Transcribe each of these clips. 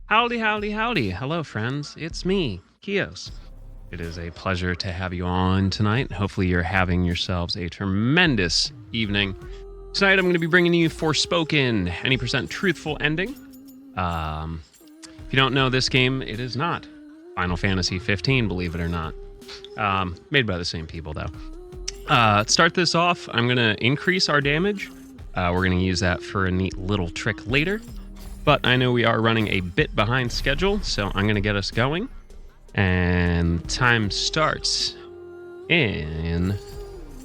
Howdy, howdy, howdy. Hello, friends. It's me, Kios. It is a pleasure to have you on tonight. Hopefully, you're having yourselves a tremendous evening. Tonight, I'm going to be bringing you Forspoken, any percent truthful ending. If you don't know this game, it is not Final Fantasy 15, believe it or not. Made by the same people, though. To start this off, I'm going to increase our damage. We're going to use that for a neat little trick later. But I know we are running a bit behind schedule, so I'm going to get us going. And time starts in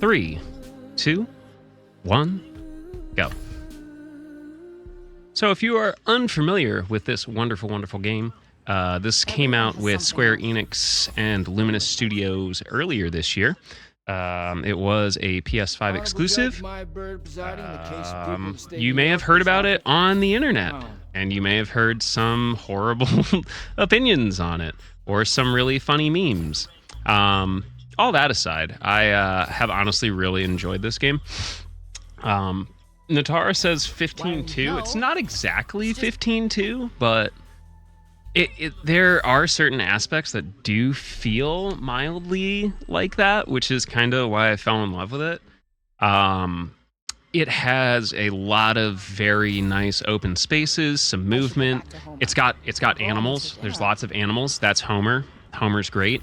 3, 2, 1, go. So if you are unfamiliar with this wonderful, wonderful game, this came out with Square Enix and Luminous Studios earlier this year. It was a PS5 exclusive. You may have heard about it on the internet, and you may have heard some horrible opinions on it, or some really funny memes. All that aside, I have honestly really enjoyed this game. Natara says 15-2. It's not exactly 15-2, but there are certain aspects that do feel mildly like that, which is kind of why I fell in love with it. It has a lot of very nice open spaces, some movement. It's got animals. There's lots of animals. That's Homer. Homer's great.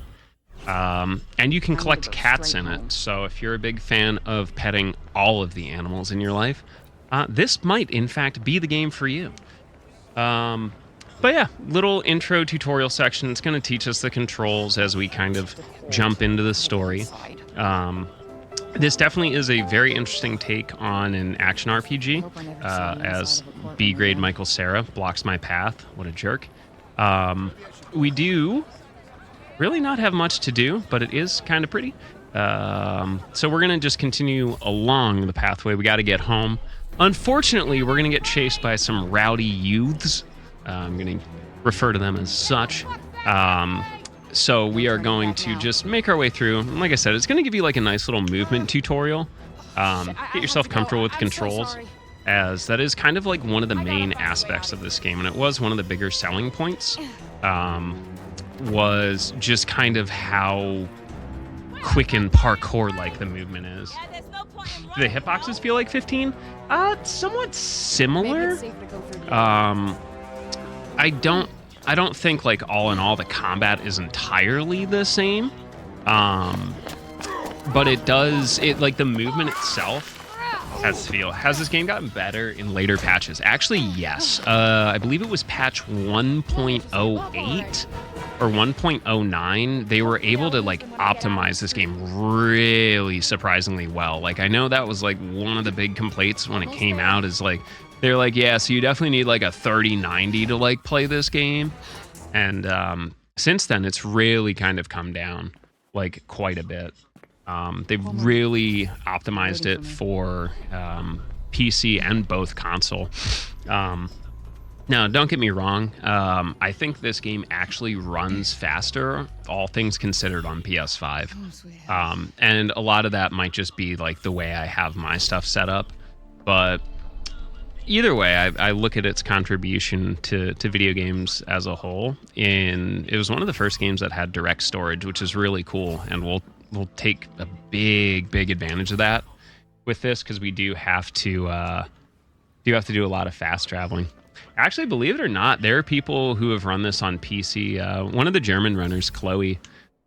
And you can collect cats in it. So if you're a big fan of petting all of the animals in your life, this might in fact be the game for you. But yeah, little intro tutorial section. It's going to teach us the controls as we kind of jump into the story. This definitely is a very interesting take on an action RPG, as B-grade Michael Cera blocks my path. What a jerk. We do really not have much to do, but it is kind of pretty. So we're going to just continue along the pathway. We got to get home. Unfortunately, we're going to get chased by some rowdy youths. I'm going to refer to them as such. So we are going to just make our way through. And like I said, it's going to give you like a nice little movement tutorial. Get yourself comfortable with the controls, as that is kind of like one of the main aspects of this game. And it was one of the bigger selling points, was just kind of how quick and parkour-like the movement is. Do the hitboxes feel like 15? Somewhat similar. I don't think, like, all in all the combat is entirely the same, but it like the movement itself has this game gotten better in later patches? Actually, yes. I believe it was patch 1.08 or 1.09. They were able to like optimize this game really surprisingly well. Like, I know that was like one of the big complaints when it came out, is like, they're like, yeah, so you definitely need like a 3090 to like play this game. And since then, it's really kind of come down like quite a bit. They've really optimized it for PC and both console. Now, don't get me wrong. I think this game actually runs faster, all things considered, on PS5. And a lot of that might just be like the way I have my stuff set up. But either way, I look at its contribution to video games as a whole. And it was one of the first games that had direct storage, which is really cool. And we'll take a big advantage of that with this, because we do have to do a lot of fast traveling. Actually, believe it or not, there are people who have run this on PC. One of the German runners, Chloe,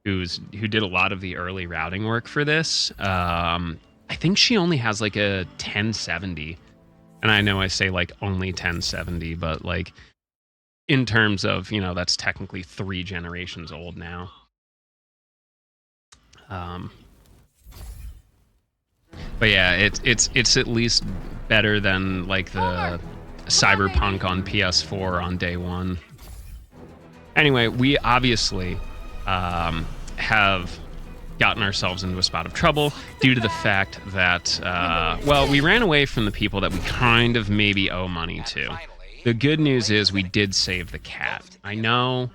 who did a lot of the early routing work for this, I think she only has like a 1070. And I know I say like only 1070, but like in terms of, that's technically 3 generations old now. But yeah, it's at least better than like the Cyberpunk on PS4 on day one. Anyway, we obviously have gotten ourselves into a spot of trouble due to the fact that, we ran away from the people that we kind of maybe owe money to. The good news is we did save the cat. I know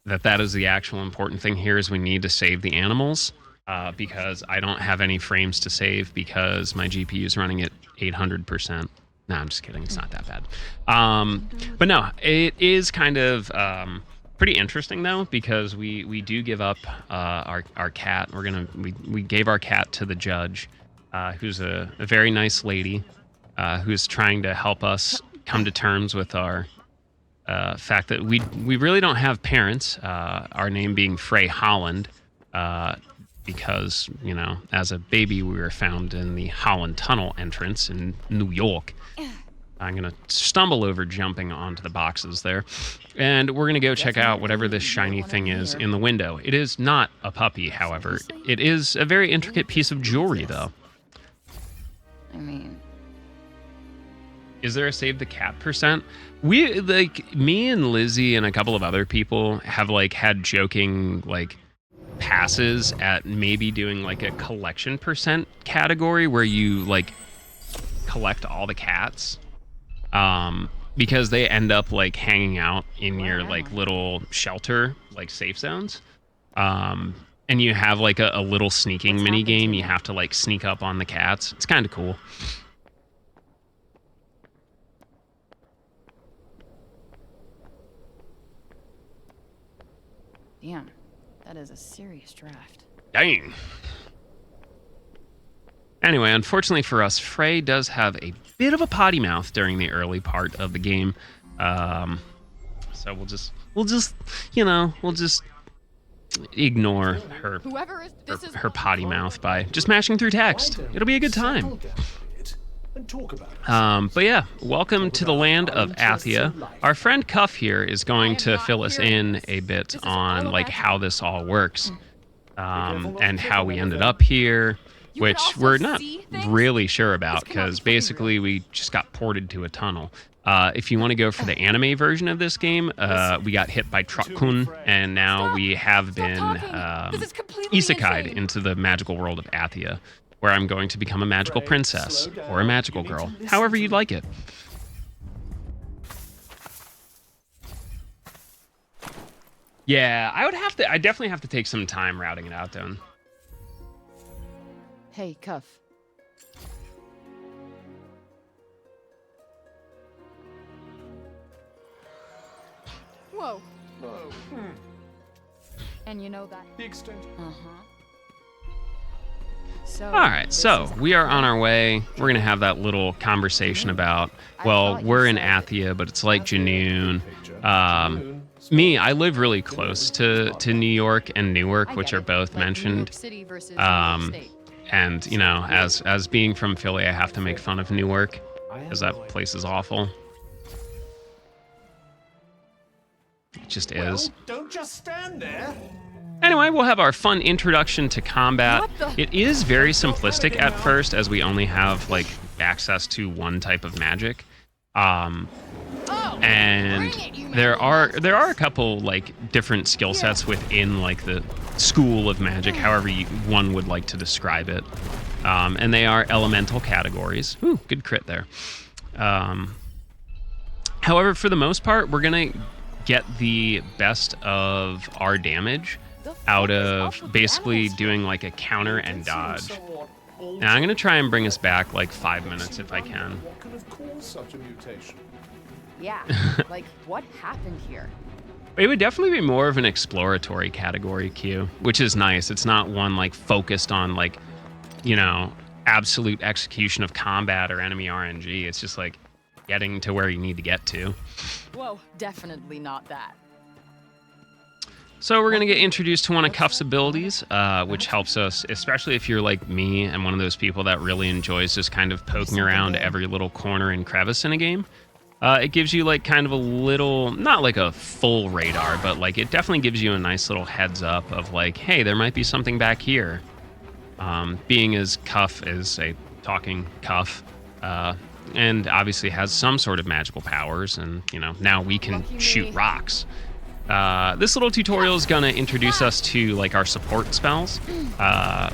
that is the actual important thing here, is we need to save the animals, because I don't have any frames to save because my GPU is running at 800%. No, I'm just kidding. It's not that bad. But no, it is kind of pretty interesting though, because we do give up our cat. We gave our cat to the judge, who's a very nice lady, who's trying to help us come to terms with our fact that we really don't have parents. Our name being Frey Holland. Because, as a baby, we were found in the Holland Tunnel entrance in New York. I'm going to stumble over jumping onto the boxes there. And we're going to go check out whatever this shiny thing is in the window. It is not a puppy, however. It is a very intricate piece of jewelry, though. Is there a save the cat %? We, me and Lizzie and a couple of other people have, had joking, passes at maybe doing a collection % category where you collect all the cats, because they end up hanging out in your little shelter safe zones, and you have a little sneaking mini game. You have to sneak up on the cats. It's kind of cool. Damn. That is a serious draft. Dang. Anyway, unfortunately for us, Frey does have a bit of a potty mouth during the early part of the game. So we'll just ignore her potty mouth by just mashing through text. It'll be a good time. But yeah, welcome to the land of Athia. Our friend Cuff here is going to fill us in a bit on how this all works, and how we ended up here, which we're not really sure about, because basically we just got ported to a tunnel. If you want to go for the anime version of this game, we got hit by Truck-kun, and now we have been isekai'd into the magical world of Athia, where I'm going to become a magical princess or a magical girl, however you'd like it. Yeah, I definitely have to take some time routing it out, though. Hey, Cuff. Whoa. And you know that? The extent. So, all right, so we are on our way. We're going to have that little conversation about, well, we're in Athia, but it's like Janoon. I live really close to New York and Newark, which are both mentioned. And, as being from Philly, I have to make fun of Newark, because that place is awful. It just is. Don't just stand there. Anyway, we'll have our fun introduction to combat. It is very simplistic at first, as we only have access to one type of magic, and there are a couple different skill sets within the school of magic, however one would like to describe it, and they are elemental categories. Ooh, good crit there. However, for the most part, we're gonna get the best of our damage out of basically doing a counter and dodge. Now I'm gonna try and bring us back 5 minutes if I can. What could have caused such a mutation? Yeah, what happened here? It would definitely be more of an exploratory category, Q, which is nice. It's not one focused on absolute execution of combat or enemy RNG. It's just getting to where you need to get to. Whoa, definitely not that. So we're going to get introduced to one of Cuff's abilities, which helps us, especially if you're like me and one of those people that really enjoys just kind of poking around every little corner and crevice in a game. It gives you kind of a little, not a full radar, but it definitely gives you a nice little heads up of hey, there might be something back here. Being as Cuff is a talking Cuff, and obviously has some sort of magical powers, and now we can shoot rocks. This little tutorial is gonna introduce us to our support spells.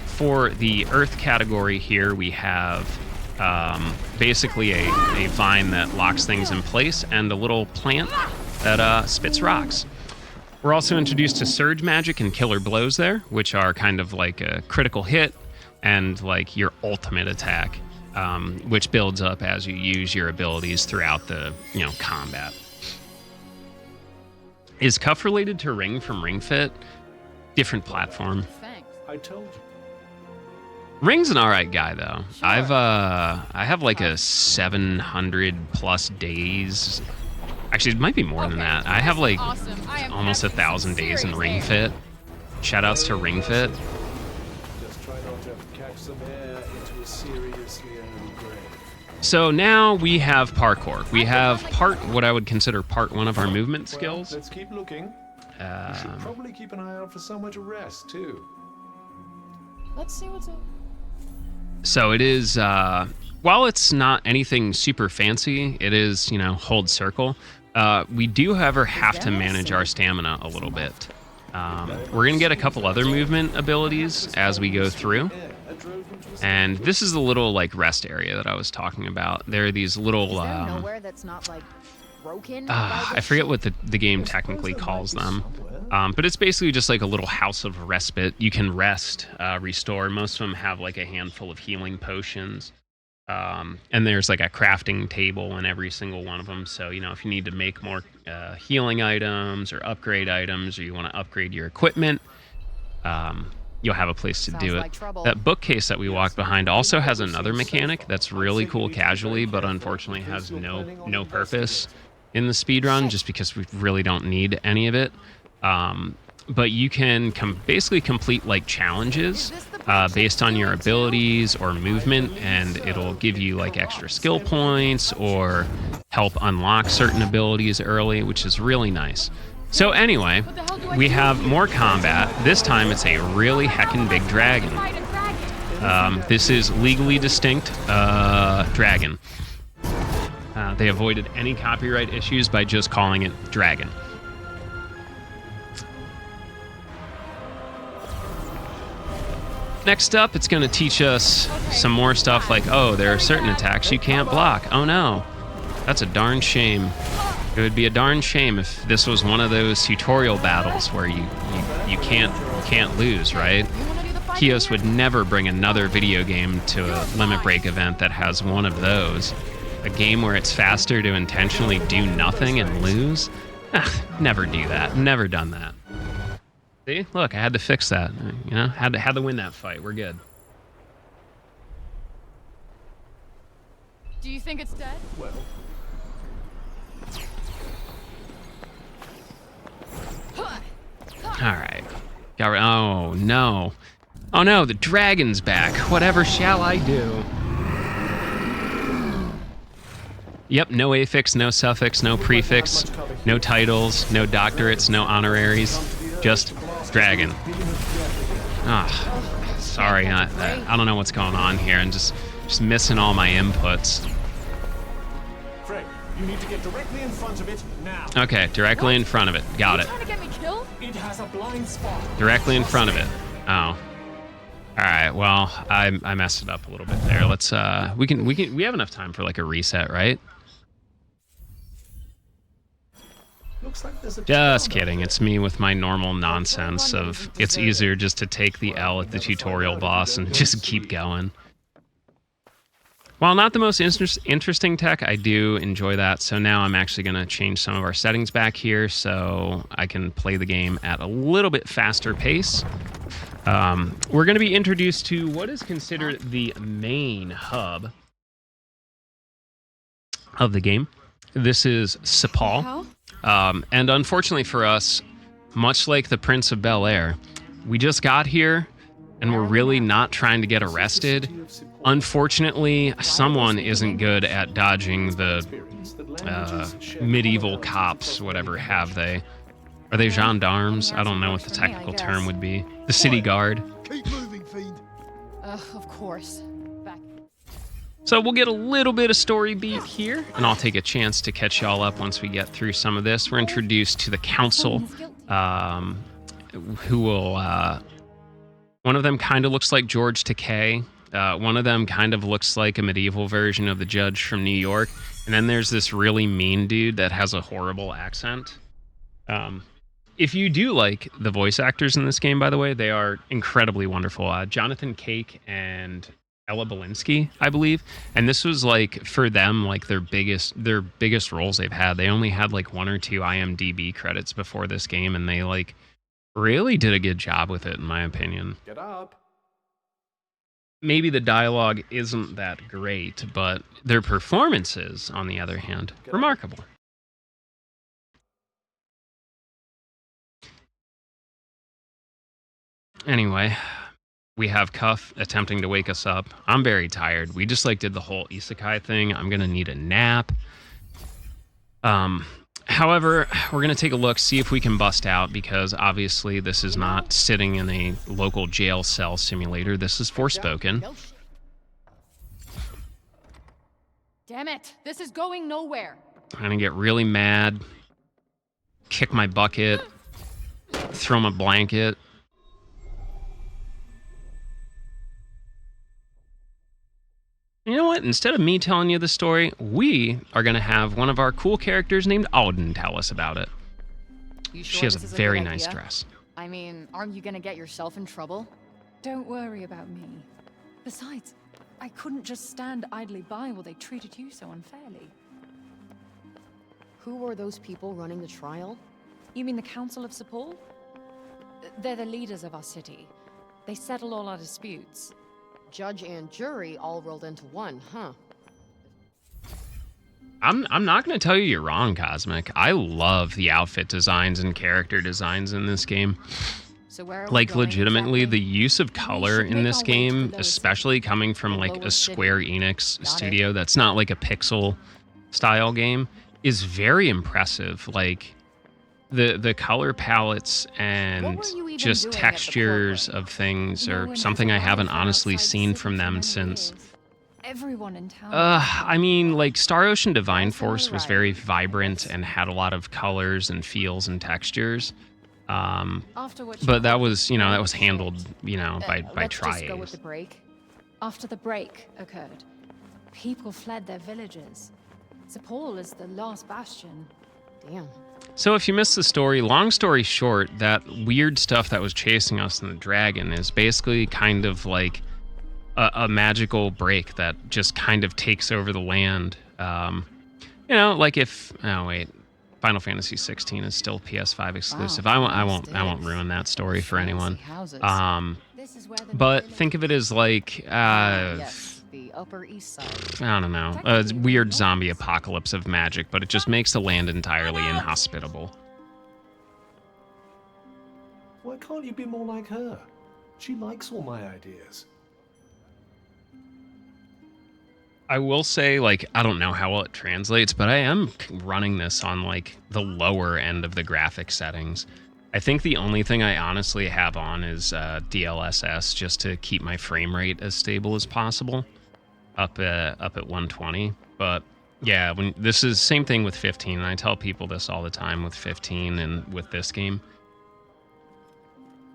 For the earth category here, we have basically a vine that locks things in place and a little plant that spits rocks. We're also introduced to surge magic and killer blows there, which are kind of a critical hit and your ultimate attack. which builds up as you use your abilities throughout the combat. Is Cuff related to Ring from Ring Fit? Different platform. Thanks. I told you. Ring's an alright guy though. I have like a 700 plus days. Actually, it might be more than that. I have like almost 1,000 days in Ring Fit. Shoutouts to Ring Fit. Just try not to catch some air into a seriously early grave. So now we have parkour. We have what I would consider part 1 of our movement skills. Let's keep looking. We should probably keep an eye out for somewhere to rest too. Let's see what's up. So it is, while it's not anything super fancy, it is, hold circle. We do, however, have to manage our stamina a little bit. We're going to get a couple other movement abilities as we go through. And this is the little, rest area that I was talking about. There are these little, Is there nowhere that's not, broken? I forget what the game technically calls them. But it's basically just like a little house of respite. You can rest, restore. Most of them have like a handful of healing potions. And there's like a crafting table in every single one of them. So, if you need to make more healing items or upgrade items, or you want to upgrade your equipment, you'll have a place to do it. That bookcase that we walked behind also has another mechanic that's really cool casually, but unfortunately has no purpose in the speedrun, just because we really don't need any of it. But you can basically complete challenges based on your abilities or movement, and it'll give you extra skill points or help unlock certain abilities early, which is really nice. So anyway, we have more combat. This time it's a really heckin' big dragon. This is legally distinct dragon. They avoided any copyright issues by just calling it dragon. Next up, it's going to teach us some more stuff oh, there are certain attacks you can't block. Oh no, that's a darn shame. It would be a darn shame if this was one of those tutorial battles where you can't lose, right? Kios would never bring another video game to a Limit Break event that has one of those. A game where it's faster to intentionally do nothing and lose? Never do that. Never done that. See? Look, I had to fix that. Had to win that fight. We're good. Do you think it's dead? Well, All right. Oh, no. Oh, no, the dragon's back. Whatever shall I do? Yep, no affix, no suffix, no prefix, no titles, no doctorates, no honoraries. Just dragon. Sorry, I don't know what's going on here. I'm just missing all my inputs. Fred, you need to get directly in front of it now. Okay, directly in front of it. Got it. Trying to get me killed? It has a blind spot. Directly in front of it. Oh. All right. Well, I messed it up a little bit there. Let's we have enough time for a reset, right? Looks like there's a Just kidding. It's me with my normal nonsense of it's easier just to take the L at the tutorial boss and just keep going. While not the most interesting tech, I do enjoy that. So now I'm actually going to change some of our settings back here so I can play the game at a little bit faster pace. We're going to be introduced to what is considered the main hub of the game. This is Cipal. And unfortunately for us, much like the Prince of Bel-Air, we just got here and we're really not trying to get arrested. Unfortunately, someone isn't good at dodging the medieval cops, whatever have they. Are they gendarmes? I don't know what the technical term would be. The city guard. Keep moving, fiend. Of course. Back. So we'll get a little bit of story beat here, and I'll take a chance to catch y'all up once we get through some of this. We're introduced to the council, who will... one of them kind of looks like George Takei. One of them kind of looks like a medieval version of the judge from New York. And then there's this really mean dude that has a horrible accent. If you do like the voice actors in this game, by the way, they are incredibly wonderful. Jonathan Cake and Ella Belinsky, I believe. And this was like for them like their biggest roles they've had. They only had like 1 or 2 IMDb credits before this game, and they like really did a good job with it, in my opinion. Get up. Maybe the dialogue isn't that great, but their performances, on the other hand, remarkable. Anyway, we have Cuff attempting to wake us up. I'm very tired. We just like did the whole isekai thing. I'm gonna need a nap. However, we're gonna take a look, see if we can bust out, because obviously this is not sitting in a local jail cell simulator. This is Forspoken. No shit. Damn it! This is going nowhere. I'm gonna get really mad, kick my bucket, throw my blanket. You know what? Instead of me telling you the story, we are going to have one of our cool characters named Alden tell us about it. You She sure has a this is very good nice idea? dress. I mean, aren't you gonna get yourself in trouble? Don't worry about me. Besides, I couldn't just stand idly by while they treated you so unfairly. Who were those people running the trial? You mean the Council of Cipal? They're the leaders of our city. They settle all our disputes. Judge and jury all rolled into one, huh? I'm not going to tell you you're wrong, Cosmic. I love the outfit designs and character designs in this game. So where are we Like, going legitimately, exactly? the use of color should in make this our way to the game, lower especially coming from like lower a city. Square Enix Got it. studio that's not like a pixel style game, is very impressive. Like, the color palettes and What were you even just doing at the textures courtroom? of things No are one has something I arrived haven't from honestly outside the seen city from for them many since. years. Everyone in town. I mean, like, Star Ocean Divine That's all Force was right. very vibrant and had a lot of colors and feels and textures. After what you But that called was, you know, that was shit. handled, you know, by Let's just go with Tri-A's. the break. After the break occurred, people fled their villages. Cipal is the last bastion. Damn. So if you missed the story, long story short, that weird stuff that was chasing us in the dragon is basically kind of like a magical break that just kind of takes over the land. You know, like if Final Fantasy 16 is still PS5 exclusive. Wow, I nice won't digs. ruin that story for Fancy anyone. houses. This is where the But village- think of it as like Yes, the Upper East Side. I don't know, a weird zombie apocalypse of magic, but it just makes the land entirely inhospitable. Why can't you be more like her? She likes all my ideas. I will say, like, I don't know how well it translates, but I am running this on, like, the lower end of the graphic settings. I think the only thing I honestly have on is DLSS, just to keep my frame rate as stable as possible, up at 120. But yeah, when this is same thing with 15, and I tell people this all the time with 15 and with this game.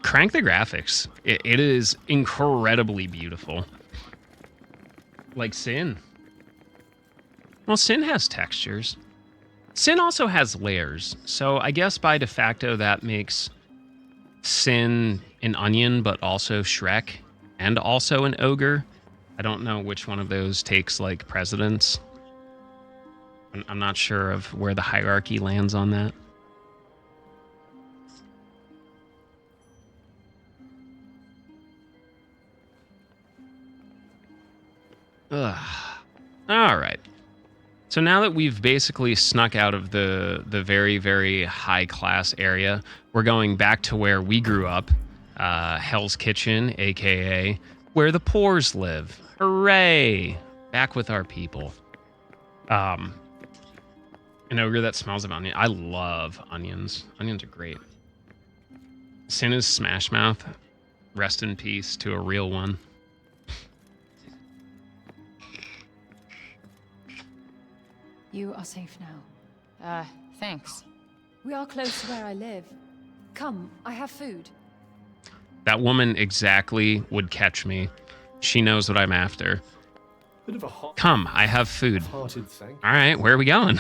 Crank the graphics. It is incredibly beautiful. Like Sin. Well, Sin has textures. Sin also has layers, so I guess by de facto that makes Sin an onion, but also Shrek, and also an ogre. I don't know which one of those takes, like, precedence. I'm not sure of where the hierarchy lands on that. Ugh. All right. So now that we've basically snuck out of the very, very high class area, we're going back to where we grew up, Hell's Kitchen, aka where the poors live. Hooray! Back with our people. An ogre that smells of onion. I love onions. Onions are great. Sin is Smash Mouth. Rest in peace to a real one. You are safe now. Thanks. We are close to where I live. Come, I have food. That woman exactly would catch me. She knows what I'm after. Bit of a hot Come, I have food. hearted thing. All right, where are we going?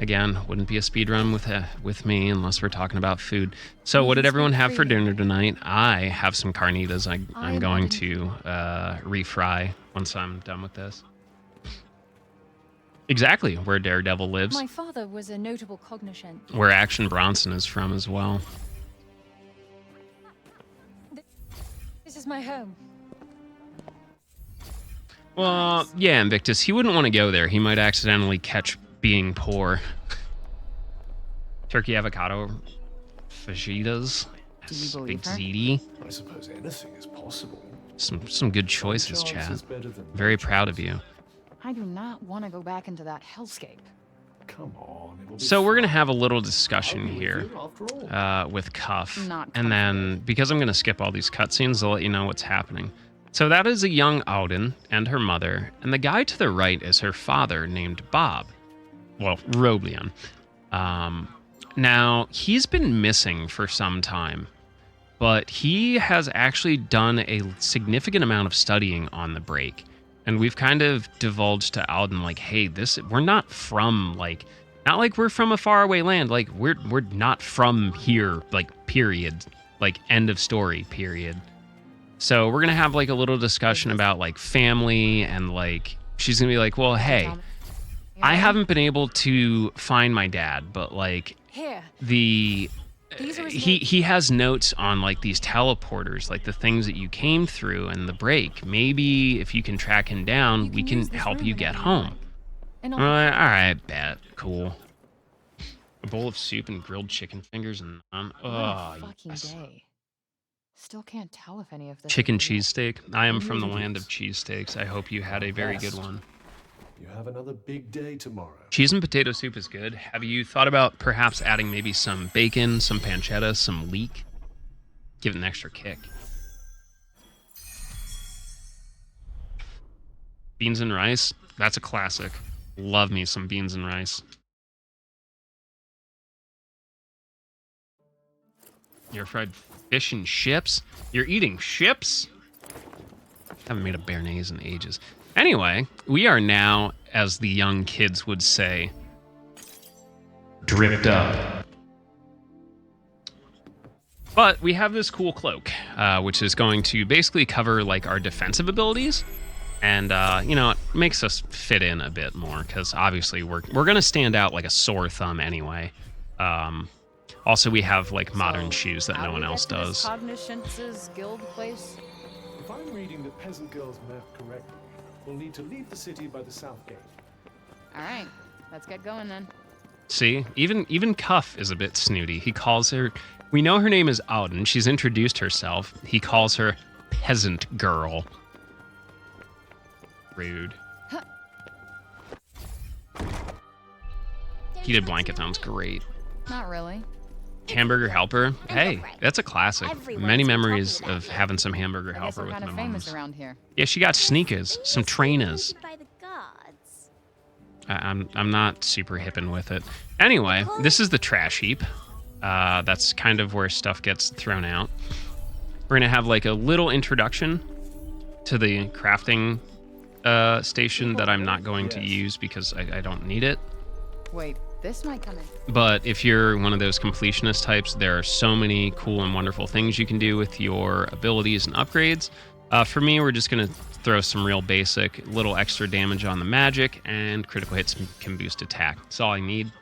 Again, wouldn't be a speed run with me unless we're talking about food. So what did everyone have for dinner tonight? I have some carnitas I'm going to refry once I'm done with this. Exactly where Daredevil lives. My father was a notable cognoscent. Where Action Bronson is from as well. This is my home. Well, yeah, Invictus, he wouldn't want to go there. He might accidentally catch being poor. Turkey avocado fajitas. Big ziti. I suppose anything is possible. Some good choices, Chad. Very proud of you. I do not want to go back into that hellscape. Come on. It'll be So we're fun. gonna have a little discussion I'll be with here you after all. with Cuff, Not and then because I'm gonna skip all these cutscenes, I'll let you know what's happening. So that is a young Auden and her mother, and the guy to the right is her father named Bob. Well, Robleon. Now he's been missing for some time, but he has actually done a significant amount of studying on the break. And we've kind of divulged to Auden, like, hey, we're not from, like, not like we're from a faraway land. Like, we're not from here, like, period. Like, end of story, period. So we're going to have, like, a little discussion about, like, family, and, like, she's going to be like, well, hey, I haven't been able to find my dad, but, like, Here. he has notes on, like, these teleporters, like the things that you came through and the break. Maybe if you can track him down, we can help you get home. And All right, bet. Cool. A bowl of soup and grilled chicken fingers and naan. Oh, Fucking yes. day. Still can't tell if any of this. Chicken is real. cheesesteak. I am from the land of cheesesteaks. I hope you had a very good one. You have another big day tomorrow. Cheese and potato soup is good. Have you thought about perhaps adding maybe some bacon, some pancetta, some leek? Give it an extra kick. Beans and rice. That's a classic. Love me some beans and rice. You're fried fish and chips? You're eating chips? Haven't made a béarnaise in ages. Anyway, we are now, as the young kids would say, dripped up. But we have this cool cloak, which is going to basically cover, like, our defensive abilities. And, you know, it makes us fit in a bit more, because obviously we're going to stand out like a sore thumb anyway. Also, we have, like, modern shoes that no one else does. Cognoscence's guild place. If I'm reading the peasant girl's map correctly, we'll need to leave the city by the south gate. All right, let's get going then. See, even Cuff is a bit snooty. He calls her... We know her name is Auden. She's introduced herself. He calls her peasant girl. Rude. Heated blanket sounds great. Not really. Hamburger helper. Hey, that's a classic. Everyone's Many been memories talking about of you. having some hamburger I guess helper I'm with kind my of famous moms. around here. Yeah, she got sneakers, some trainers. By the gods. I'm not super hippin' with it. Anyway, this is the trash heap. That's kind of where stuff gets thrown out. We're gonna have like a little introduction to the crafting station that I'm not going to use because I don't need it. Wait, this might come in. But if you're one of those completionist types, there are so many cool and wonderful things you can do with your abilities and upgrades. For me, we're just going to throw some real basic, little extra damage on the magic, and critical hits can boost attack. That's all I need.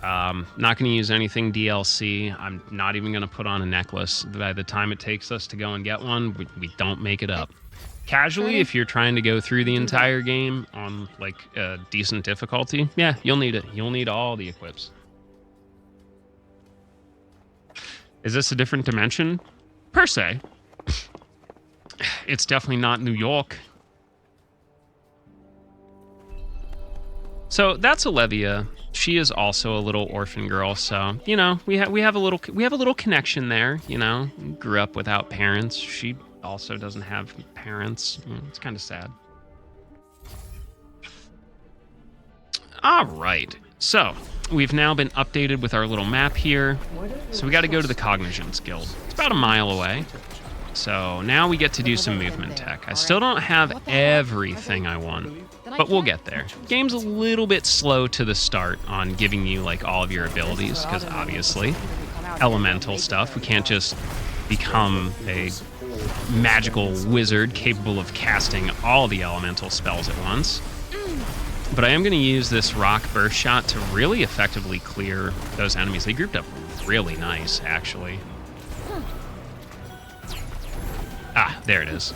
Not going to use anything DLC. I'm not even going to put on a necklace. By the time it takes us to go and get one, we don't make it up. Casually, if you're trying to go through the entire game on like a decent difficulty, yeah, you'll need it. You'll need all the equips. Is this a different dimension? Per se. It's definitely not New York. So that's Olivia. She is also a little orphan girl, so you know we have a little connection there. You know, grew up without parents. She also doesn't have parents. It's kind of sad. All right, so we've now been updated with our little map here. So we got to go to the Cognizance Guild. It's about a mile away. So now we get to do some movement tech. I still don't have everything I want, but we'll get there. Game's a little bit slow to the start on giving you like all of your abilities, because obviously elemental stuff. We can't just become a magical wizard capable of casting all the elemental spells at once. But I am going to use this rock burst shot to really effectively clear those enemies. They grouped up really nice, actually. Ah, there it is.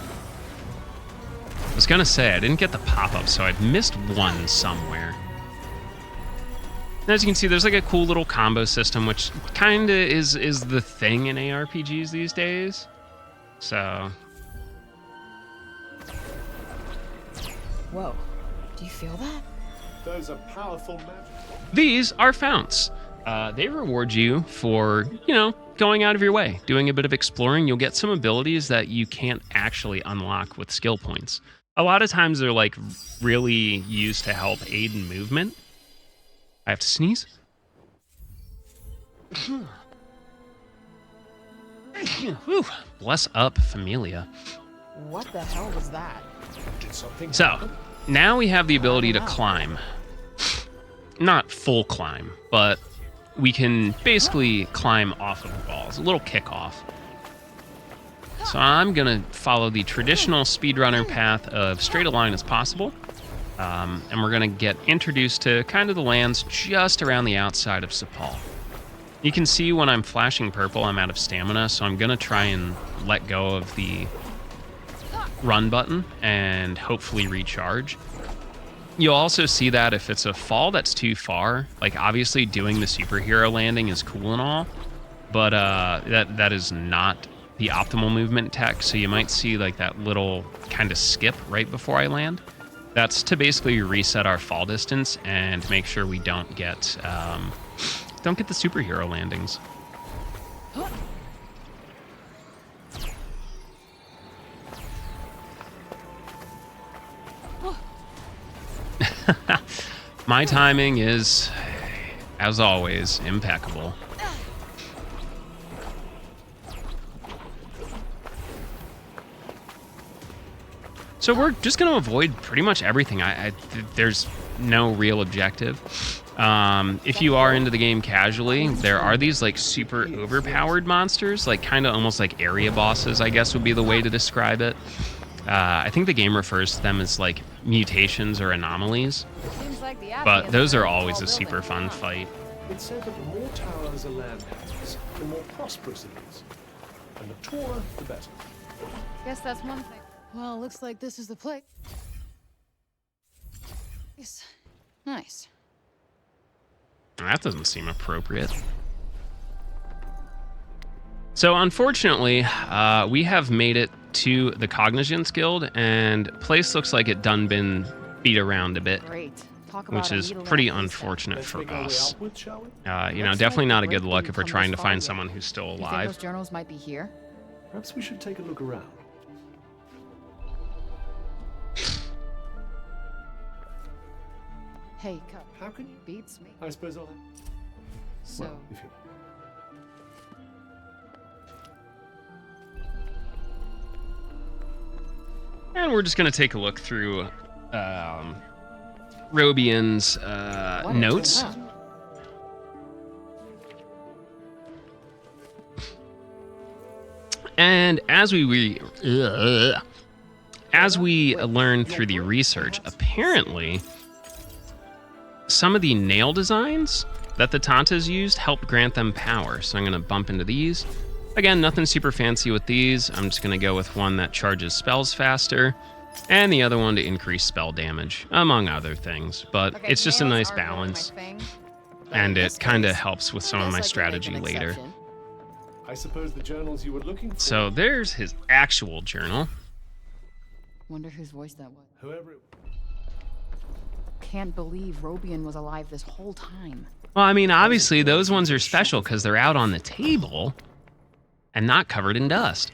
I was going to say, I didn't get the pop-up, so I've missed one somewhere. And as you can see, there's like a cool little combo system, which kind of is the thing in ARPGs these days. So... Whoa. Do you feel that? Those are powerful magic. These are founts. They reward you for, going out of your way, doing a bit of exploring. You'll get some abilities that you can't actually unlock with skill points. A lot of times they're like really used to help aid in movement. I have to sneeze. Whew. Bless up, Familia. What the hell was that? Did something So, happen? now we have the ability to climb. Not full climb, but we can basically climb off of the walls. A little kickoff. So I'm going to follow the traditional speedrunner path of straight a line as possible. And we're going to get introduced to kind of the lands just around the outside of Cipal. You can see when I'm flashing purple, I'm out of stamina, so I'm going to try and let go of the run button and hopefully recharge. You'll also see that if it's a fall that's too far, like obviously doing the superhero landing is cool and all, but that is not the optimal movement tech, so you might see like that little kind of skip right before I land. That's to basically reset our fall distance and make sure we don't get the superhero landings. My timing is, as always, impeccable. So we're just going to avoid pretty much everything. There's no real objective. If you are into the game casually, there are these like super overpowered monsters, like kind of almost like area bosses, I guess would be the way to describe it. I think the game refers to them as like mutations or anomalies, Seems like the but Athia those are all always a building, super fun huh? fight. It's said that the more towers a land has, the more prosperous it is. And the taller, the better. Guess that's one thing. Well, looks like this is the place. Nice. That doesn't seem appropriate. So unfortunately, we have made it to the Cognizance Guild, and place looks like it done been beat around a bit, Great. Talk which about a is needle in pretty a haystack. unfortunate Let's for make our way us. outward, shall we? Definitely not a good look if we're Come trying to this far find yet. someone who's still You think alive. those journals might be here? Perhaps we should take a look around. Hey, Cup. How can you? Beats me. I suppose I'll... So, Well, if you... And we're just going to take a look through Robian's what notes. Huh. And as we learn through the research, apparently some of the nail designs that the Tantas used helped grant them power. So I'm going to bump into these. Again, nothing super fancy with these. I'm just going to go with one that charges spells faster, and the other one to increase spell damage, among other things. But Okay, it's just a nails nice aren't really my balance, thing, but and in it this kind of case, helps with some I of my guess I can make strategy an later. exception. I suppose the journals you were looking for... So there's his actual journal. Wonder whose voice that was. Whoever it... Can't believe Robian was alive this whole time. Well, I mean, obviously those ones are special because they're out on the table and not covered in dust.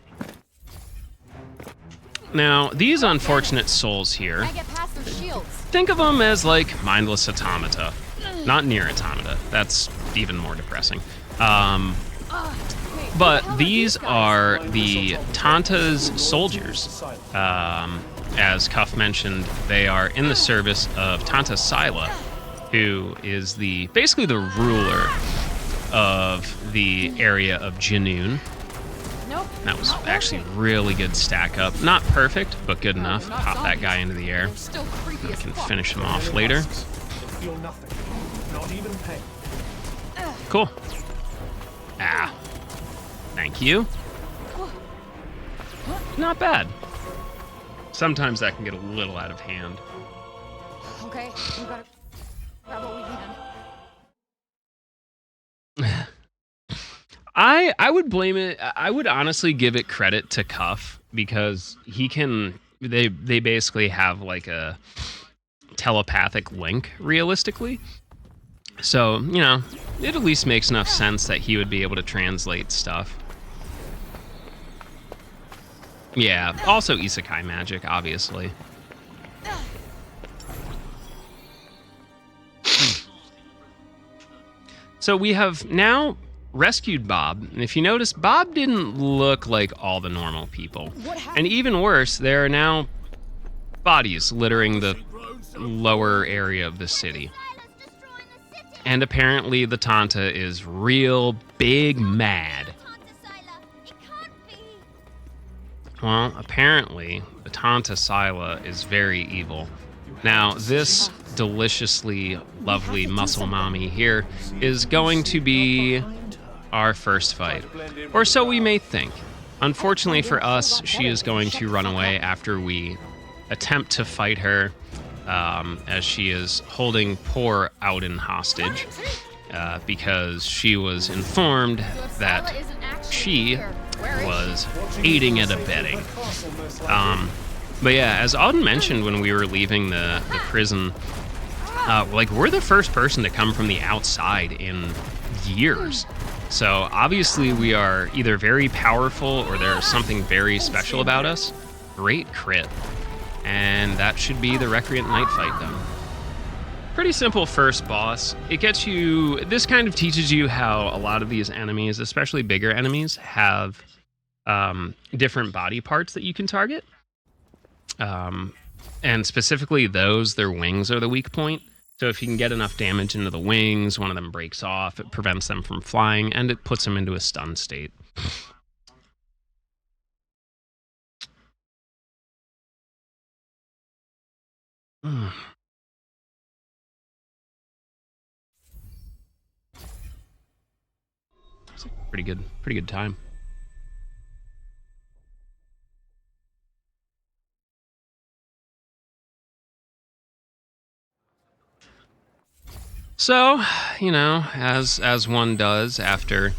Now, these unfortunate souls here, I get past their shields. think of them as like mindless automata, not near automata. That's even more depressing. Wait, But these are the Tanta's soldiers. As Cuff mentioned, they are in the service of Tanta Sila, who is basically the ruler of the area of Janoon. Nope. That was actually really good stack up. Not perfect, but good enough. Pop that guy into the air. They're still creepy We as can fuck. finish him off later. Feel nothing, not even pain. Cool. Ah. Thank you. Not bad. Sometimes that can get a little out of hand. Okay, we gotta grab what we can. I would blame it. I would honestly give it credit to Cuff because he can. They basically have like a telepathic link, realistically. So it at least makes enough sense that he would be able to translate stuff. Yeah. Also, isekai magic, obviously. So we have now rescued Bob, and if you notice, Bob didn't look like all the normal people. And even worse, there are now bodies littering the lower area of the city. And apparently the Tanta is real big mad. Well, apparently the Tanta Sila is very evil. Now, this deliciously lovely muscle mommy here is going to be our first fight. Or so we may think. Unfortunately for us, she is going to run away after we attempt to fight her, as she is holding poor Auden hostage, because she was informed that she was aiding and abetting. But yeah, as Auden mentioned when we were leaving the prison, we're the first person to come from the outside in years. So obviously we are either very powerful or there's something very special about us. Great crit. And that should be the Recreant Night fight then. Pretty simple first boss. It gets you, this kind of teaches you how a lot of these enemies, especially bigger enemies, have different body parts that you can target. And specifically those, their wings are the weak point. So if you can get enough damage into the wings, one of them breaks off, it prevents them from flying, and it puts them into a stun state. It's a pretty good time. So, as one does after,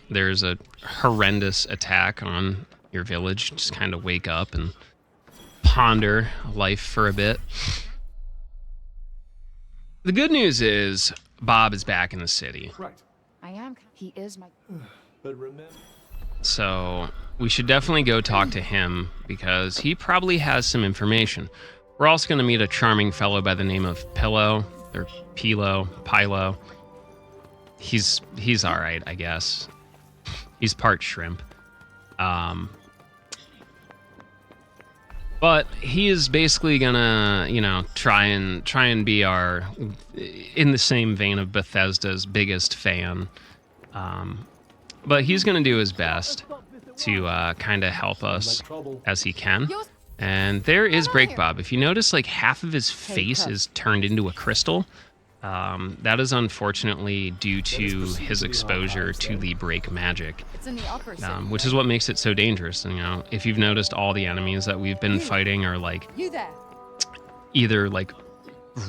there's a horrendous attack on your village, just kind of wake up and ponder life for a bit. The good news is Bob is back in the city. Right. I am. He is my. But remember, So we should definitely go talk to him because he probably has some information. We're also going to meet a charming fellow by the name of Pillow, or Pilo. He's all right, I guess. He's part shrimp. But he is basically gonna, try and be our, in the same vein of Bethesda's biggest fan. But he's gonna do his best to kind of help us as he can. And there is Break Bob. If you notice, like half of his face is turned into a crystal. That is unfortunately due to his exposure to the break magic, It's in the upper which is what makes it so dangerous. And, if you've noticed, all the enemies that we've been fighting are like You there? either like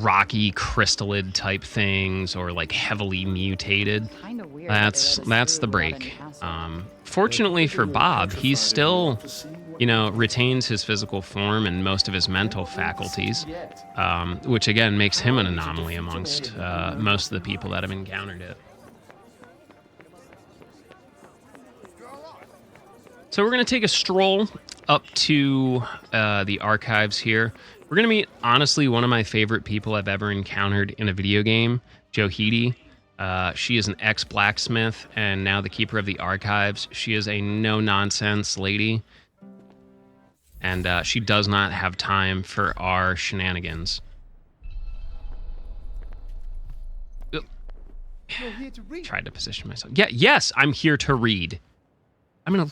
rocky crystallid type things or like heavily mutated. Kinda weird. That's the break. Fortunately for Bob, he's still, retains his physical form and most of his mental faculties, which again makes him an anomaly amongst most of the people that have encountered it. So we're going to take a stroll up to the archives here. We're going to meet, honestly, one of my favorite people I've ever encountered in a video game, Johidi. She is an ex-blacksmith and now the keeper of the archives. She is a no-nonsense lady. And she does not have time for our shenanigans. Tried to position myself. Yeah, yes, I'm here to read. What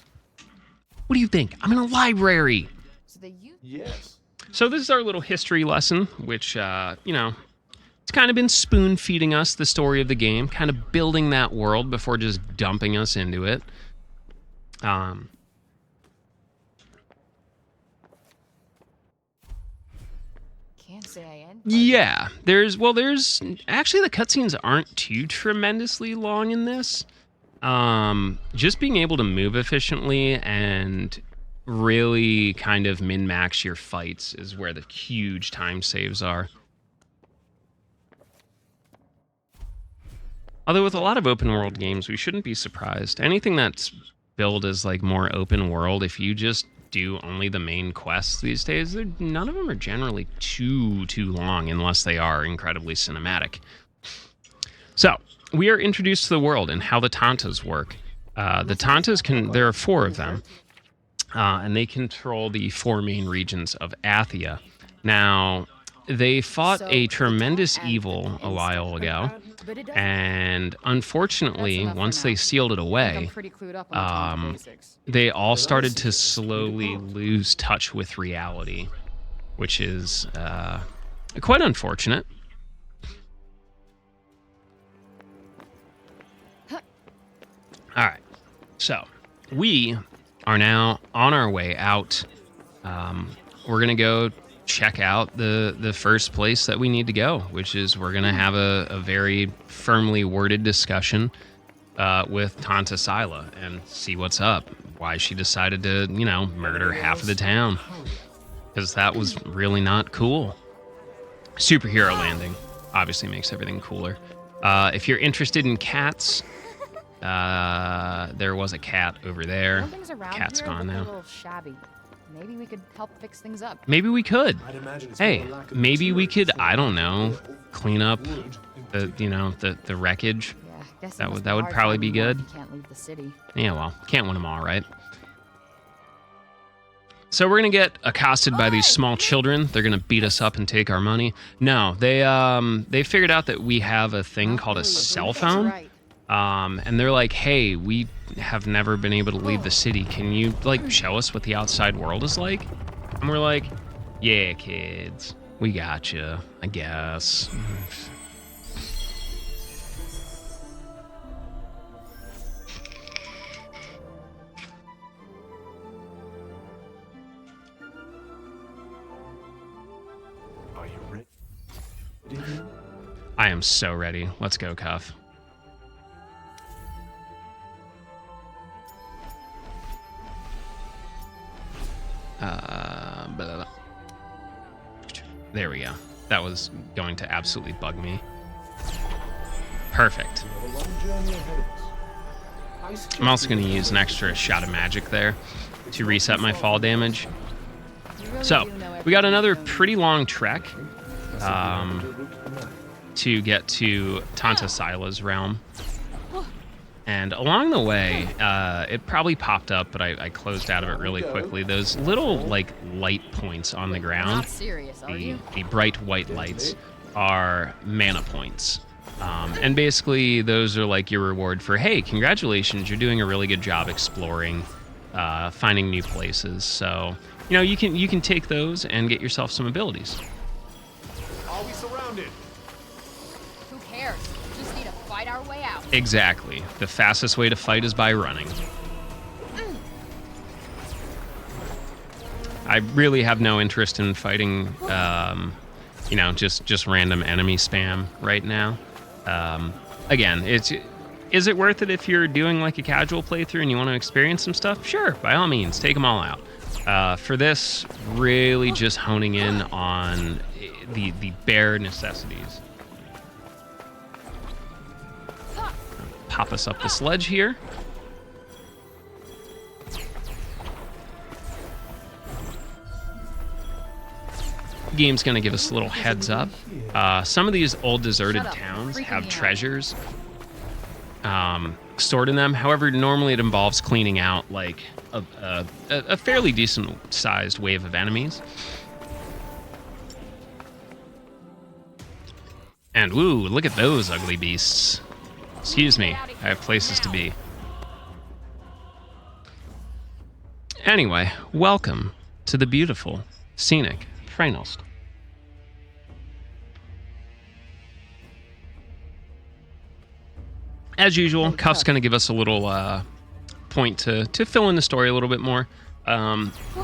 do you think? I'm in a library. So they use Yes. So this is our little history lesson, which, it's kind of been spoon-feeding us the story of the game, kind of building that world before just dumping us into it. can't say I end. Yeah, there's actually the cutscenes aren't too tremendously long in this. Just being able to move efficiently and really kind of min-max your fights is where the huge time saves are. Although with a lot of open world games, we shouldn't be surprised. Anything that's billed as like more open world, if you just do only the main quests these days, none of them are generally too long unless they are incredibly cinematic. So we are introduced to the world and how the Tantas work. The Tantas there are 4 of them, and they control the 4 main regions of Athia. Now, they fought a tremendous evil a while ago, and unfortunately, once they sealed it away, they all started to slowly lose touch with reality, which is quite unfortunate. All right, so we are now on our way out. We're going to go check out the first place that we need to go, which is we're going to have a very firmly worded discussion with Tanta Sila and see what's up, why she decided to, murder half of the town, because that was really not cool. Superhero landing obviously makes everything cooler. If you're interested in cats, there was a cat over there. Cat's gone now. Maybe we could help fix things up. Maybe we could. Hey, maybe we could, I don't know, clean up the wreckage. Yeah, That would probably be good. Can't leave the city. Yeah, well, can't win them all, right? So we're gonna get accosted by these small children. They're gonna beat us up and take our money. No, they figured out that we have a thing called a cell phone. And they're like, hey, we have never been able to leave the city. Can you, show us what the outside world is like? And we're like, yeah, kids, we gotcha, I guess. Are you ready? I am so ready. Let's go, Cuff. Blah, blah, blah. There we go. That was going to absolutely bug me. Perfect. I'm also going to use an extra shot of magic there to reset my fall damage. So, we got another pretty long trek to get to Tanta Sila's realm. And along the way, it probably popped up, but I closed out of it really quickly. Those little, light points on the ground, Not serious, are you? the bright white lights, are mana points. And basically, those are your reward for, hey, congratulations, you're doing a really good job exploring, finding new places. So, you can take those and get yourself some abilities. Are we surrounded? Who cares? We just need to fight our way out. Exactly. The fastest way to fight is by running. I really have no interest in fighting, just random enemy spam right now. Again, is it worth it if you're doing a casual playthrough and you want to experience some stuff? Sure, by all means, take them all out. For this, really just honing in on the bare necessities. Pop us up the sledge here. Game's gonna give us a little heads up. Some of these old deserted towns have treasures stored in them. However, normally it involves cleaning out like a fairly decent sized wave of enemies. And woo, look at those ugly beasts. Excuse me, I have places to be. Anyway, welcome to the beautiful, scenic Frenost. As usual, Cuff's going to give us a little point to fill in the story a little bit more.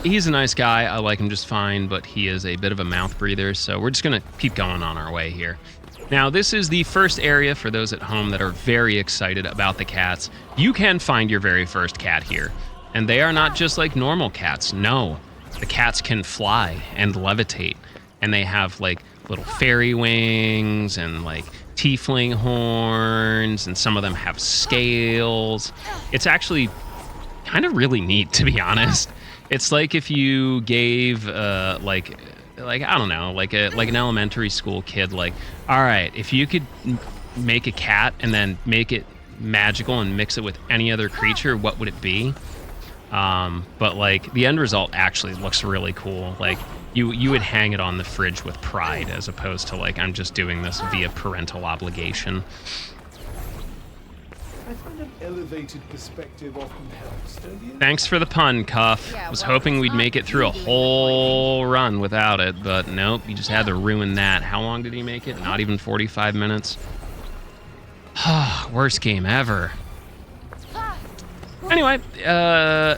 He's a nice guy. I like him just fine, but he is a bit of a mouth breather, so we're just going to keep going on our way here. Now, this is the first area for those at home that are very excited about the cats. You can find your very first cat here, and they are not just like normal cats. No, the cats can fly and levitate, and they have like little fairy wings and like tiefling horns, and some of them have scales. It's actually kind of really neat, to be honest. It's like if you gave like I don't know, like an elementary school kid, like, all right, if you could make a cat and then make it magical and mix it with any other creature, what would it be? But like the end result actually looks really cool. Like you would hang it on the fridge with pride, as opposed to like, I'm just doing this via parental obligation. I find an elevated perspective often helps, don't you? Thanks for the pun, Cuff. Was hoping we'd make it through a whole run without it, but nope, you just had to ruin that. How long did he make it? Not even 45 minutes. Worst game ever. Anyway,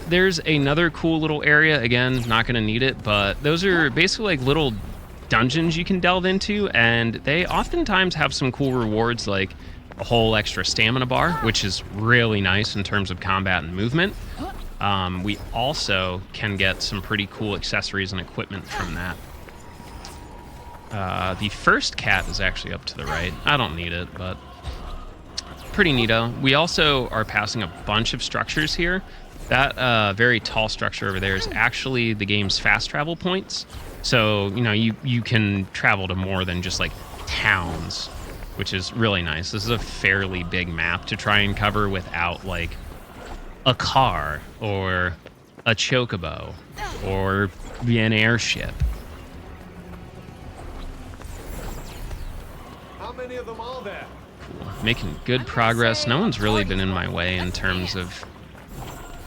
there's another cool little area. Again, not going to need it, but those are basically like little dungeons you can delve into, and they oftentimes have some cool rewards, like a whole extra stamina bar, which is really nice in terms of combat and movement. We also can get some pretty cool accessories and equipment from that. The first cat is actually up to the right. I don't need it, but pretty neato. We also are passing a bunch of structures here. That very tall structure over there is actually the game's fast travel points. So, you know, you can travel to more than just like towns, which is really nice. This is a fairly big map to try and cover without like a car or a chocobo or an airship. How many of them are there? Cool. Making good progress. No one's really been in my way in terms of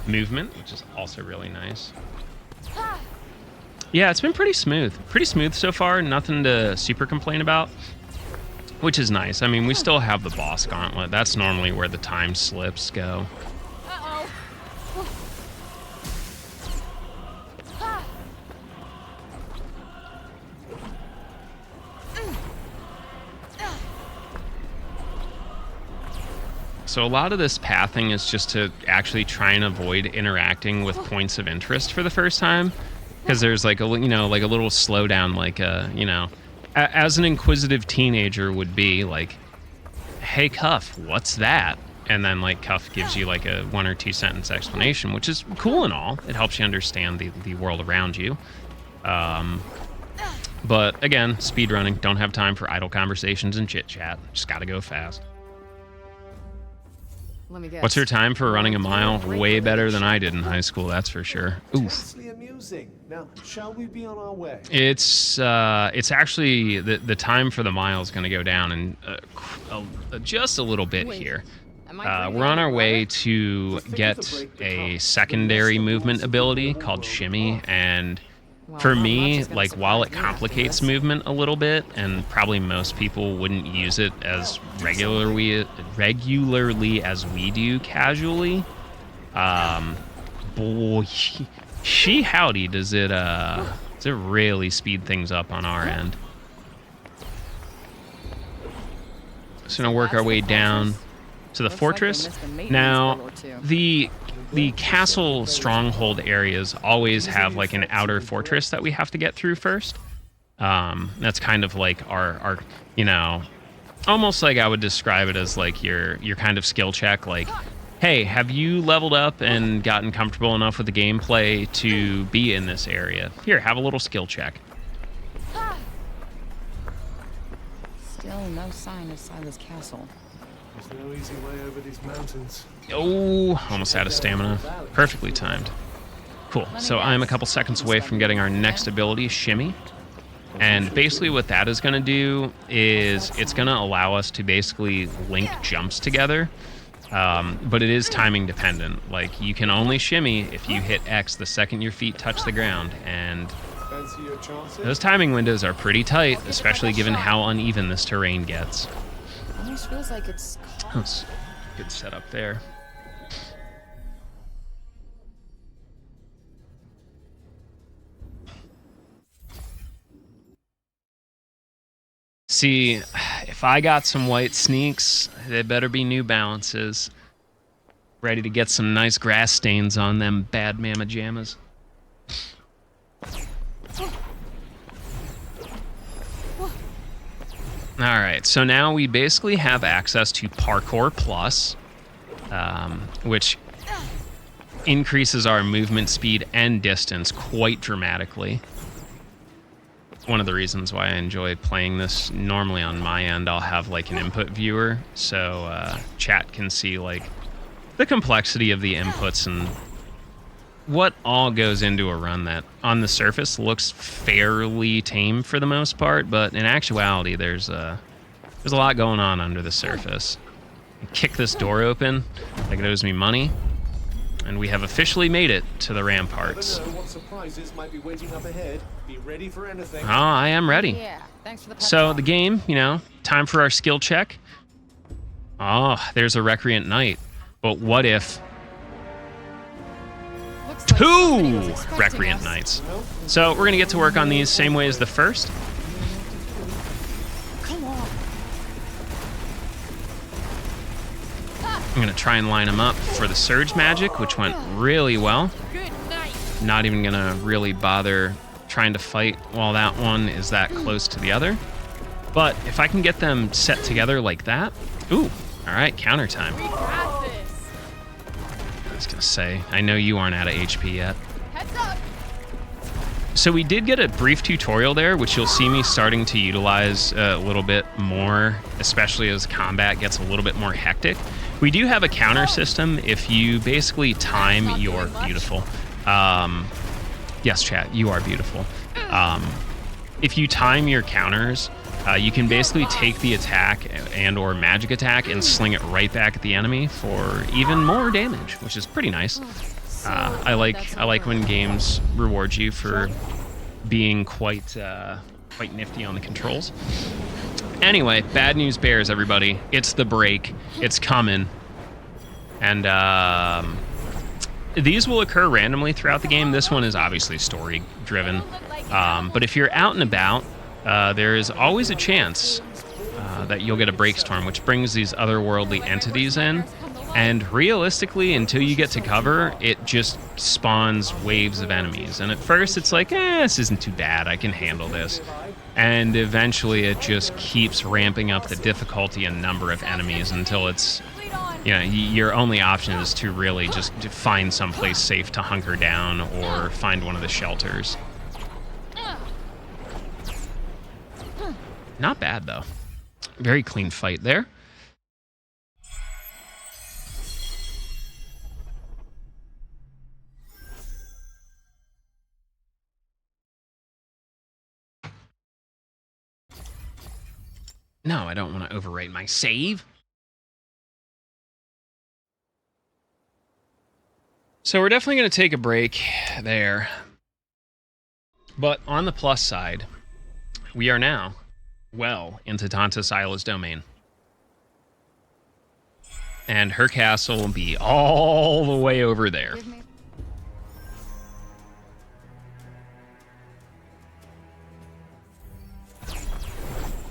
movement, which is also really nice. Yeah, it's been pretty smooth. Pretty smooth so far. Nothing to super complain about, which is nice. I mean, we still have the boss gauntlet. That's normally where the time slips go. So a lot of this pathing is just to actually try and avoid interacting with points of interest for the first time, because there's like a like a little slowdown, like as an inquisitive teenager would be like, hey Cuff, what's that? And then like Cuff gives you like a 1 or 2 sentence explanation, which is cool and all. It helps you understand the world around you. But again, speedrunning, don't have time for idle conversations and chit chat. Just gotta go fast. Let me guess. What's your time for running a mile? Way better than I did in high school, that's for sure. Oof. Amusing. Now, shall we be on our way? It's actually the time for the mile is going to go down in just a little bit here. We're on our way to get a secondary movement ability called Shimmy, and for me, like, while it complicates movement a little bit, and probably most people wouldn't use it as regularly as we do casually, boy, howdy, does it really speed things up on our end. So gonna work our way down to the fortress. Now, the castle stronghold areas always have like an outer fortress that we have to get through first. That's kind of like our almost like I would describe it as like your kind of skill check. Like, hey, have you leveled up and gotten comfortable enough with the gameplay to be in this area? Here, have a little skill check. Still no sign of Sila's castle. There's no easy way over these mountains. Oh, almost out of stamina. Perfectly timed. Cool. So I'm a couple seconds away from getting our next ability, Shimmy. And basically what that is going to do is it's going to allow us to basically link jumps together. But it is timing dependent. Like, you can only shimmy if you hit X the second your feet touch the ground. And those timing windows are pretty tight, especially given how uneven this terrain gets. Almost feels like it's That's good setup there. See, if I got some white sneaks, they better be New Balances. Ready to get some nice grass stains on them bad mama jammas. Alright, so now we basically have access to Parkour Plus, which increases our movement speed and distance quite dramatically. One of the reasons why I enjoy playing this. Normally on my end, I'll have like an input viewer, so chat can see like the complexity of the inputs and what all goes into a run that on the surface looks fairly tame for the most part, but in actuality there's a lot going on under the surface. Kick this door open like it owes me money, and we have officially made it to the ramparts. What surprises might be waiting up ahead? Be ready for anything. Oh, I am ready. yeah. Thanks for the pep So talk. the game, you know, time for our skill check. Oh, there's a Recreant Knight. But what if Looks like somebody was two expecting Recreant us. Knights? So we're gonna get to work on these same way as the first. Come on. I'm gonna try and line them up for the Surge Magic, which went really well. Good night. Not even gonna really bother trying to fight while that one is that close to the other. But if I can get them set together like that, ooh, all right, counter time. We got this. I was gonna say, I know you aren't out of HP yet. Heads up. So we did get a brief tutorial there, which you'll see me starting to utilize a little bit more, especially as combat gets a little bit more hectic. We do have a counter system if you basically time your beautiful. Yes, chat, you are beautiful. If you time your counters, you can basically take the attack and or magic attack and sling it right back at the enemy for even more damage, which is pretty nice. I like when games reward you for being quite nifty on the controls. Anyway, bad news bears, everybody. It's the break. It's coming. And these will occur randomly throughout the game. This one is obviously story driven. But if you're out and about, there is always a chance that you'll get a break storm, which brings these otherworldly entities in. And realistically, until you get to cover, it just spawns waves of enemies. And at first it's like, this isn't too bad, I can handle this. And eventually it just keeps ramping up the difficulty and number of enemies until it's, you know, your only option is to really just find someplace safe to hunker down or find one of the shelters. Not bad, though. Very clean fight there. No, I don't want to overwrite my save. So we're definitely going to take a break there. But on the plus side, we are now well into Tanta Sila's domain. And her castle will be all the way over there.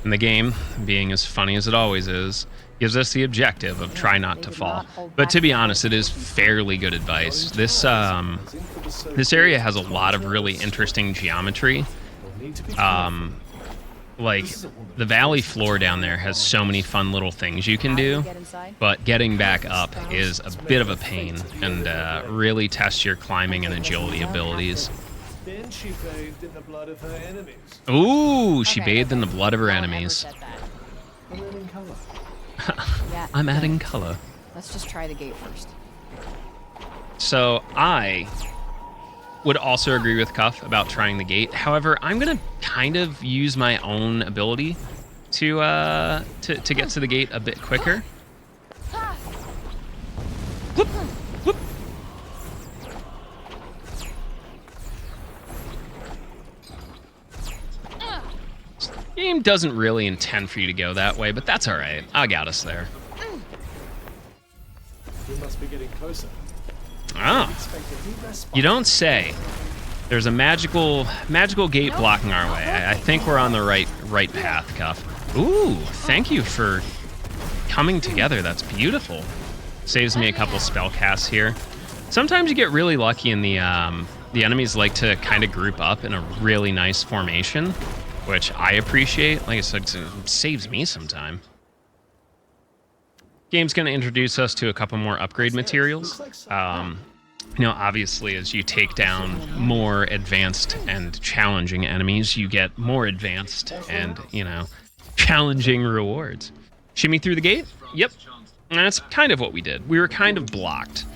And the game, being as funny as it always is, gives us the objective of try not to fall. But to be honest, it is fairly good advice. This area has a lot of really interesting geometry. Like, the valley floor down there has so many fun little things you can do, but getting back up is a bit of a pain and really tests your climbing and agility abilities. Then she bathed in the blood of her enemies. Ooh, she bathed in the blood of her enemies. A red in color. Yeah. I'm adding color. Let's just try the gate first. So I would also agree with Cuff about trying the gate. However, I'm gonna kind of use my own ability to get to the gate a bit quicker. Whoop, whoop. This game doesn't really intend for you to go that way, but that's all right. I got us there. We must be getting closer. Ah, you don't say. There's a magical gate blocking our way. I think we're on the right path, Cuff. Ooh, thank you for coming together. That's beautiful. Saves me a couple spell casts here. Sometimes you get really lucky and the enemies like to kind of group up in a really nice formation, which I appreciate. Like I said, it saves me some time. Game's going to introduce us to a couple more upgrade materials. You know, obviously, as you take down more advanced and challenging enemies, you get more advanced and, you know, challenging rewards. Shimmy through the gate? Yep. And that's kind of what we did. We were kind of blocked.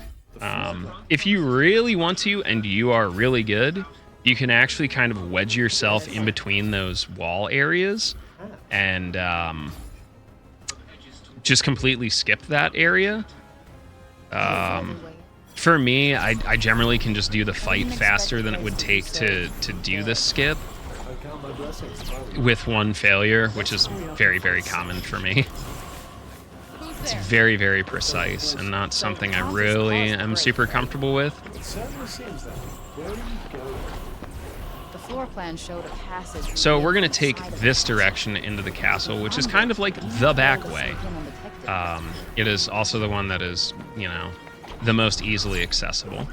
If you really want to and you are really good, you can actually kind of wedge yourself in between those wall areas and just completely skip that area. For me, I generally can just do the fight faster than it would take to do this skip with one failure, which is very, very common for me. It's very, very precise and not something I really am super comfortable with. It certainly seems that. Where are you going? The floor plan showed a passage. So we're going to take this direction into the castle, which is kind of like the back way. It is also the one that is, you know, the most easily accessible.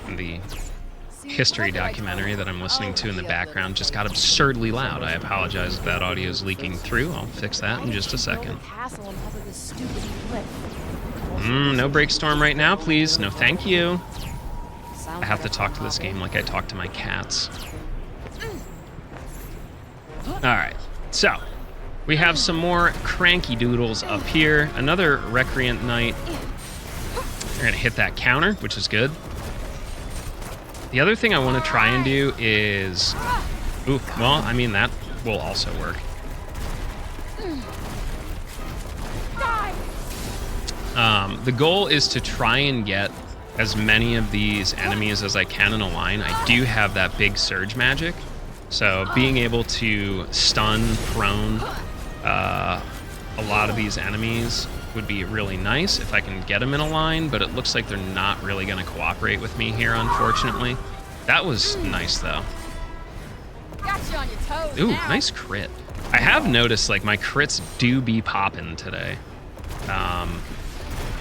And the history documentary that I'm listening to in the background just got absurdly loud. I apologize if that audio is leaking through. I'll fix that in just a second. No break storm right now, please. No, thank you. I have to talk to this game like I talk to my cats. All right, so we have some more cranky doodles up here. Another Recreant Knight. We're gonna hit that counter, which is good. The other thing I want to try and do is... Ooh, well, I mean, that will also work. The goal is to try and get as many of these enemies as I can in a line. I do have that big surge magic, so being able to stun, prone a lot of these enemies would be really nice if I can get them in a line, but it looks like they're not really going to cooperate with me here, unfortunately. That was nice, though. Ooh, nice crit. I have noticed, like, my crits do be popping today.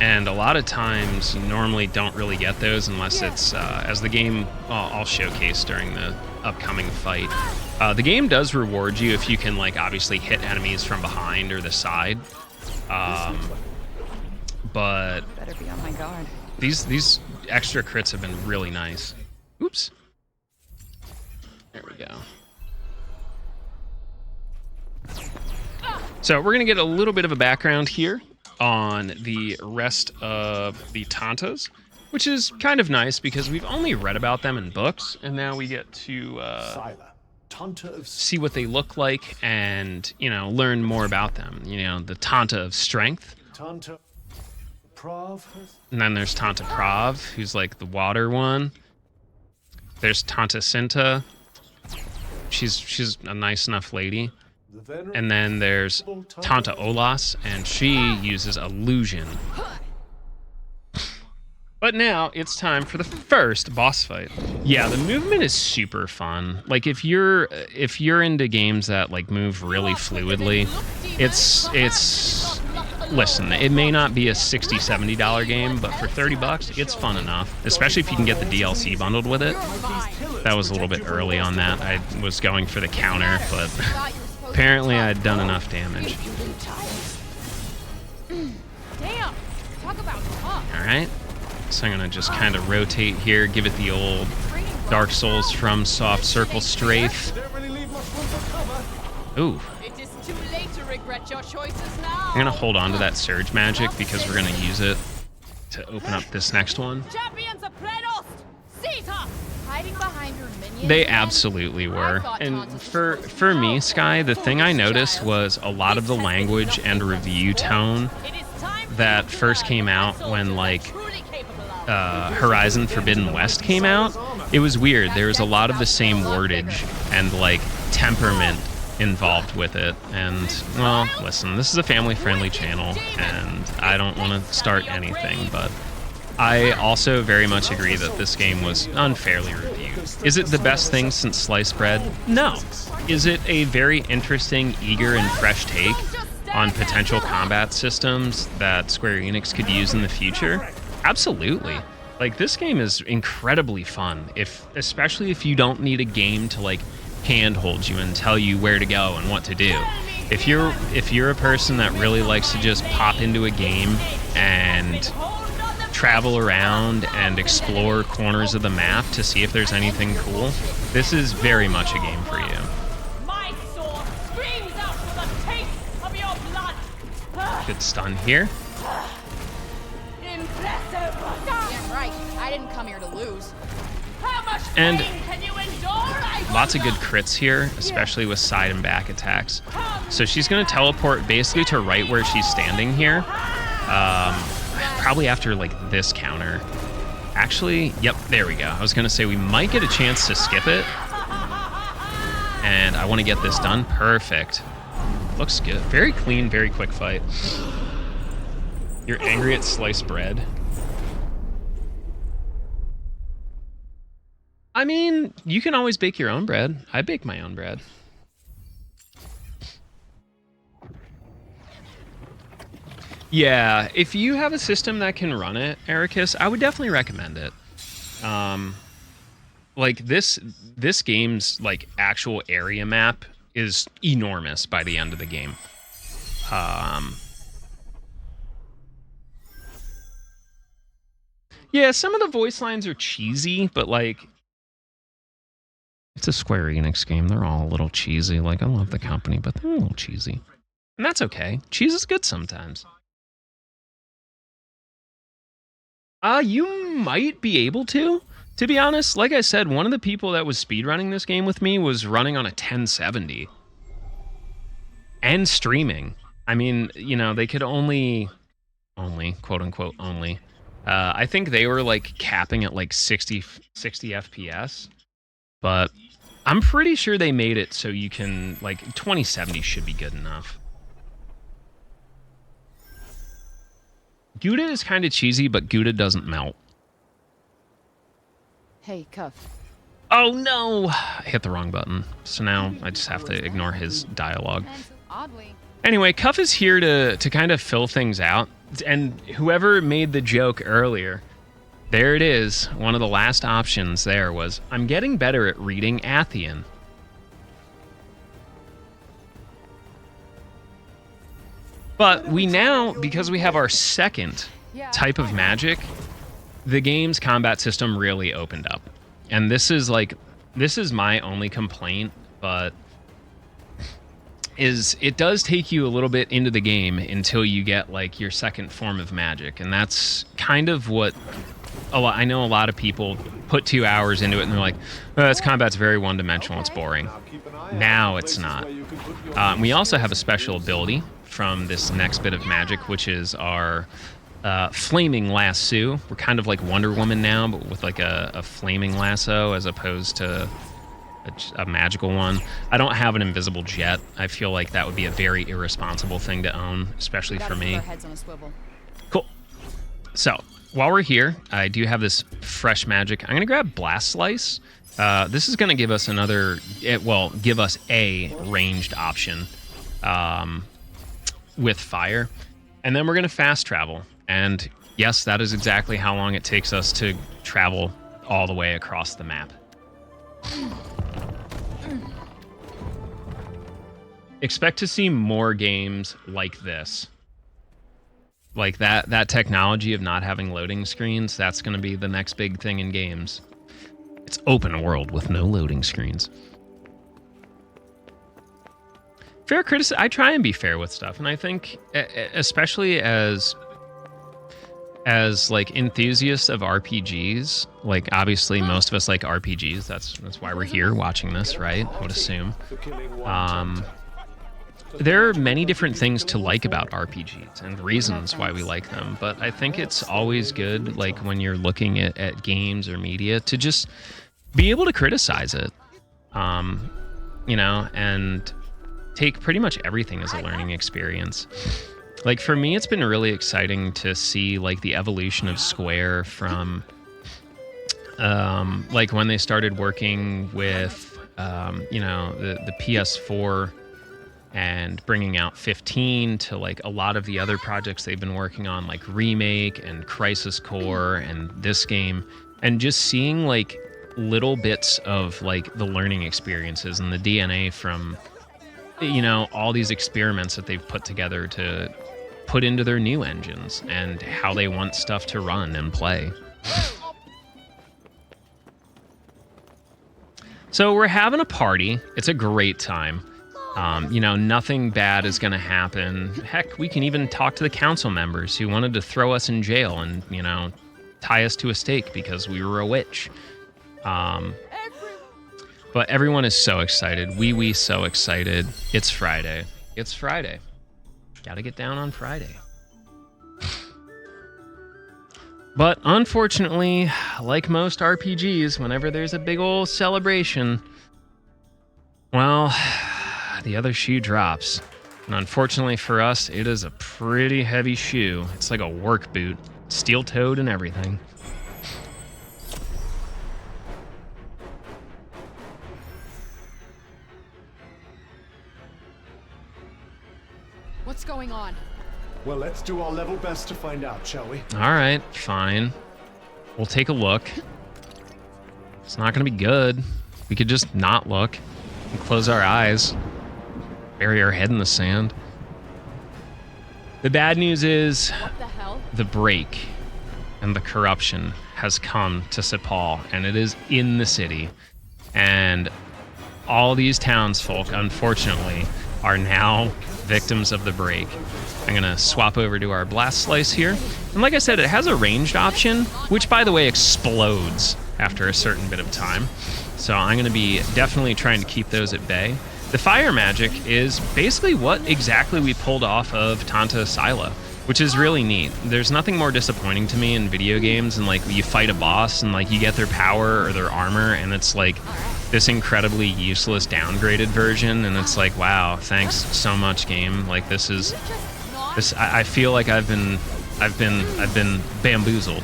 And a lot of times you normally don't really get those unless it's, as the game I'll showcase during the upcoming fight. The game does reward you if you can, like, obviously hit enemies from behind or the side. But Better be on my guard. these extra crits have been really nice. Oops. There we go. So we're going to get a little bit of a background here on the rest of the Tantas, which is kind of nice because we've only read about them in books, and now we get to Sila, Tanta of see what they look like and, you know, learn more about them. You know, the Tanta of Strength. Tanta Prav. And then there's Tanta Prav, who's like the water one. There's Tanta Sila. She's a nice enough lady. And then there's Tanta Olas, and she uses illusion. But now it's time for the first boss fight. Yeah, the movement is super fun. Like if you're into games that like move really fluidly, it's listen, it may not be a $60, $70 game, but for $30, it's fun enough. Especially if you can get the DLC bundled with it. That was a little bit early on that. I was going for the counter, but apparently I'd done enough damage. Damn! Talk about tough. All right. So I'm gonna just kind of rotate here, give it the old Dark Souls from Soft Circle strafe. Ooh. It is too late to regret your choices now. I'm gonna hold on to that surge magic because we're gonna use it to open up this next one. Champions of Planos! Caesar! Hiding behind your minions. They again? absolutely were. I thought And Tanta for me, Sky, the thing I noticed was a lot of the language and review tone It is time for that you to first learn came what out vessels when you are like truly capable of. Horizon Forbidden West came out. It was weird. There was a lot of the same wordage and like temperament involved with it. And well, listen, this is a family-friendly channel, and I don't want to start anything, but I also very much agree that this game was unfairly reviewed. Is it the best thing since sliced bread? No. Is it a very interesting, eager, and fresh take on potential combat systems that Square Enix could use in the future? Absolutely. Like, this game is incredibly fun, especially if you don't need a game to like handhold you and tell you where to go and what to do. If you're a person that really likes to just pop into a game and travel around and explore corners of the map to see if there's anything cool, this is very much a game for you. My sword screams out for the taste of your blood. Good stun here. Impressive. Damn right. I didn't come here to lose. How much And pain can you endure? I lots of good wonder? crits here, especially with side and back attacks. So she's going to teleport basically to right where she's standing here. Probably after like this counter. Actually, yep, there we go. I was going to say we might get a chance to skip it. And I want to get this done. Perfect. Looks good. Very clean, very quick fight. You're angry at sliced bread. I mean, you can always bake your own bread. I bake my own bread. Yeah, if you have a system that can run it, Ericus, I would definitely recommend it. Like this game's like actual area map is enormous by the end of the game. Yeah, some of the voice lines are cheesy, but like it's a Square Enix game. They're all a little cheesy. Like, I love the company, but they're a little cheesy. And that's okay. Cheese is good sometimes. You might be able to be honest. Like I said, one of the people that was speedrunning this game with me was running on a 1070. And streaming. I mean, you know, they could only, quote unquote, only. I think they were like capping at like 60 FPS. But I'm pretty sure they made it so you can, like, 2070 should be good enough. Gouda is kind of cheesy, but Gouda doesn't melt. Hey, Cuff. Oh no! I hit the wrong button. So now I just have to ignore his dialogue. Oddly. Anyway, Cuff is here to kind of fill things out. And whoever made the joke earlier, there it is. One of the last options there was, I'm getting better at reading Athian. But we now, because we have our second type of magic, the game's combat system really opened up. And this is my only complaint, but is it does take you a little bit into the game until you get like your second form of magic. And that's kind of what I know a lot of people put 2 hours into it and they're like, oh, this combat's very one-dimensional, it's boring. Now it's not. We also have a special ability from this next bit of magic, which is our flaming lasso. We're kind of like Wonder Woman now, but with like a flaming lasso as opposed to a magical one. I don't have an invisible jet. I feel like that would be a very irresponsible thing to own, especially for me. Cool. So while we're here, I do have this fresh magic. I'm gonna grab Blast Slice. This is gonna give us give us a ranged option with fire, and then we're gonna fast travel. And yes, that is exactly how long it takes us to travel all the way across the map. Expect to see more games like this. Like that technology of not having loading screens, that's going to be the next big thing in games. It's open world with no loading screens. fair criticism. I try and be fair with stuff, and I think, especially as like enthusiasts of RPGs, like obviously most of us like RPGs. That's why we're here watching this, right? I would assume. There are many different things to like about RPGs and reasons why we like them, but I think it's always good, like when you're looking at games or media, to just be able to criticize it, you know, and take pretty much everything as a learning experience. Like for me, it's been really exciting to see like the evolution of Square from like when they started working with you know, the PS4 and bringing out 15 to like a lot of the other projects they've been working on, like Remake and Crisis Core and this game, and just seeing like little bits of like the learning experiences and the DNA from, you know, all these experiments that they've put together to put into their new engines and how they want stuff to run and play. So we're having a party. It's a great time. You know, nothing bad is going to happen. Heck, we can even talk to the council members who wanted to throw us in jail and, you know, tie us to a stake because we were a witch. But everyone is so excited. We so excited. It's Friday. It's Friday. Gotta get down on Friday. But unfortunately, like most RPGs, whenever there's a big old celebration, well, the other shoe drops. And unfortunately for us, it is a pretty heavy shoe. It's like a work boot, steel-toed and everything. What's going on? Well, let's do our level best to find out, shall we? All right, fine. We'll take a look. It's not going to be good. We could just not look and close our eyes, bury our head in the sand. The bad news is What the hell? the break and the corruption has come to Cipal, and it is in the city. And all these townsfolk, unfortunately, are now victims of the break. I'm gonna swap over to our blast slice here. And like I said, it has a ranged option, which by the way explodes after a certain bit of time. So I'm gonna be definitely trying to keep those at bay. The fire magic is basically what exactly we pulled off of Tanta Sila, which is really neat. There's nothing more disappointing to me in video games and like you fight a boss and like you get their power or their armor and it's like this incredibly useless downgraded version, and it's like, wow, thanks so much, game. Like this is this. I feel like I've been bamboozled.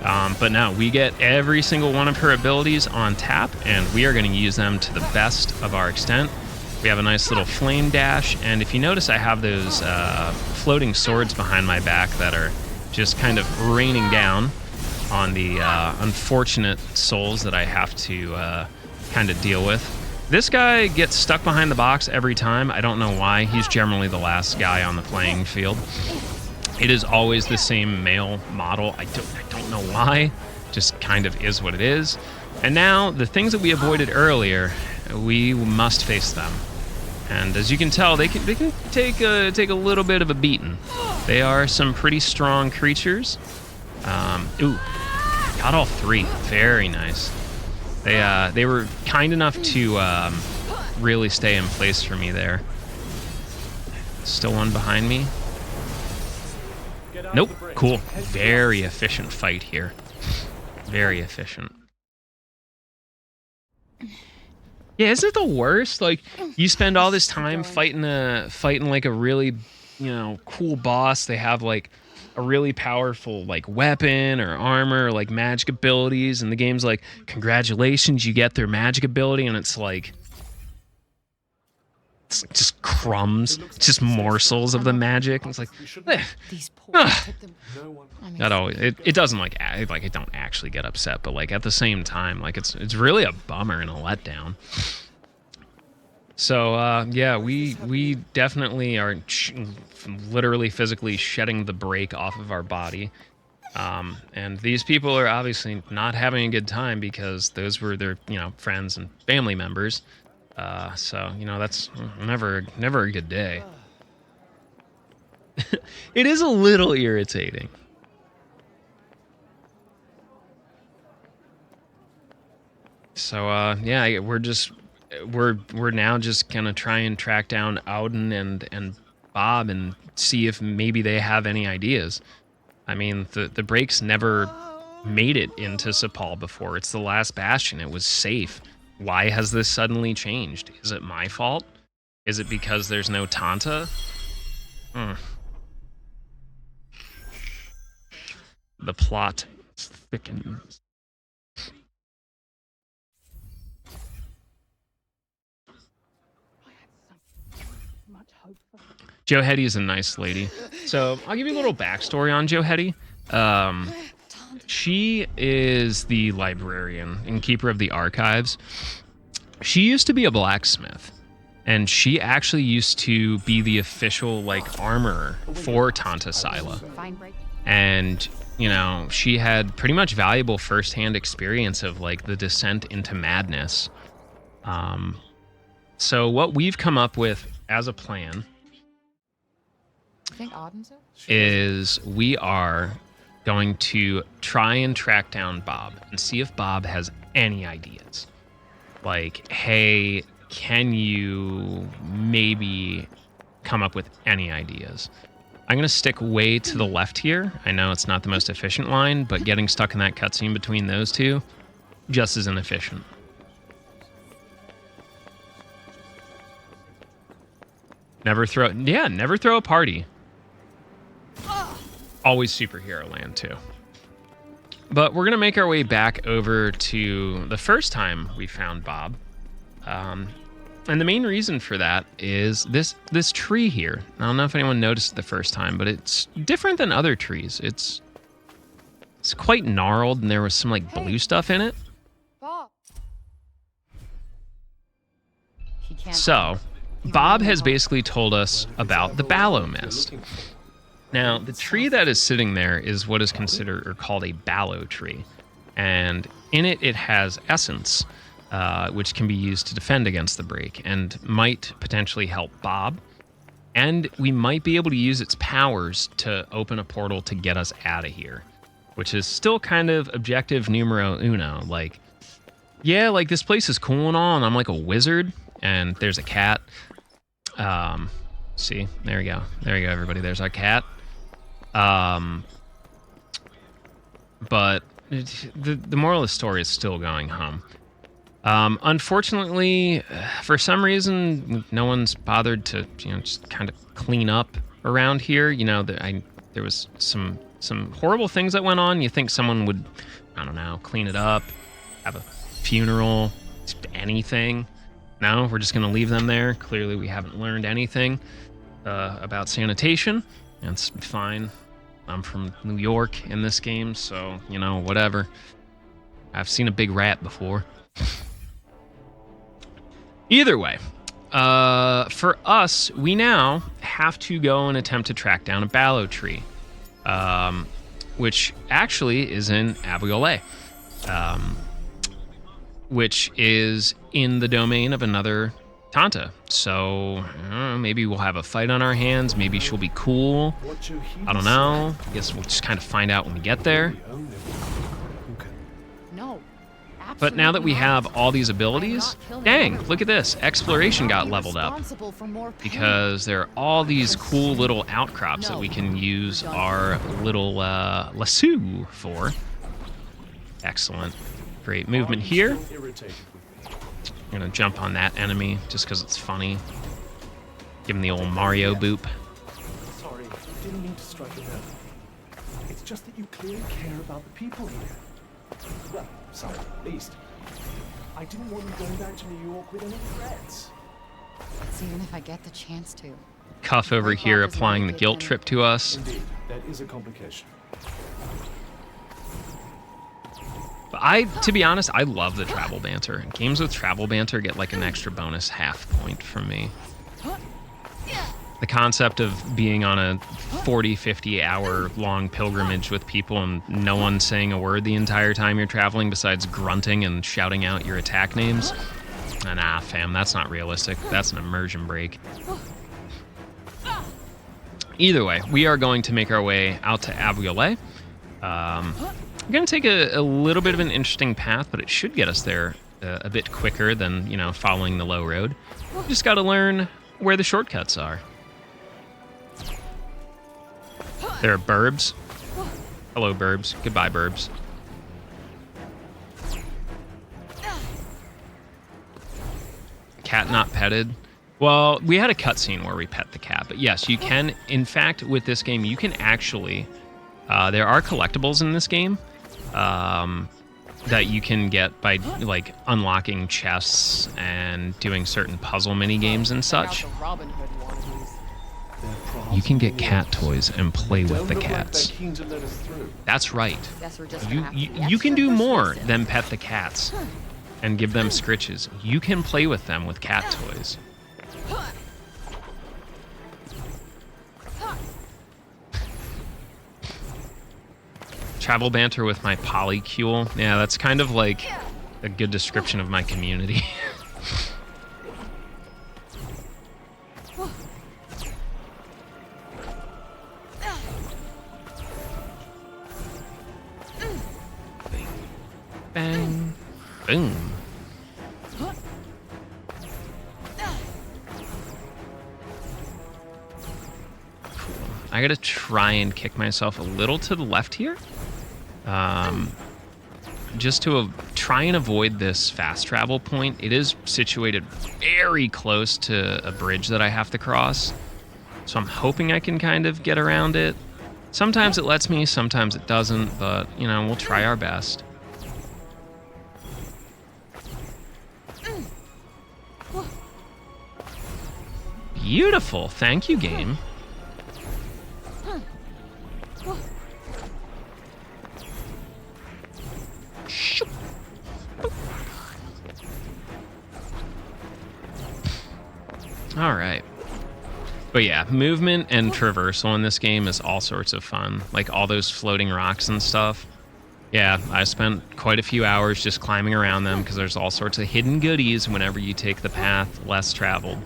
But no, we get every single one of her abilities on tap, and we are going to use them to the best of our extent. We have a nice little flame dash, and if you notice, I have those floating swords behind my back that are just kind of raining down on the unfortunate souls that I have to kind of deal with. This guy gets stuck behind the box every time. I don't know why. He's generally the last guy on the playing field. It is always the same male model. I don't know why. Just kind of is what it is. And now the things that we avoided earlier, we must face them. And as you can tell, they can take a little bit of a beating. They are some pretty strong creatures. Ooh, got all three. Very nice. They were kind enough to really stay in place for me there. Still one behind me. Nope. Cool. Very efficient fight here. Very efficient. Yeah, isn't it the worst? Like, you spend all this time fighting like a really, you know, cool boss. They have like a really powerful like weapon or armor or like magic abilities, and the game's like, congratulations, you get their magic ability, and it's like just crumbs, just morsels of the magic. And it's like, These poor took them. not always. It doesn't like it don't actually get upset, but like at the same time, like it's really a bummer and a letdown. So yeah, we definitely are literally physically shedding the break off of our body, and these people are obviously not having a good time because those were their, you know, friends and family members. So, you know, that's never a good day. It is a little irritating. So, yeah, we're now just gonna try and track down Auden and Bob and see if maybe they have any ideas. I mean, the breaks never made it into Cipal before. It's the last bastion. It was safe. Why has this suddenly changed? Is it my fault? Is it because there's no Tanta? The plot thickens. Joe Hetty is a nice lady. So I'll give you a little backstory on Joe Hetty. She is the librarian and keeper of the archives. She used to be a blacksmith, and she actually used to be the official like armorer for Tanta Sila. And you know, she had pretty much valuable firsthand experience of like the descent into madness. So what we've come up with as a plan is we are going to try and track down Bob and see if Bob has any ideas. Like, hey, can you maybe come up with any ideas? I'm going to stick way to the left here. I know it's not the most efficient line, but getting stuck in that cutscene between those two, just as inefficient. Never throw a party. Always superhero land too. But we're gonna make our way back over to the first time we found Bob. And the main reason for that is this tree here. I don't know if anyone noticed it the first time, but it's different than other trees. It's quite gnarled, and there was some like blue stuff in it. So, Bob has basically told us about the Ballow mist. Now, the tree that is sitting there is what is considered or called a Ballow tree. And in it, it has essence, which can be used to defend against the break and might potentially help Bob. And we might be able to use its powers to open a portal to get us out of here, which is still kind of objective numero uno. Like, yeah, like this place is cool and all, and I'm like a wizard, and there's a cat. See, there we go. There you go, everybody. There's our cat. But the moral of the story is still going home. Unfortunately, for some reason, no one's bothered to, just kind of clean up around here. There was some horrible things that went on. You think someone would, I don't know, clean it up, have a funeral, anything. No, we're just going to leave them there. Clearly, we haven't learned anything about sanitation. That's fine. I'm from New York in this game, so, whatever. I've seen a big rat before. Either way, for us, we now have to go and attempt to track down a Ballow tree, which actually is in Aviole, which is in the domain of another Tanta. So maybe we'll have a fight on our hands. Maybe she'll be cool. I don't know. I guess we'll just kind of find out when we get there. No. But now that we have all these abilities, dang, look at this. Exploration got leveled up because there are all these cool little outcrops that we can use our little lasso for. Excellent. Great movement here. I'm gonna jump on that enemy just because it's funny. Give him the old Mario boop. Sorry, I didn't mean to strike a nerve. It's just that you clearly care about the people here. Well, some at least. I didn't want you going back to New York with any regrets. It's even if I get the chance to. Cuff over here applying the guilt trip to us. Indeed, that is a complication. But to be honest, I love the travel banter. Games with travel banter get like an extra bonus half point from me. The concept of being on a 40, 50 hour long pilgrimage with people and no one saying a word the entire time you're traveling besides grunting and shouting out your attack names. Nah, fam, that's not realistic. That's an immersion break. Either way, we are going to make our way out to Abuele. We're going to take a little bit of an interesting path, but it should get us there a bit quicker than, you know, following the low road. Just got to learn where the shortcuts are. There are burbs. Hello, burbs. Goodbye, burbs. Cat not petted. Well, we had a cutscene where we pet the cat, but yes, you can. In fact, with this game, you can actually. There are collectibles in this game that you can get by like unlocking chests and doing certain puzzle mini games and such. You can get cat toys and play with the cats. That's right. You can do more than pet the cats and give them scritches. You can play with them with cat toys. Travel banter with my polycule. Yeah, that's kind of like a good description of my community. Bang. Boom. Cool. I gotta try and kick myself a little to the left here. Just to try and avoid this fast travel point. It is situated very close to a bridge that I have to cross. So I'm hoping I can kind of get around it. Sometimes it lets me, sometimes it doesn't, but, you know, we'll try our best. Beautiful. Thank you, game. All right. But yeah, movement and traversal in this game is all sorts of fun. Like all those floating rocks and stuff. Yeah, I spent quite a few hours just climbing around them because there's all sorts of hidden goodies whenever you take the path less traveled.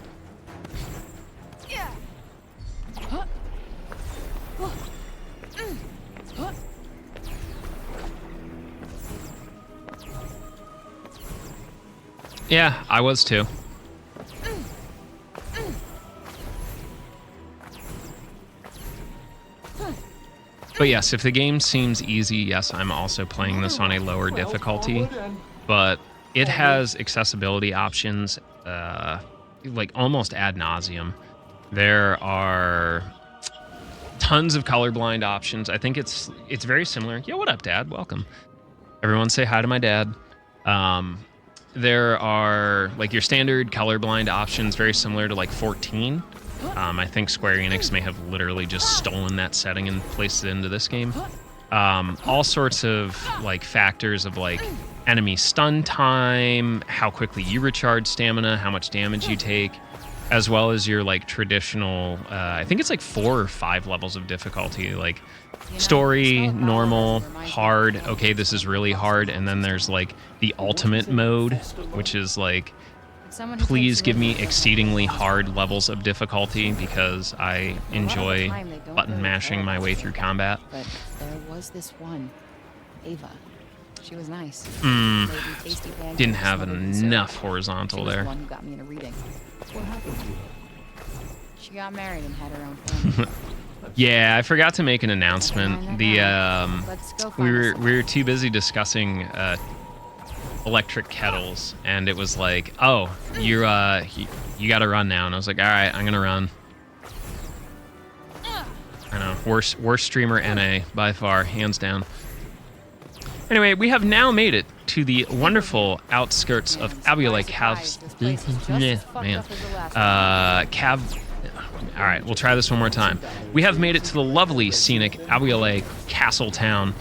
Yeah, I was too. But yes, if the game seems easy, yes, I'm also playing this on a lower difficulty. But it has accessibility options, like almost ad nauseum. There are tons of colorblind options. I think it's very similar. Yo, what up, Dad? Welcome. Everyone say hi to my dad. There are like your standard colorblind options, very similar to like 14. I think Square Enix may have literally just stolen that setting and placed it into this game. All sorts of like factors of like enemy stun time, how quickly you recharge stamina, how much damage you take, as well as your like traditional, I think it's like 4 or 5 levels of difficulty, like story, normal, hard, okay, this is really hard, and then there's like the ultimate mode, which is like, please give me exceedingly hard levels of difficulty because I enjoy button mashing my way through combat. But there was this one, Ava. She was nice. Didn't have enough horizontal there. The one who got me in a reading. What happened to her? She got married and had her own family. Yeah, I forgot to make an announcement. We were too busy discussing electric kettles, and it was like, oh, you gotta run now, and I was like, all right, I'm gonna run. I know, worst streamer NA by far, hands down. Anyway, we have now made it to the wonderful outskirts of Abuele all right, we'll try this one more time. We have made it to the lovely scenic Abuele Castle Town,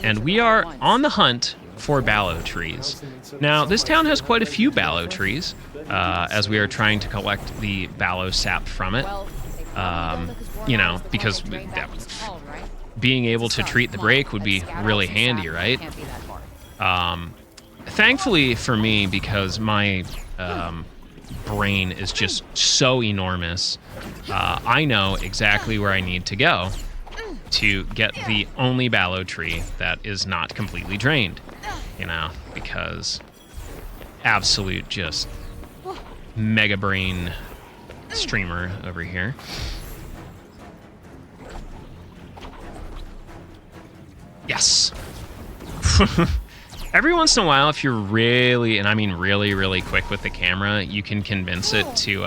and we are on the hunt for Ballow trees. Now, this town has quite a few Ballow trees, as we are trying to collect the Ballow sap from it. You know, because being able to treat the break would be really handy, right? thankfully for me, because my brain is just so enormous, I know exactly where I need to go to get the only Ballow tree that is not completely drained, you know, because absolute just mega brain streamer over here. Yes. Every once in a while, if you're really, and I mean really, really quick with the camera, you can convince it to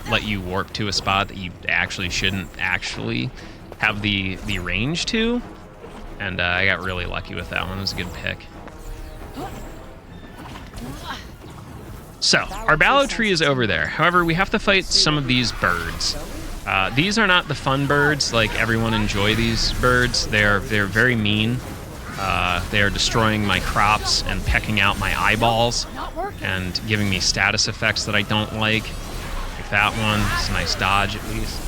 let you warp to a spot that you actually shouldn't actually have the range to. And I got really lucky with that one. It was a good pick. So, our Ballow tree is over there. However, we have to fight some of these birds. These are not the fun birds, like everyone enjoy these birds. They're very mean. They are destroying my crops and pecking out my eyeballs and giving me status effects that I don't like. Like that one. It's a nice dodge, at least.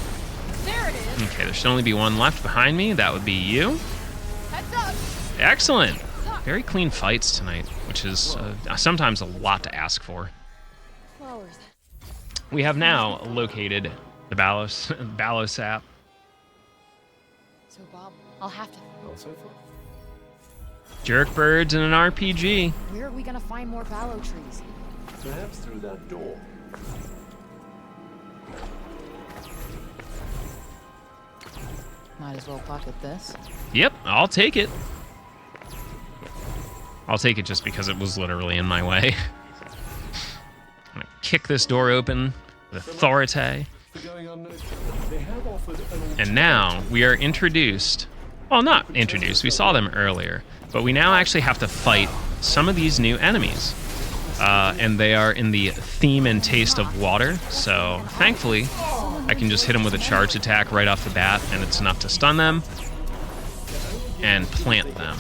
There it is. Okay, there should only be one left behind me. That would be you. Heads up. Excellent. Very clean fights tonight, which is sometimes a lot to ask for. Flowers. We have now located the Ballow sap. So, Bob, I'll have to... Not so far. Jerk birds in an RPG. Where are we gonna find more Ballow trees? Perhaps through that door. Might as well pocket this. Yep, I'll take it. I'll take it just because it was literally in my way. I'm gonna kick this door open with authority. For going unnoticed, they have offered an And now we are introduced. Well, not introduced, we saw them earlier. But we now actually have to fight some of these new enemies. And they are in the theme and taste of water. So thankfully, I can just hit them with a charge attack right off the bat, and it's enough to stun them and plant them.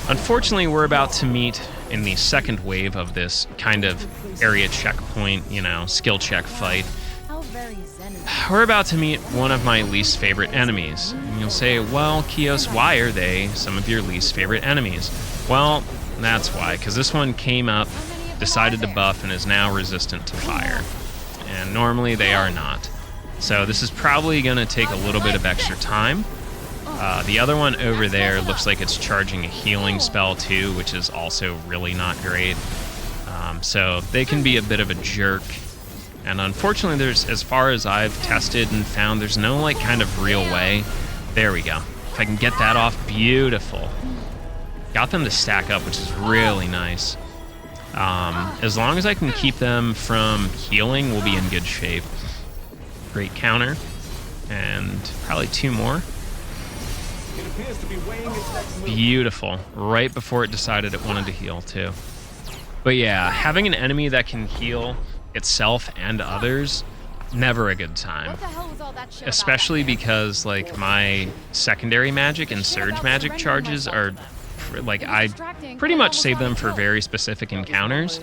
Unfortunately, we're about to meet in the second wave of this kind of area checkpoint, you know, skill check fight. How very zen is We're about to meet one of my least favorite enemies. And you'll say, well, Kios, why are they some of your least favorite enemies? Well, that's why, because this one came up, decided to buff, and is now resistant to fire. And normally they are not. So this is probably going to take a little bit of extra time. The other one over there looks like it's charging a healing spell too, which is also really not great. So they can be a bit of a jerk. And unfortunately, there's, as far as I've tested and found, there's no like kind of real way. There we go. If I can get that off, beautiful. Got them to stack up, which is really nice. As long as I can keep them from healing, we'll be in good shape. Great counter. And probably two more. It appears to be weighing its next move. Beautiful. Right before it decided it wanted to heal, too. But yeah, having an enemy that can heal itself and others, never a good time. What the hell was all that shit about Especially back there? because, like, my secondary magic and surge magic charges are, like, I pretty much save them for very specific encounters,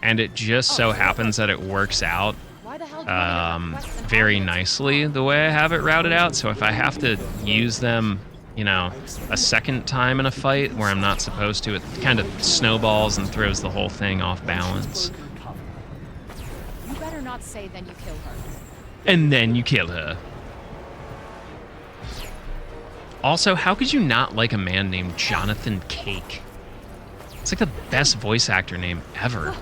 and it just so happens that it works out Why the hell do you want to request an very audience? nicely the way I have it routed out. So if I have to use them, you know, a second time in a fight where I'm not supposed to, it kind of snowballs and throws the whole thing off balance. You better not say then you kill her. And then you kill her. Also, how could you not like a man named Jonathan Cake? It's like the best voice actor name ever.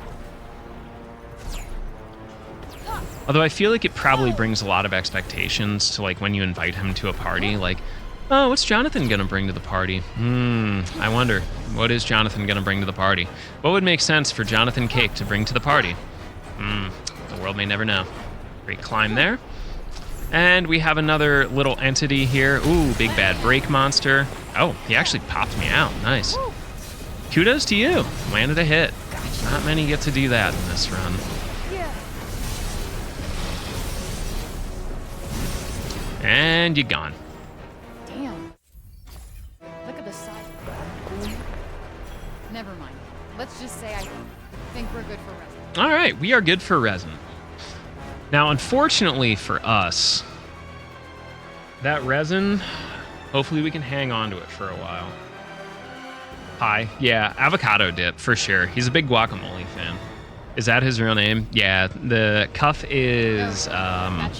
Although I feel like it probably brings a lot of expectations to like when you invite him to a party, like, oh, what's Jonathan gonna bring to the party? I wonder, what is Jonathan gonna bring to the party? What would make sense for Jonathan Cake to bring to the party? The world may never know. Great climb there. And we have another little entity here. Ooh, big bad break monster. Oh, he actually popped me out. Nice. Kudos to you. Landed a hit. Not many get to do that in this run. And you're gone. Damn. Look at the size. Never mind. Let's just say I think we're good for resin. All right, we are good for resin. Now, unfortunately for us, that resin, hopefully we can hang on to it for a while. Pie. Yeah, avocado dip, for sure. He's a big guacamole fan. Is that his real name? Yeah, the Cuff is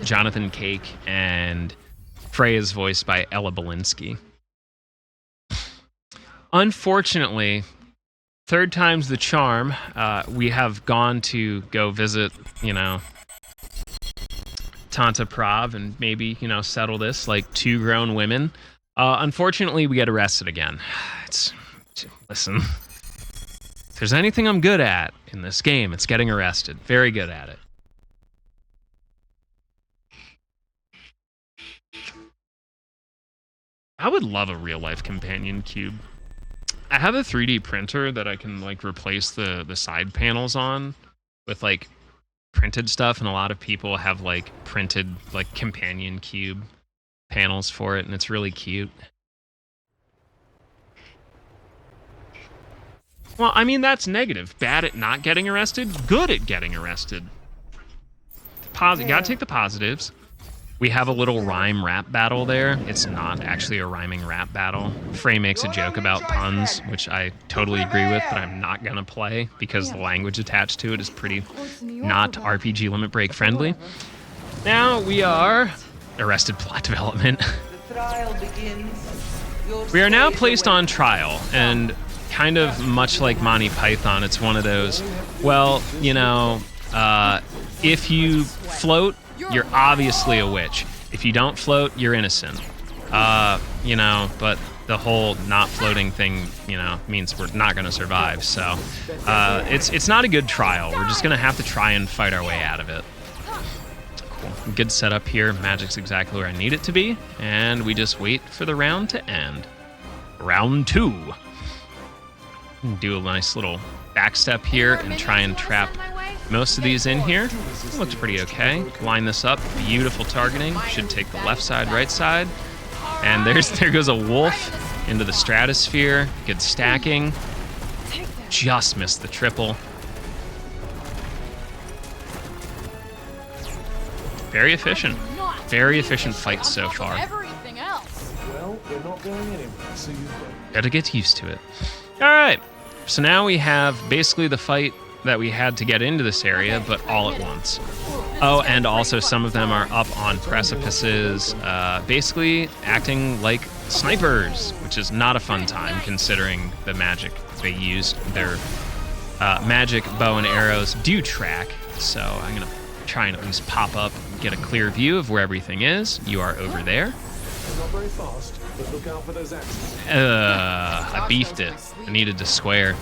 Jonathan Cake, and Frey is voiced by Ella Belinsky. Unfortunately, third time's the charm. We have gone to go visit, you know, Tanta Prav and maybe, you know, settle this like two grown women. Unfortunately, we get arrested again. Listen, if there's anything I'm good at in this game, it's getting arrested. Very good at it. I would love a real-life companion cube. I have a 3D printer that I can like replace the side panels on with like printed stuff, and a lot of people have like printed like companion cube panels for it, and it's really cute. Well, I mean, that's negative. Bad at not getting arrested, good at getting arrested. Gotta take the positives. We have a little rhyme rap battle there. It's not actually a rhyming rap battle. Frey makes a joke about puns, which I totally agree with, but I'm not gonna play because the language attached to it is pretty not RPG Limit Break friendly. Now we are arrested plot development. We are now placed on trial, and kind of much like Monty Python, it's one of those, well, you know, if you float, you're obviously a witch. If you don't float, you're innocent. You know, but the whole not floating thing, you know, means we're not going to survive. So it's not a good trial. We're just going to have to try and fight our way out of it. Cool. Good setup here. Magic's exactly where I need it to be. And we just wait for the round to end. Round 2. Do a nice little backstep here and try and trap most of these in here. Looks pretty okay. Line this up. Beautiful targeting. Should take the left side, right side. And there goes a wolf into the stratosphere. Good stacking. Just missed the triple. Very efficient. Very efficient fight so far. Well, we're not going anywhere, so you wait. Gotta get used to it. All right. So now we have basically the fight that we had to get into this area, but all at once. Oh, and also some of them are up on precipices, basically acting like snipers, which is not a fun time considering the magic they use. Their magic bow and arrows do track, so I'm gonna try and at least pop up and get a clear view of where everything is. You are over there. Not very fast, but look out for those axes. I beefed it. I needed to square.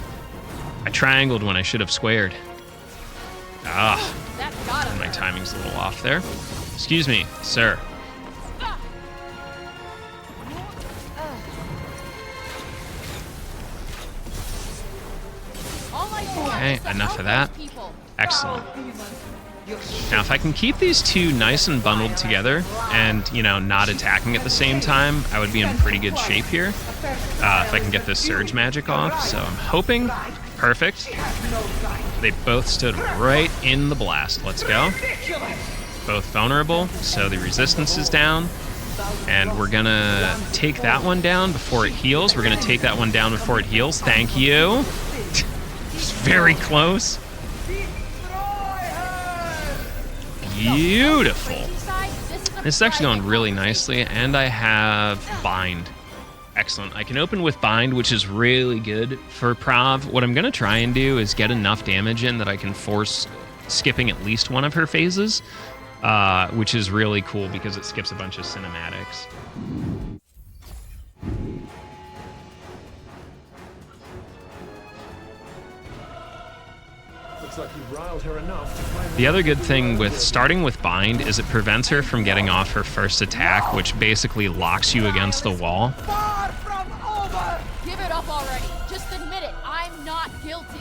I triangled when I should have squared. My timing's a little off there. Excuse me, sir. Okay, enough of that. Excellent. Now, if I can keep these two nice and bundled together and, you know, not attacking at the same time, I would be in pretty good shape here. If I can get this surge magic off, so I'm hoping. Perfect. They both stood right in the blast. Let's go. Both vulnerable, so the resistance is down. And we're gonna take that one down before it heals. We're gonna take that one down before it heals. Thank you. It's very close. Beautiful. This is actually going really nicely, and I have bind. Excellent. I can open with bind, which is really good for Prav. What I'm going to try and do is get enough damage in that I can force skipping at least one of her phases, which is really cool because it skips a bunch of cinematics. Looks like you've riled her enough to climb. The other good thing with starting with bind is it prevents her from getting off her first attack, which basically locks you against the wall. Give it up already. Just admit it. I'm not guilty.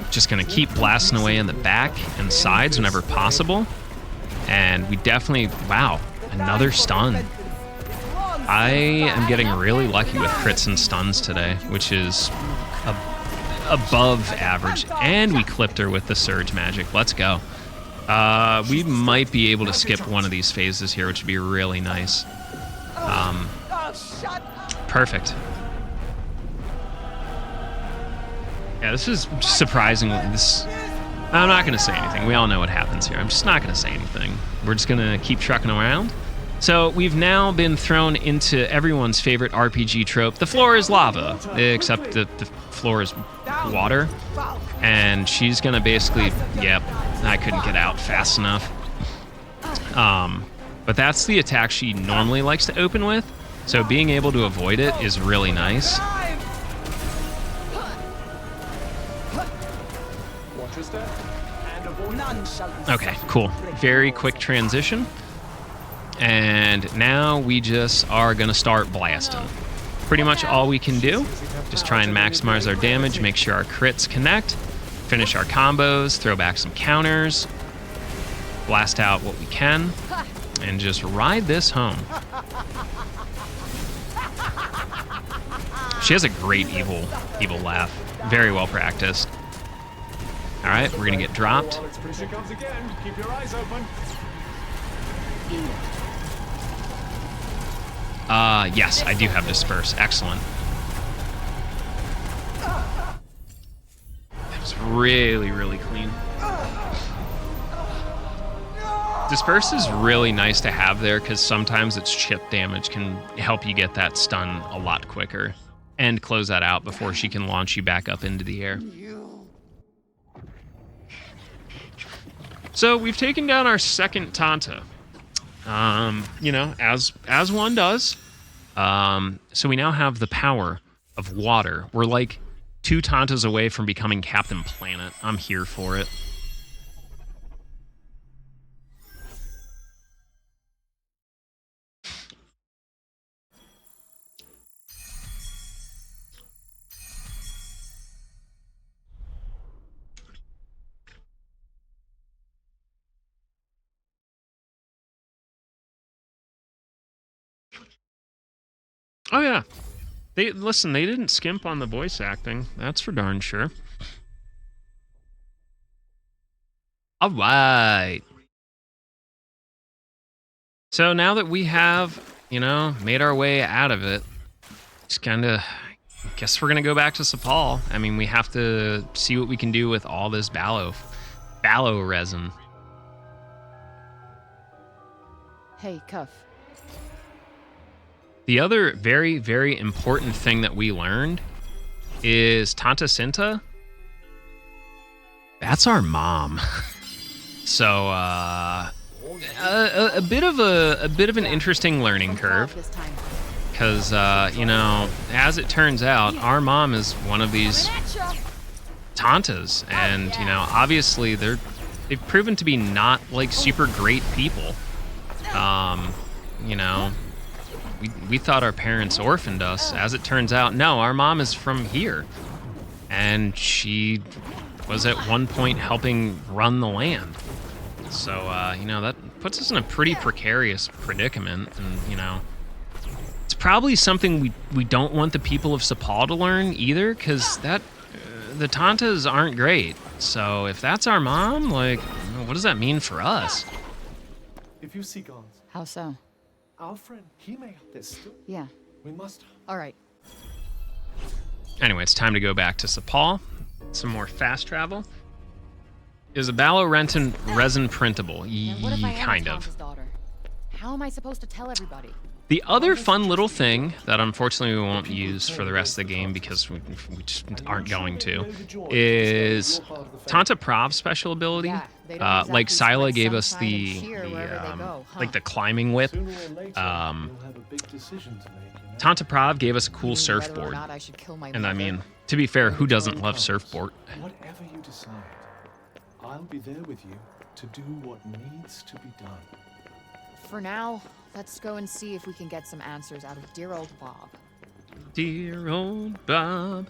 Just gonna keep blasting away in the back and sides whenever possible. And we definitely, wow, another stun. I am getting really lucky with crits and stuns today, which is above average. And we clipped her with the surge magic. Let's go. We might be able to skip one of these phases here, which would be really nice. Perfect. Yeah, this is surprisingly I'm not gonna say anything. We all know what happens here. I'm just not gonna say anything. We're just gonna keep trucking around. So we've now been thrown into everyone's favorite RPG trope. The floor is lava, except the floor is water. And she's gonna basically, yep, I couldn't get out fast enough. But that's the attack she normally likes to open with. So being able to avoid it is really nice. Okay, cool. Very quick transition. And now we just are gonna start blasting. Pretty much all we can do. Just try and maximize our damage, make sure our crits connect, finish our combos, throw back some counters, blast out what we can, and just ride this home. She has a great evil laugh. Very well practiced. All right, we're gonna get dropped. Keep your eyes open. Yes, I do have Disperse. Excellent. That was really, really clean. Disperse is really nice to have there because sometimes its chip damage can help you get that stun a lot quicker and close that out before she can launch you back up into the air. So we've taken down our second Tanta. You know, as one does. So we now have the power of water. We're like 2 Tantas away from becoming Captain Planet. I'm here for it. Oh yeah, they didn't skimp on the voice acting. That's for darn sure. All right. So now that we have, you know, made our way out of it, just kind of guess we're gonna go back to Cipal. I mean, we have to see what we can do with all this Ballow resin. Hey, Cuff. The other very, very important thing that we learned is Tanta Sila. That's our mom. So a bit of an interesting learning curve, because you know, as it turns out, our mom is one of these Tantas, and you know, obviously they've proven to be not like super great people. You know, we thought our parents orphaned us. As it turns out, no, our mom is from here, and she was at one point helping run the land. So you know, that puts us in a pretty precarious predicament, and you know, it's probably something we don't want the people of Cipal to learn either, because that the Tantas aren't great. So if that's our mom, like, what does that mean for us? If you see gods, How so? our friend, he may have this still. Yeah. We must. All right. Anyway, it's time to go back to Cipal. Some more fast travel. Is a Ballow resin printable? And what if I am Kind Tanta's of. daughter? How am I supposed to tell everybody? The other fun little thing that unfortunately we won't use for the rest of the game because we just aren't going to is Tanta Prav's special ability. Yeah, they don't Like exactly Sila spread gave us sunshine and the cheer wherever they go, huh? like the climbing whip. Sooner or later, you'll have a big decision to make. You know? Tanta Prav gave us a cool Whether or surfboard. not I should kill my And I mother. mean, to be fair, who doesn't love surfboard? Whatever you decide, I'll be there with you to do what needs to be done. For now, let's go and see if we can get some answers out of dear old Bob. Dear old Bob.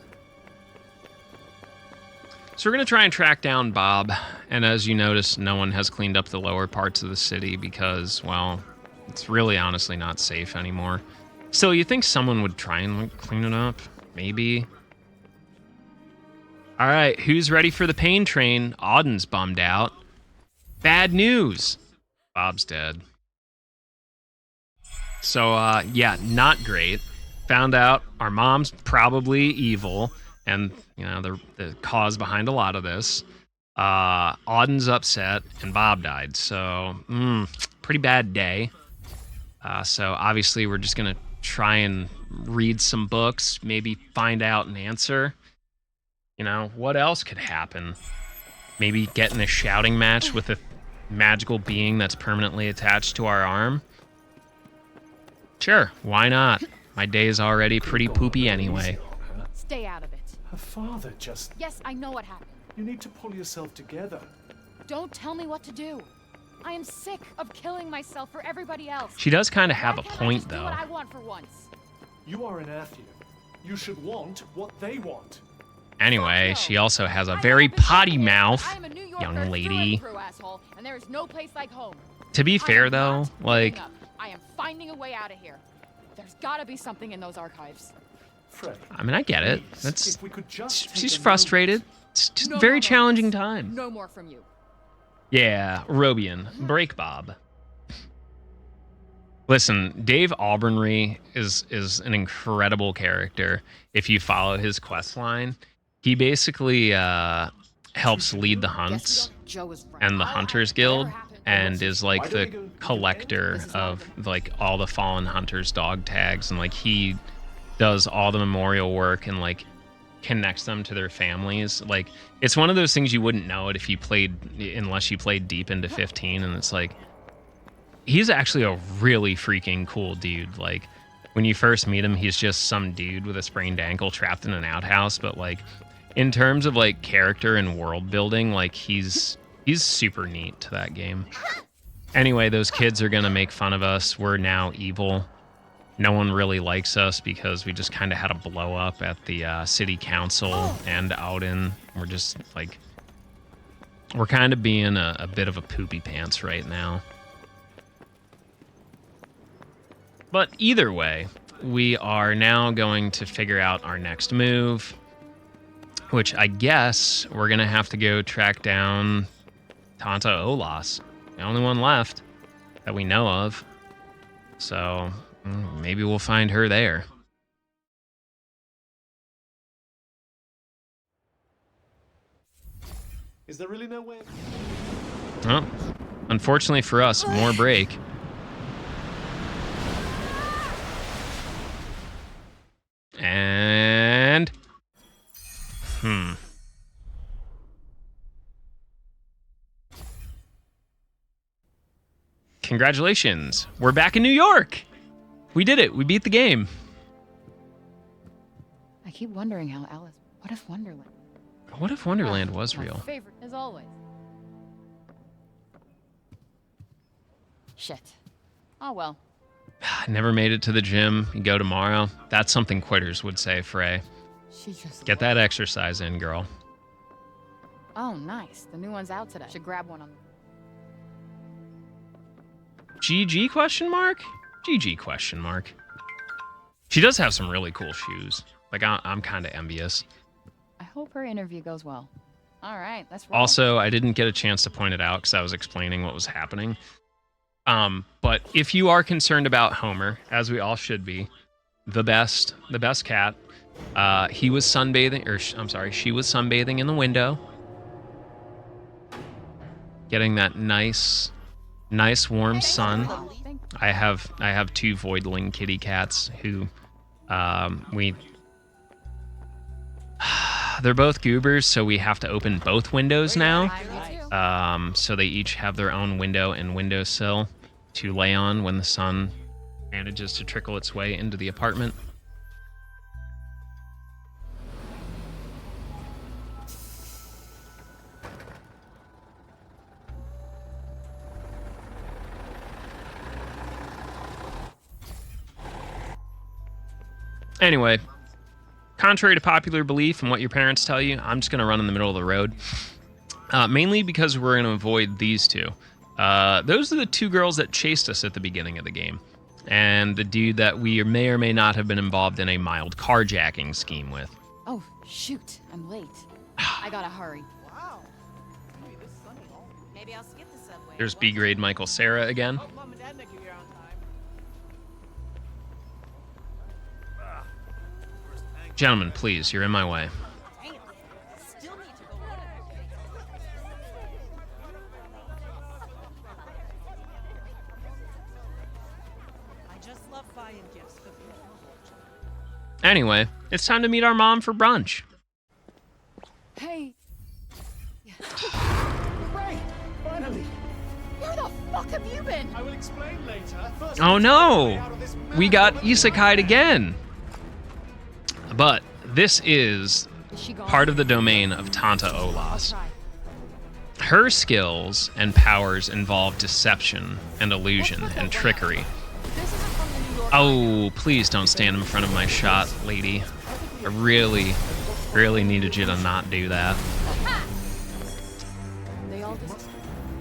So we're going to try and track down Bob. And as you notice, no one has cleaned up the lower parts of the city because, well, it's really honestly not safe anymore. So you think someone would try and like, clean it up? Maybe. All right, who's ready for the pain train? Auden's bummed out. Bad news. Bob's dead. So, yeah, not great. Found out our mom's probably evil, and the cause behind a lot of this. Auden's upset, and Bob died. So, pretty bad day. So obviously we're just gonna try and read some books, maybe find out an answer. What else could happen? Maybe get in a shouting match with a magical being that's permanently attached to our arm. Sure, why not? My day is already pretty poopy anyway. Stay out of it. Her father just... Yes, I know what happened. You need to pull yourself together. Don't tell me what to do. I am sick of killing myself for everybody else. She does kind of have Why a can't I point, just do though. what I want for once? You are an Athia. You should want what they want. Anyway, Fuck she no. also has a I very have been potty here, but mouth, I am a New Yorker young through lady. and through, asshole, and there is no place like home. To be I fair, am though, not like, giving up. I am finding a way out of here. There's gotta be something in those archives. Fred, I mean, I get it. please, That's if we could just take she's a frustrated. It's just No a very more challenging moments. time. No more from you. Yeah, Robian, break Bob. Listen, Dave Aubrey is an incredible character. If you follow his quest line, he basically helps lead the hunts Joe is right. and the Hunters Guild, Whatever happened? and is like the collector of like all the fallen hunters dog tags, and like he does all the memorial work and like connects them to their families. Like, it's one of those things you wouldn't know it if you played, unless you played deep into 15, and it's like, he's actually a really freaking cool dude. Like, when you first meet him, he's just some dude with a sprained ankle trapped in an outhouse, but like, in terms of like character and world building, like he's super neat to that game. Anyway, those kids are gonna make fun of us. We're now evil. No one really likes us because we just kind of had a blow up at the city council and out in. We're just like, we're kind of being a bit of a poopy pants right now. But either way, we are now going to figure out our next move, which I guess we're going to have to go track down Tanta Olas, the only one left that we know of. So maybe we'll find her there. Is there really no way? Well, unfortunately for us, more break. And... Congratulations. We're back in New York. We did it. We beat the game. I keep wondering how Alice. What if Wonderland? What if Wonderland was My real? favorite, as always. Shit. Oh well. Never made it to the gym. You go tomorrow. That's something quitters would say, Frey. She just. Get that exercise in, girl. Oh, nice. The new one's out today. Should grab one on. GG question mark? GG question mark. She does have some really cool shoes. Like, I'm kind of envious. I hope her interview goes well. All right, let's roll. Also, I didn't get a chance to point it out because I was explaining what was happening. But if you are concerned about Homer, as we all should be, the best cat, he was sunbathing, or I'm sorry, she was sunbathing in the window, getting that nice warm sun. I have two voidling kitty cats who they're both goobers, so we have to open both windows now. So they each have their own window and windowsill to lay on when the sun manages to trickle its way into the apartment. Anyway, contrary to popular belief and what your parents tell you, I'm just going to run in the middle of the road. Mainly because we're going to avoid these two. Those are the two girls that chased us at the beginning of the game. And the dude that we may or may not have been involved in a mild carjacking scheme with. Oh, shoot. I'm late. I gotta hurry. Wow. Maybe this sunny home. Maybe I'll skip the subway. There's B-grade Michael Cera again. Hope Mom and Dad make you here on time. Gentlemen, please, you're in my way. Anyway, it's time to meet our mom for brunch. Hey, Ray! Finally! where the fuck have you been? I will explain later. First, Oh let's no! get out of this We got mad isekai'd again. But this is Is she gone? part of the domain of Tanta Olas. Try. Her skills and powers involve deception and illusion and trickery. This isn't from the New York. Oh, please don't stand in front of my shot, lady. I really, really needed you to not do that. They all just.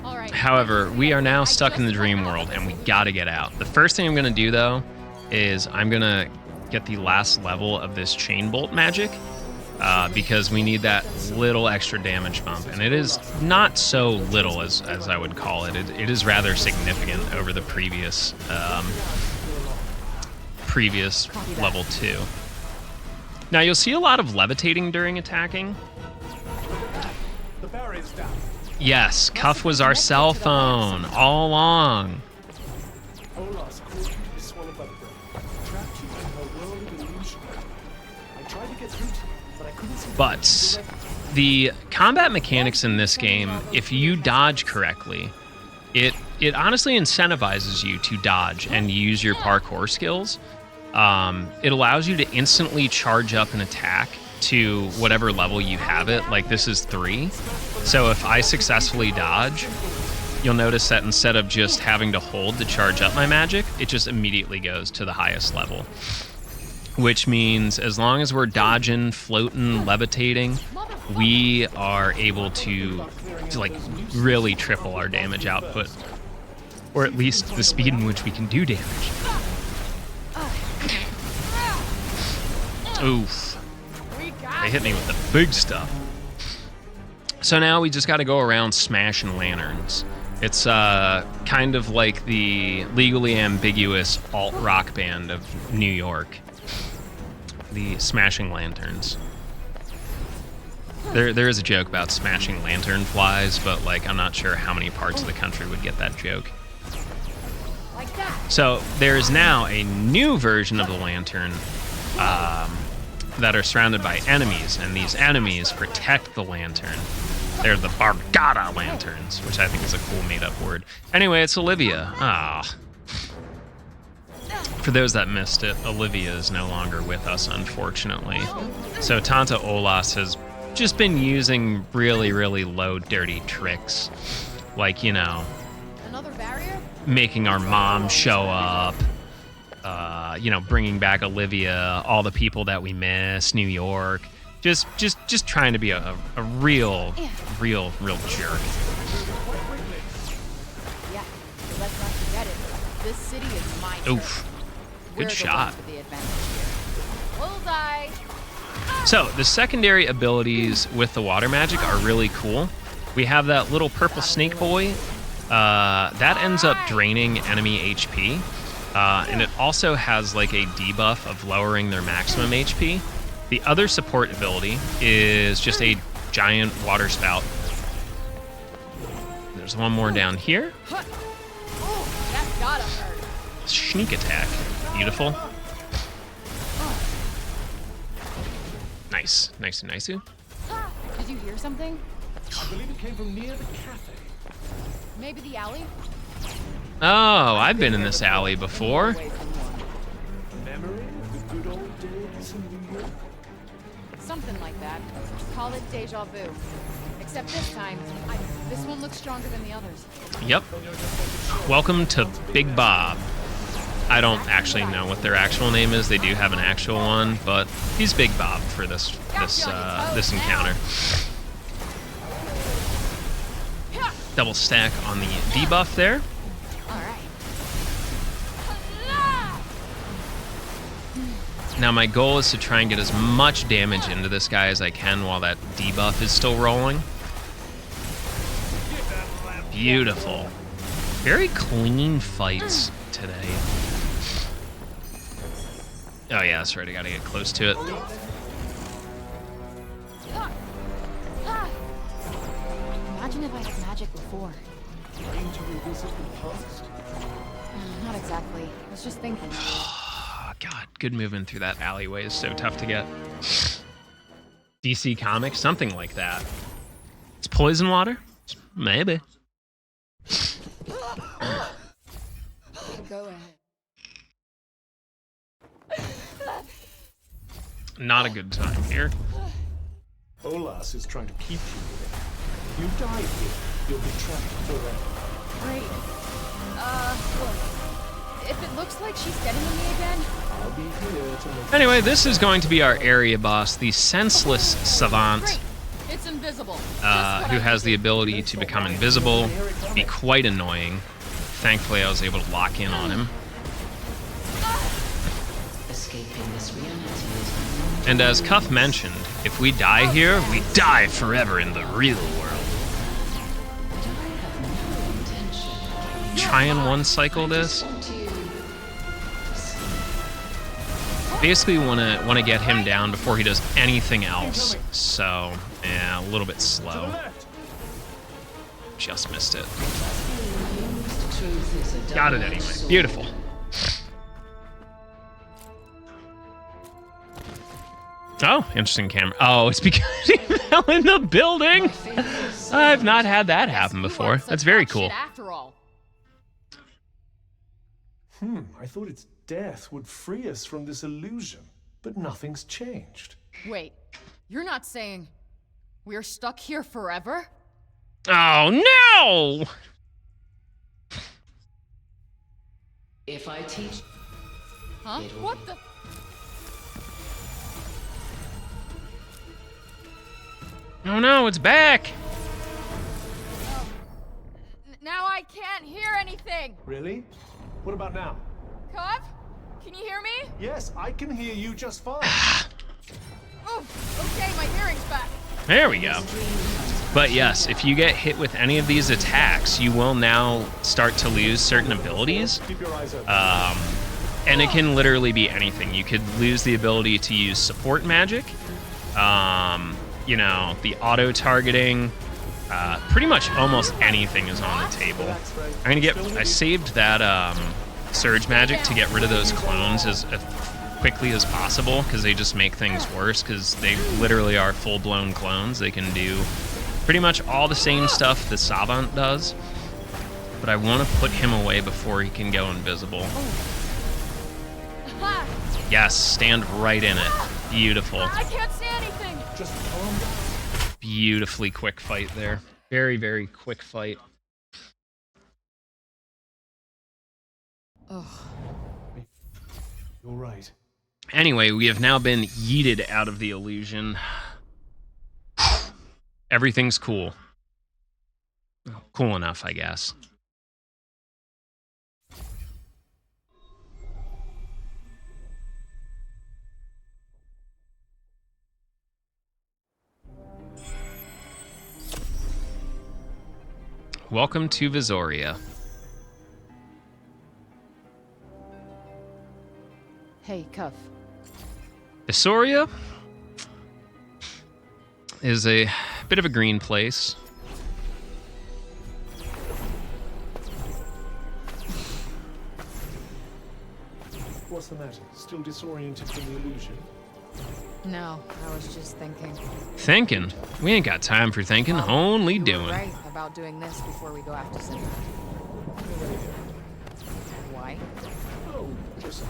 All right. However, we are now stuck in the dream world and we gotta get out. The first thing I'm gonna do though is I'm gonna get the last level of this chain bolt magic because we need that little extra damage bump. And it is not so little as I would call it. It is rather significant over the previous level 2. Now you'll see a lot of levitating during attacking. The barrier's down. Yes, Cuff was our cell phone all along. Olas caused you to be swallowed by the brain. Trapped you in her world of illusion. I tried to get through to you, but I couldn't see But the combat mechanics in this game, if you dodge correctly, it honestly incentivizes you to dodge and use your parkour skills. It allows you to instantly charge up an attack to whatever level you have it. Like this is 3. So if I successfully dodge, you'll notice that instead of just having to hold to charge up my magic, it just immediately goes to the highest level. Which means as long as we're dodging, floating, levitating, we are able to like really triple our damage output. Or at least the speed in which we can do damage. Oof. They hit me with the big stuff. So now we just got to go around smashing lanterns. It's kind of like the legally ambiguous alt-rock band of New York. The Smashing Lanterns. There is a joke about smashing lantern flies, but like I'm not sure how many parts of the country would get that joke. Like that. So there is now a new version of the lantern that are surrounded by enemies, and these enemies protect the lantern. They're the Bargata lanterns, which I think is a cool made-up word. Anyway, it's Olivia. Ah. For those that missed it, Olivia is no longer with us, unfortunately. So Tanta Olas has just been using really, really low, dirty tricks. Like, you know, Another barrier? making our mom show up, you know, bringing back Olivia, all the people that we miss, New York. Just trying to be a real jerk. Yeah. But let's not forget it. This city is mine. Oof. We're Good the shot. ones with the advantage here. Bullseye. So the secondary abilities with the water magic are really cool. We have that little purple snake boy. That ends up draining enemy HP. And it also has like a debuff of lowering their maximum HP. The other support ability is just a giant water spout. There's one more down here. Oh, that's gotta hurt. Sneak attack. Beautiful. Nice. Nice. Did you hear something? I believe it came from near the cafe. Maybe the alley? Oh, I've been in this alley before. Away from one. Memory of the good old days in New York? Something like that. Call it deja vu. Except this time, this one looks stronger than the others. Yep. Welcome to Big Bob. I don't actually know what their actual name is. They do have an actual one, but he's Big Bob for this encounter. Double stack on the debuff there. All right. Now my goal is to try and get as much damage into this guy as I can while that debuff is still rolling. Beautiful. Very clean fights today. Oh yeah, that's right, I gotta get close to it. Imagine if I had magic before. Trying to revisit the past? Not exactly. I was just thinking. God, good movement through that alleyway is so tough to get. DC Comics, something like that. It's poison water? Maybe. Go ahead. Not a good time here. Olas is trying to keep you here. You die here, you'll be trapped forever. Great. Look. If it looks like she's getting to me again, I'll be here to make Anyway, this is going to be our area boss, the senseless savant, great. It's invisible. who has the ability to become invisible, be quite annoying. Thankfully, I was able to lock in on him. Escaping this reality is And as Cuff mentioned, if we die here, we die forever in the real world. Try and one cycle this. Basically want to get him down before he does anything else. So, yeah, a little bit slow. Just missed it. Got it anyway. Beautiful. Oh, interesting camera. Oh, it's because he fell in the building. I've not had that happen before. That's very cool. After all. I thought its death would free us from this illusion, but nothing's changed. Wait, you're not saying we're stuck here forever? Oh, no! if I teach. Huh? What the? Oh no, it's back! Now I can't hear anything. Really? What about now? Cuff? Can you hear me? Yes, I can hear you just fine. Oh, okay, my hearing's back. There we go. But yes, if you get hit with any of these attacks, you will now start to lose certain abilities. Keep your eyes open. And it can literally be anything. You could lose the ability to use support magic. You know, the auto-targeting. Pretty much almost anything is on the table. I saved that surge magic to get rid of those clones as quickly as possible, because they just make things worse, because they literally are full-blown clones. They can do pretty much all the same stuff the Savant does, but I want to put him away before he can go invisible. Yes, stand right in it. Beautiful. I can't see anything. Just calm down. Beautifully quick fight there. Very, very quick fight. Ugh. You're right. Anyway, we have now been yeeted out of the illusion. Everything's cool. Cool enough, I guess. Welcome to Visoria. Hey, Cuff. Visoria is a bit of a green place. What's the matter? Still disoriented from the illusion? No, I was just thinking. Thinking? We ain't got time for thinking, only You were doing. right about doing this before we go after Cipal. Why? Oh, just...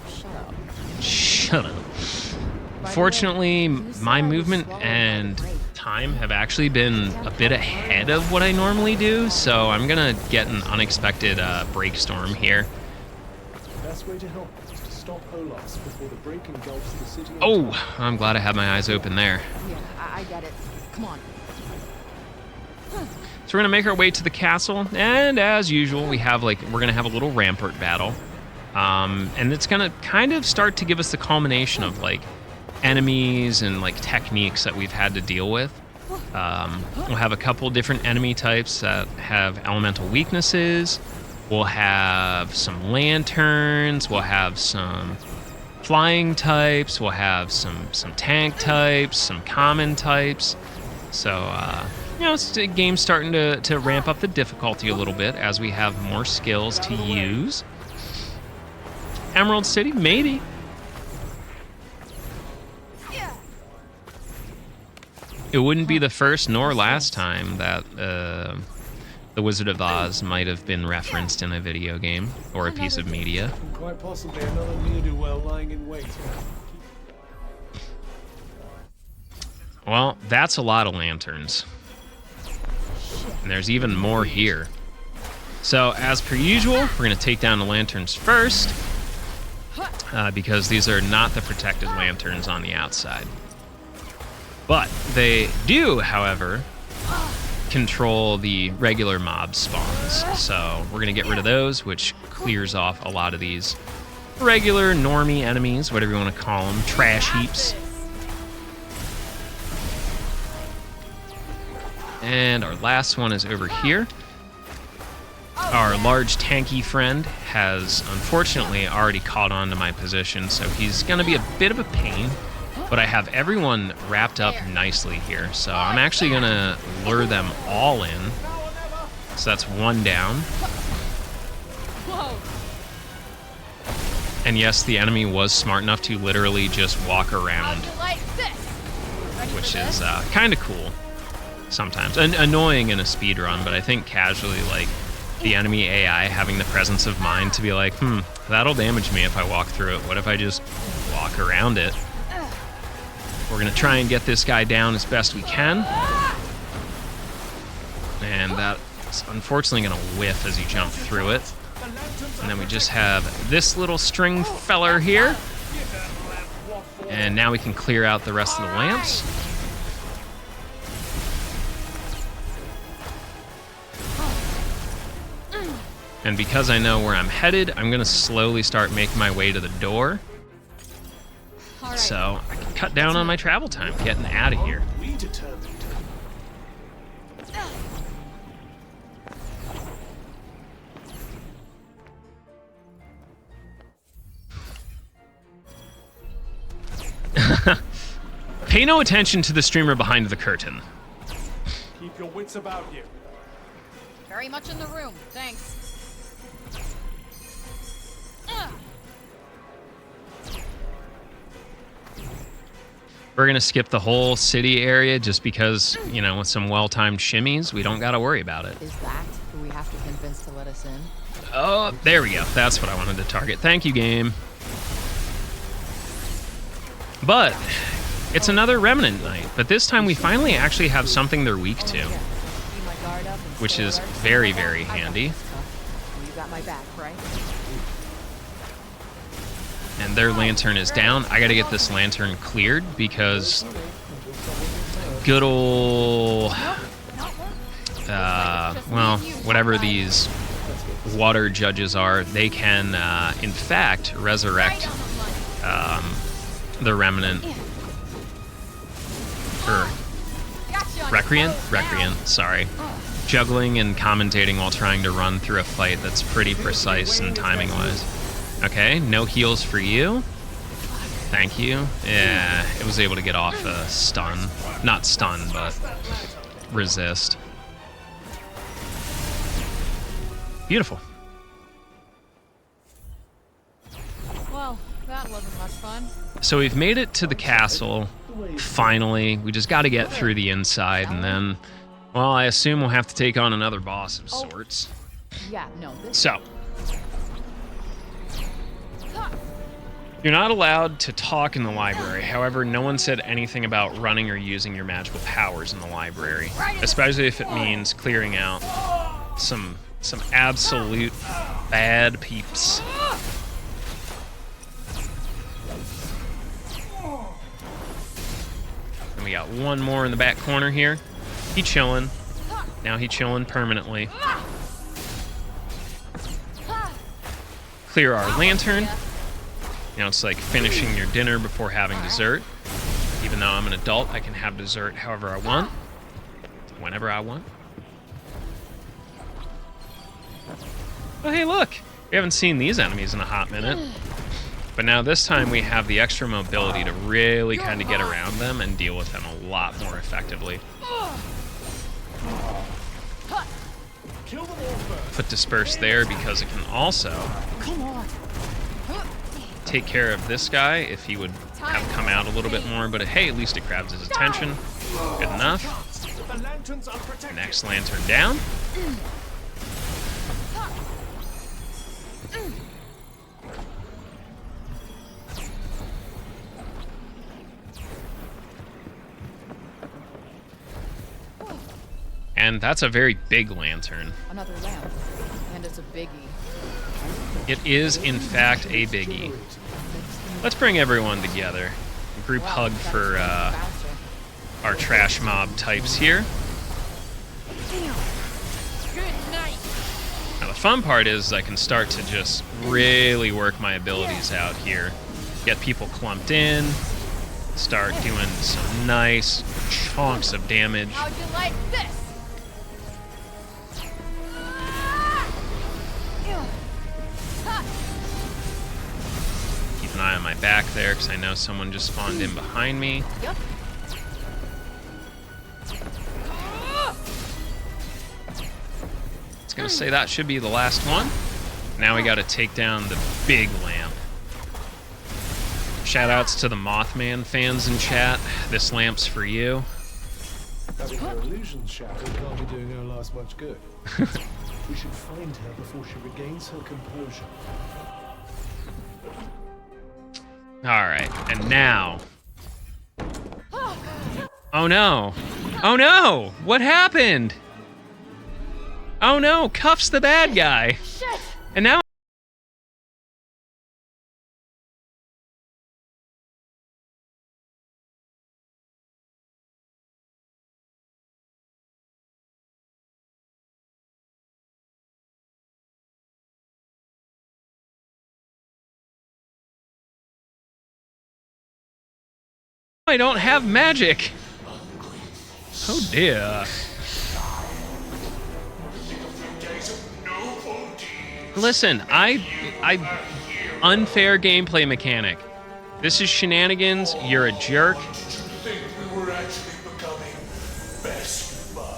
Shut up. Shut up. By the Fortunately, way, you said my I was movement swallowed by and the break. time have actually been a bit ahead of what I normally do, so I'm gonna get an unexpected break storm here. The best way to help is to stop Olas before the break engulfs the city. Oh, I'm glad I had my eyes open there. Yeah, I get it. Come on. So we're gonna make our way to the castle, and as usual, we're gonna have a little rampart battle, and it's gonna kind of start to give us the culmination of like enemies and like techniques that we've had to deal with. We'll have a couple different enemy types that have elemental weaknesses. We'll have some lanterns. We'll have some flying types. We'll have some tank types, some common types. So, you know, it's the game's starting to ramp up the difficulty a little bit as we have more skills to use. Emerald City? Maybe. It wouldn't be the first nor last time that the Wizard of Oz might have been referenced in a video game or a piece of media. And quite possibly another ne'er-do-well lying in wait. Well, that's a lot of lanterns. And there's even more here. So, as per usual, we're going to take down the lanterns first, because these are not the protected lanterns on the outside. But they do, however, control the regular mob spawns. So we're going to get rid of those, which clears off a lot of these regular normie enemies, whatever you want to call them, trash heaps. And our last one is over here. Our large tanky friend has unfortunately already caught on to my position, so he's going to be a bit of a pain. But I have everyone wrapped up nicely here, so I'm actually going to lure them all in. So that's one down. And yes, the enemy was smart enough to literally just walk around, which is kind of cool sometimes. And annoying in a speedrun, but I think casually, like, the enemy AI having the presence of mind to be like, that'll damage me if I walk through it. What if I just walk around it? We're going to try and get this guy down as best we can. And that's unfortunately going to whiff as you jump through it. And then we just have this little string feller here. And now we can clear out the rest of the lamps. And because I know where I'm headed, I'm going to slowly start making my way to the door. So I can cut down on my travel time, getting out of here. We determined. Pay no attention to the streamer behind the curtain. Keep your wits about you. Very much in the room, thanks. We're going to skip the whole city area just because, you know, with some well-timed shimmies, we don't got to worry about it. Is that who we have to convince to let us in? Oh, there we go. That's what I wanted to target. Thank you, game. But it's another Remnant night. But this time we finally actually have something they're weak to, which is very, very handy. You got my back, right? And their lantern is down. I gotta get this lantern cleared because good ol', well, whatever these water judges are, they can, in fact, resurrect the Remnant. Or Recreant, sorry. Juggling and commentating while trying to run through a fight that's pretty precise and timing-wise. Okay, no heals for you. Thank you. Yeah, it was able to get off a stun. Not stun, but resist. Beautiful. Well, that wasn't much fun. So we've made it to the castle. Finally, we just got to get through the inside, and then, well, I assume we'll have to take on another boss of sorts. Yeah, no. So, you're not allowed to talk in the library. However, no one said anything about running or using your magical powers in the library, especially if it means clearing out some absolute bad peeps. And we got one more in the back corner here. He chilling. Now he chilling permanently. Clear our lantern. You know, it's like finishing your dinner before having dessert. Even though I'm an adult, I can have dessert however I want, whenever I want. Oh, hey, look! We haven't seen these enemies in a hot minute. But now this time we have the extra mobility to really kind of get around them and deal with them a lot more effectively. Put disperse there because it can also take care of this guy if he would have come out a little bit more, but hey, at least it grabs his attention. Good enough. The lantern's unprotected. Next lantern down. And that's a very big lantern. Another lamp. And it's a biggie. It is, in fact, a biggie. Let's bring everyone together. Group hug for our trash mob types here. Now the fun part is I can start to just really work my abilities out here. Get people clumped in, start doing some nice chunks of damage. How'd you like this? Keep an eye on my back there, because I know someone just spawned in behind me. Yep. I was gonna say that should be the last one. Now we gotta take down the big lamp. Shoutouts to the Mothman fans in chat. This lamp's for you. Having her illusions shattered can't be doing Olas much good. We should find her before she regains her composure. Alright, and now... Oh no! Oh no! What happened? Oh no, Cuff's the bad guy. Shit! And now... I don't have magic. Oh dear. Listen, I unfair gameplay mechanic. This is shenanigans. You're a jerk.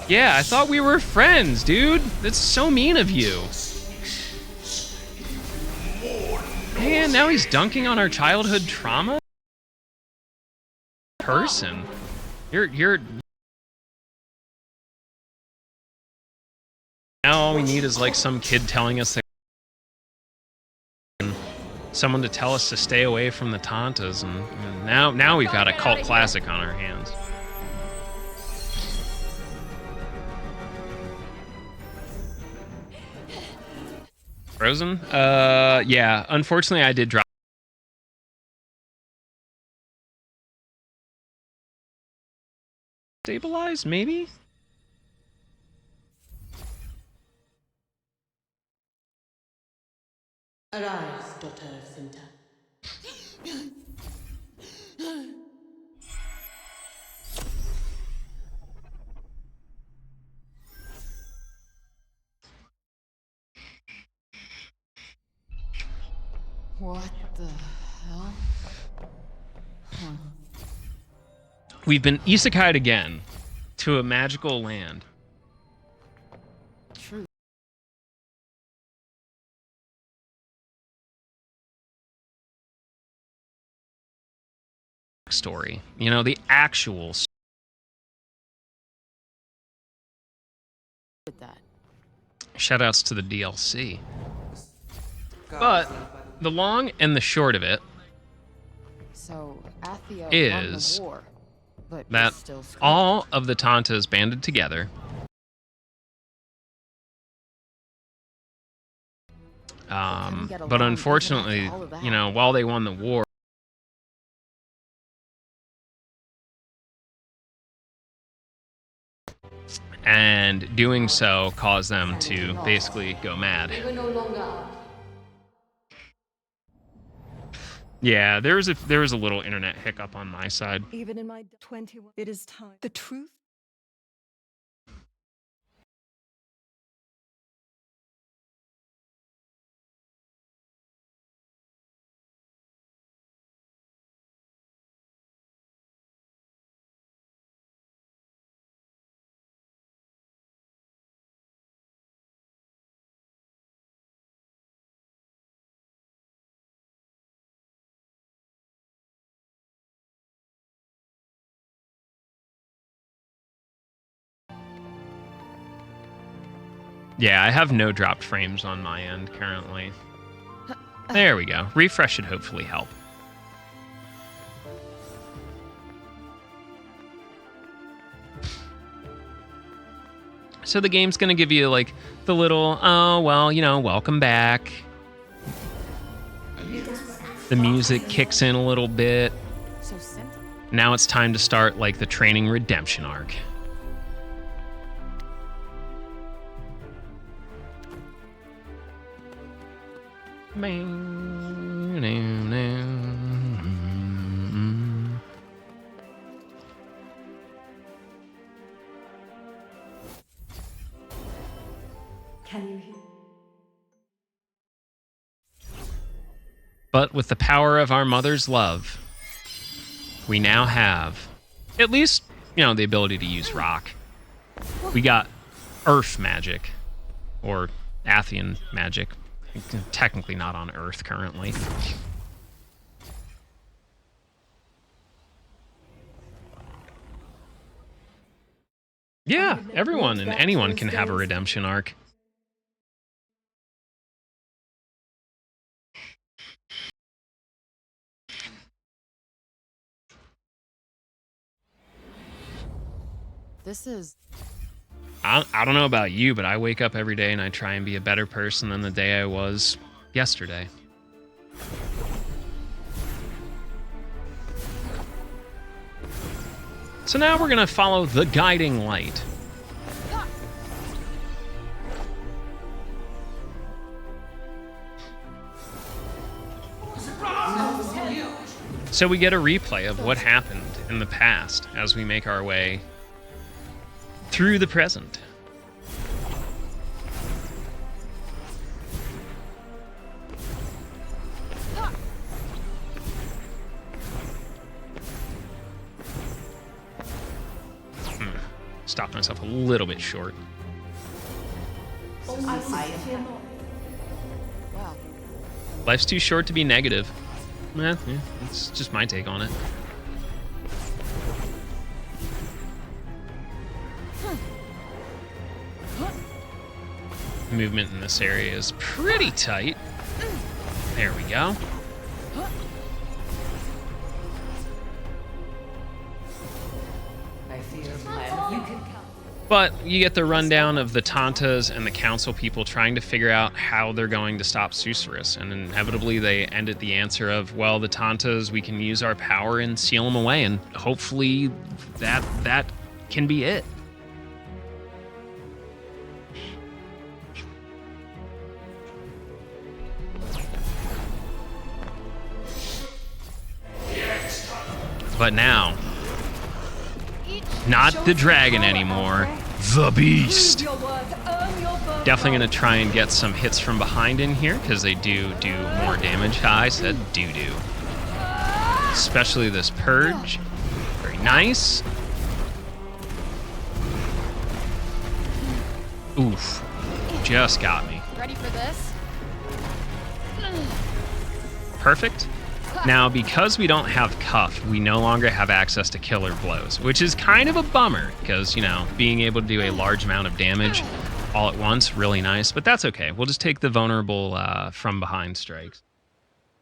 Yeah, I thought we were friends, dude. That's so mean of you. Man, now he's dunking on our childhood trauma? Person. You're now all we need is like some kid telling us that someone to tell us to stay away from the Tantas, and now we've got a cult classic on our hands. Frozen? Yeah, unfortunately I did drop stabilize, maybe? Arise, daughter of Tanta. What the hell? We've been isekai'd again to a magical land. True. Story. You know, the actual Did that. shoutouts to the DLC. But the long and the short of it So Athia is won the war, but that still screwed. all of the Tantas banded together but unfortunately, you know, while they won the war, and doing so caused them to basically go mad. Yeah, there was a little internet hiccup on my side. Even in my 21, it is time. The truth Yeah, I have no dropped frames on my end currently. There we go. Refresh should hopefully help. So the game's going to give you like the little, oh, well, you know, welcome back. The music kicks in a little bit. So simple. Now it's time to start like the training redemption arc. Can you hear? But with the power of our mother's love, we now have at least, you know, the ability to use rock. We got earth magic, or Athian magic. Technically not on Earth currently. Yeah, everyone and anyone can have a redemption arc. This is... I don't know about you, but I wake up every day and I try and be a better person than the day I was yesterday. So now we're going to follow the guiding light. So we get a replay of what happened in the past as we make our way through the present. Stopped myself a little bit short. Wow. Life's too short to be negative. Yeah, it's just my take on it. Movement in this area is pretty tight. There we go. But you get the rundown of the Tantas and the council people trying to figure out how they're going to stop Susurrus, and inevitably they end at the answer of, well, the Tantas, we can use our power and seal them away, and hopefully that can be it. But now, not the dragon anymore, the beast. Definitely gonna try and get some hits from behind in here, because they do more damage. I said do. Especially this purge. Very nice. Oof. Just got me. Ready for this? Perfect. Now, because we don't have Cuff, we no longer have access to killer blows, which is kind of a bummer, because, you know, being able to do a large amount of damage all at once, really nice, but that's okay. We'll just take the vulnerable from behind strikes.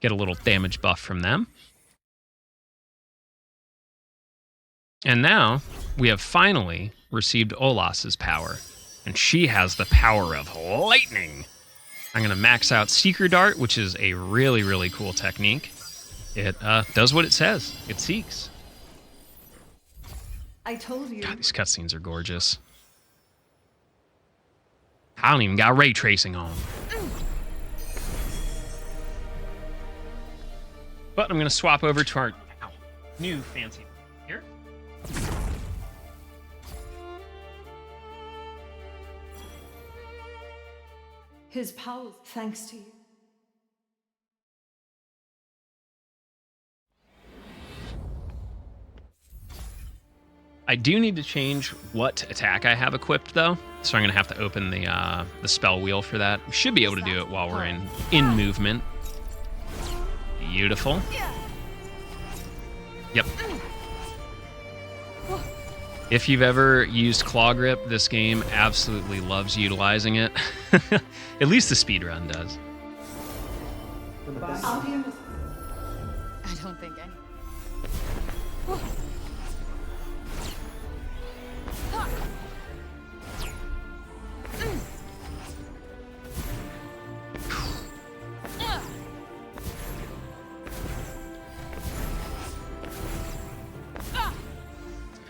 Get a little damage buff from them. And now, we have finally received Olas's power, and she has the power of lightning. I'm going to max out Seeker Dart, which is a really, really cool technique. It does what it says. It seeks. I told you. God, these cutscenes are gorgeous. I don't even got ray tracing on. But I'm going to swap over to our new fancy here. His power, thanks to you. I do need to change what attack I have equipped, though, so I'm going to have to open the spell wheel for that. We should be able to do it while we're in movement. Beautiful. Yep. If you've ever used claw grip, this game absolutely loves utilizing it. At least the speedrun does. I don't think any.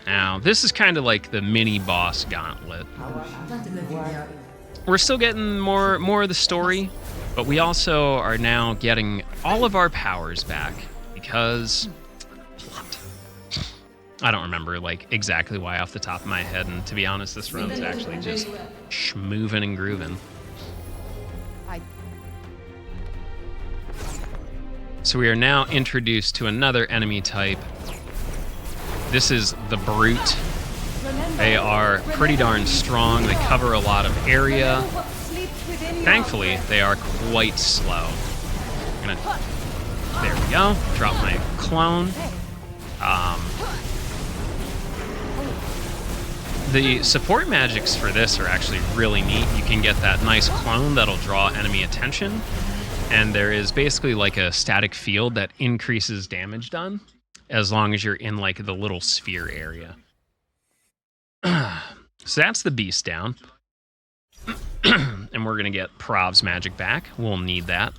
Now, this is kind of like the mini boss gauntlet. We're still getting more of the story, but we also are now getting all of our powers back because plot. I don't remember like exactly why off the top of my head, and to be honest, this run's actually just schmoovin' and groovin'. So we are now introduced to another enemy type. This is the Brute. They are pretty darn strong. They cover a lot of area. Thankfully, they are quite slow. There we go. Drop my clone. The support magics for this are actually really neat. You can get that nice clone that'll draw enemy attention. And there is basically like a static field that increases damage done as long as you're in like the little sphere area. So that's the beast down. And we're gonna get Prav's magic back. We'll need that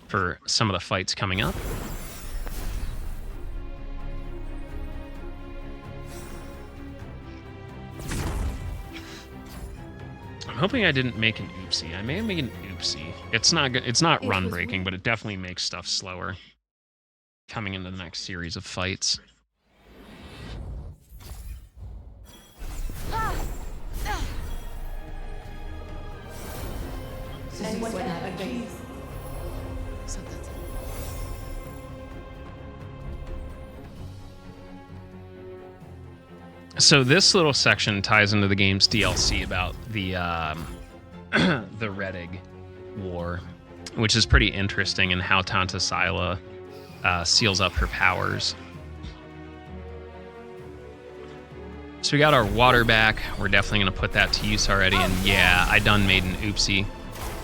for some of the fights coming up. I'm hoping I didn't make an oopsie. I may have made an oopsie. It's not good. It's not run breaking, but it definitely makes stuff slower coming into the next series of fights. So this little section ties into the game's DLC about the the Redig War, which is pretty interesting in how Tanta Sila seals up her powers. So we got our water back. We're definitely going to put that to use already. And yeah, I done made an oopsie,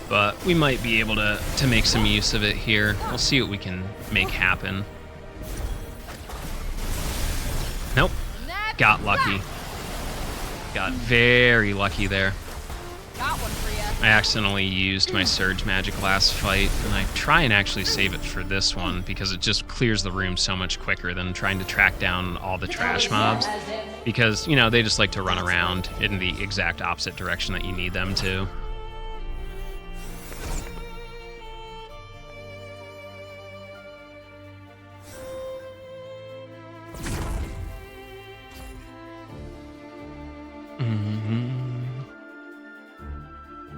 but we might be able to make some use of it here. We'll see what we can make happen. Nope. Got lucky. Got very lucky there. Got one for ya. I accidentally used my surge magic last fight, and I try and actually save it for this one because it just clears the room so much quicker than trying to track down all the trash mobs. Because, you know, they just like to run around in the exact opposite direction that you need them to.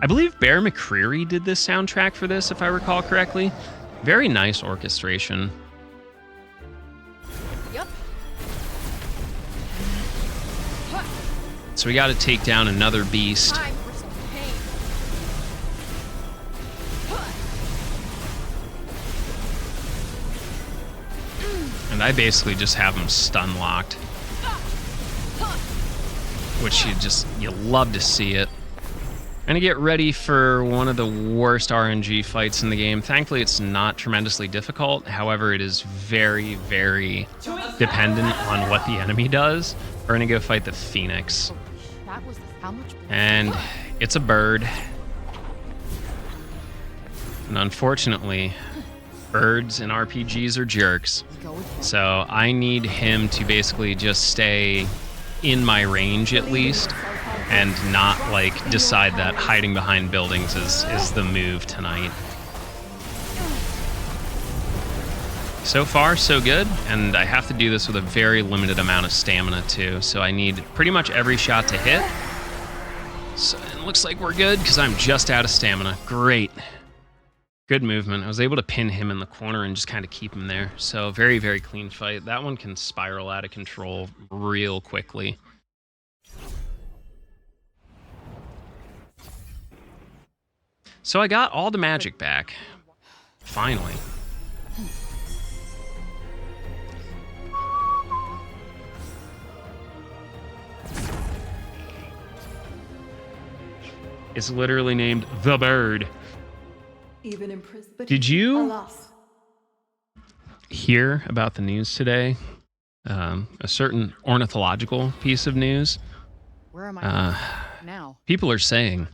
I believe Bear McCreary did this soundtrack for this, if I recall correctly. Very nice orchestration. Yep. So we got to take down another beast. Time for some pain. And I basically just have him stun locked. Which you love to see it. Gonna get ready for one of the worst RNG fights in the game. Thankfully, it's not tremendously difficult. However, it is very, very dependent on what the enemy does. We're gonna go fight the Phoenix. That was how much? And it's a bird. And unfortunately, birds in RPGs are jerks. So I need him to basically just stay in my range at least, and not like decide that hiding behind buildings is the move tonight. So far, so good, and I have to do this with a very limited amount of stamina too, so I need pretty much every shot to hit. So it looks like we're good because I'm just out of stamina. Great. Good movement. I was able to pin him in the corner and just kind of keep him there. So very, very clean fight. That one can spiral out of control real quickly. So I got all the magic back. Finally. It's literally named the bird. Even in prison. But Did you alas, hear about the news today? A certain ornithological piece of news. Where am I now? People are saying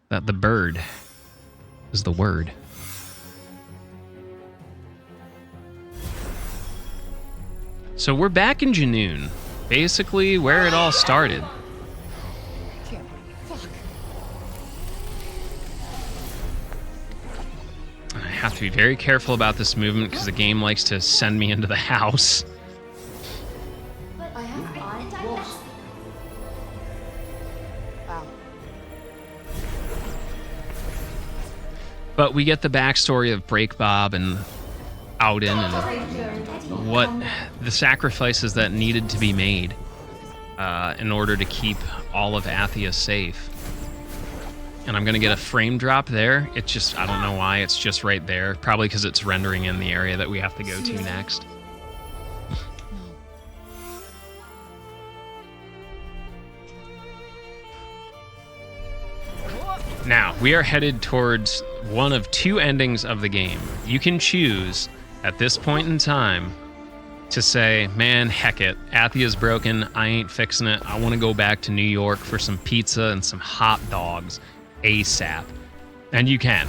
that the bird is the word. So we're back in Janoon, basically where it all started. Damn, fuck. I have to be very careful about this movement because the game likes to send me into the house. I have eyes. Wow. But we get the backstory of Break Bob and Auden and what the sacrifices that needed to be made in order to keep all of Athia safe. And I'm going to get a frame drop there. It's just, I don't know why, it's just right there. Probably because it's rendering in the area that we have to go to next. Now, we are headed towards one of two endings of the game. You can choose, at this point in time, to say, man, heck it, Athia's broken, I ain't fixing it, I want to go back to New York for some pizza and some hot dogs ASAP. And you can.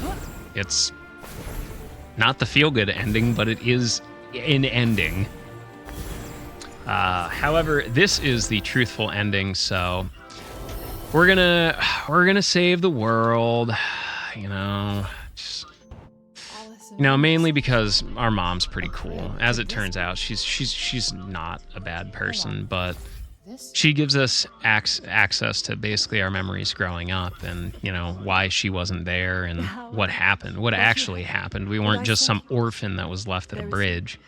It's not the feel-good ending, but it is an ending. However, this is the truthful ending, so we're gonna save the world, you know. Mainly because our mom's pretty cool. As it turns out, she's not a bad person, but she gives us access to basically our memories growing up, and why she wasn't there and what happened, what actually happened. We weren't just some orphan that was left at a bridge.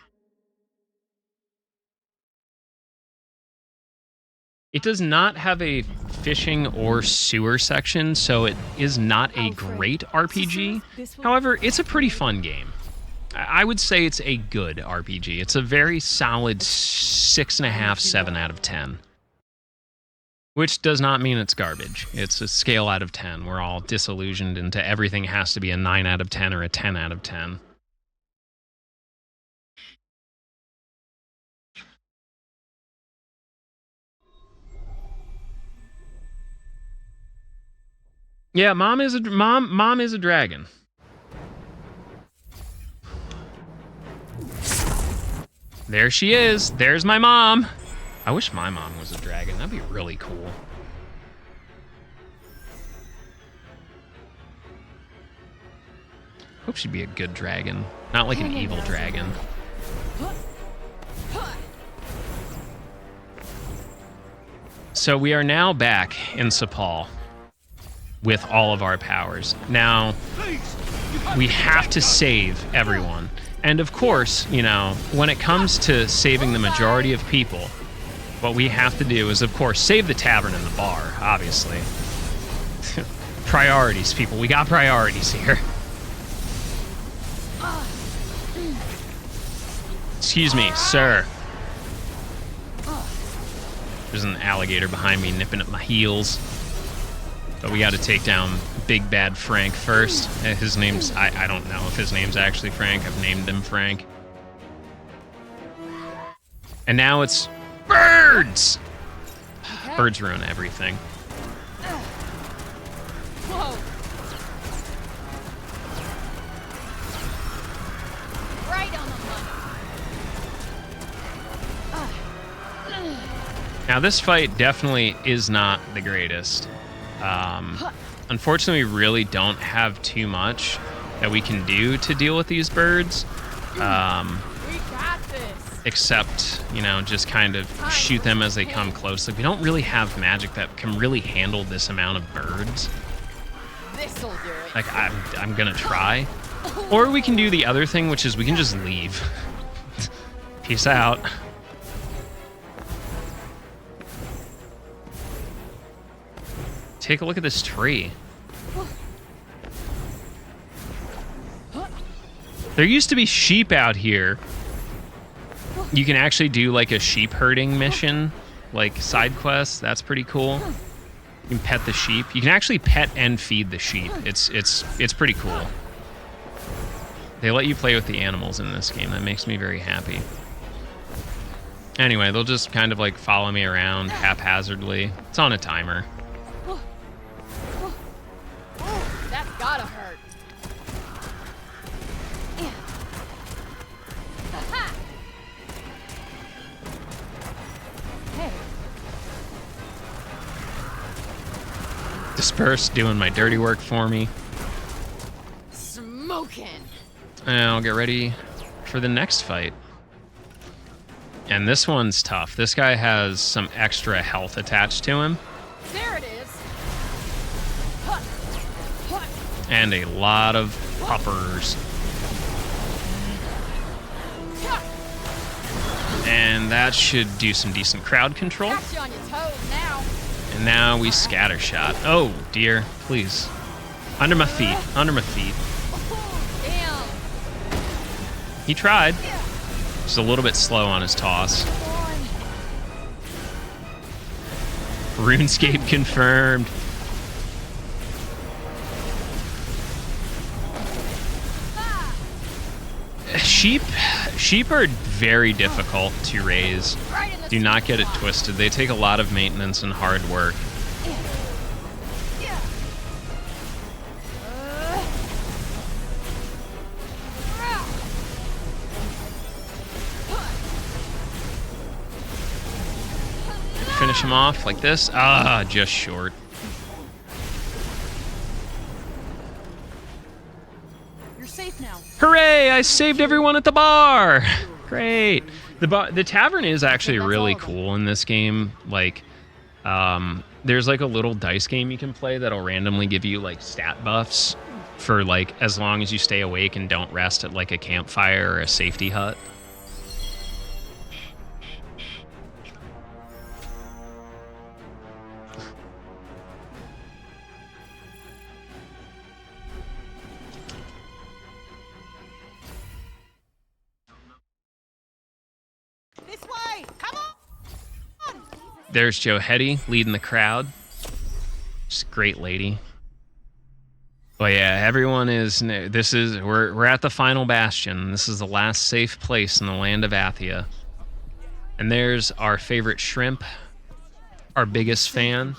It does not have a fishing or sewer section, so it is not a great RPG. However, it's a pretty fun game. I would say it's a good RPG. It's a very solid 6.5, 7 out of 10. Which does not mean it's garbage. It's a scale out of 10. We're all disillusioned into everything has to be a 9 out of 10 or a 10 out of 10. Yeah, mom is a dragon. There she is. There's my mom. I wish my mom was a dragon. That'd be really cool. Hope she'd be a good dragon, not like an evil dragon. So we are now back in Cipal with all of our powers. Now, we have to save everyone. And of course, when it comes to saving the majority of people, what we have to do is, of course, save the tavern and the bar, obviously. Priorities, people. We got priorities here. Excuse me, sir. There's an alligator behind me nipping at my heels. But we got to take down Big Bad Frank first. His name's... I don't know if his name's actually Frank. I've named him Frank. And now it's... birds! Okay. Birds ruin everything. Whoa! Right on the money. Now this fight definitely is not the greatest. Unfortunately, we really don't have too much that we can do to deal with these birds. We got this. Except, just kind of shoot them as they come close. Like, we don't really have magic that can really handle this amount of birds. This'll do it. Like, I'm gonna try. Or we can do the other thing, which is we can just leave. Peace out. Take a look at this tree. There used to be sheep out here. You can actually do like a sheep herding mission, like side quests. That's pretty cool. You can pet the sheep. You can actually pet and feed the sheep. It's pretty cool. They let you play with the animals in this game. That makes me very happy. Anyway, they'll just kind of like follow me around haphazardly. It's on a timer. That's gotta hurt. Hey. Disperse, doing my dirty work for me. Smoking. And I'll get ready for the next fight. And this one's tough. This guy has some extra health attached to him. There it is. And a lot of puppers. And that should do some decent crowd control. Got you on your toes now. And now we scattershot. Oh, dear. Please. Under my feet. Under my feet. Damn. He tried. Just a little bit slow on his toss. RuneScape confirmed. Sheep are very difficult to raise. Do not get it twisted. They take a lot of maintenance and hard work. Finish him off like this. Ah, just short. You're safe now. Hooray! I saved everyone at the bar. Great. The tavern is actually really cool in this game. Like, there's like a little dice game you can play that'll randomly give you like stat buffs for like as long as you stay awake and don't rest at like a campfire or a safety hut. This way! Come on! There's Joe Hetty leading the crowd. She's a great lady. But yeah, everyone is. We're at the final bastion. This is the last safe place in the land of Athia. And there's our favorite shrimp, our biggest fan,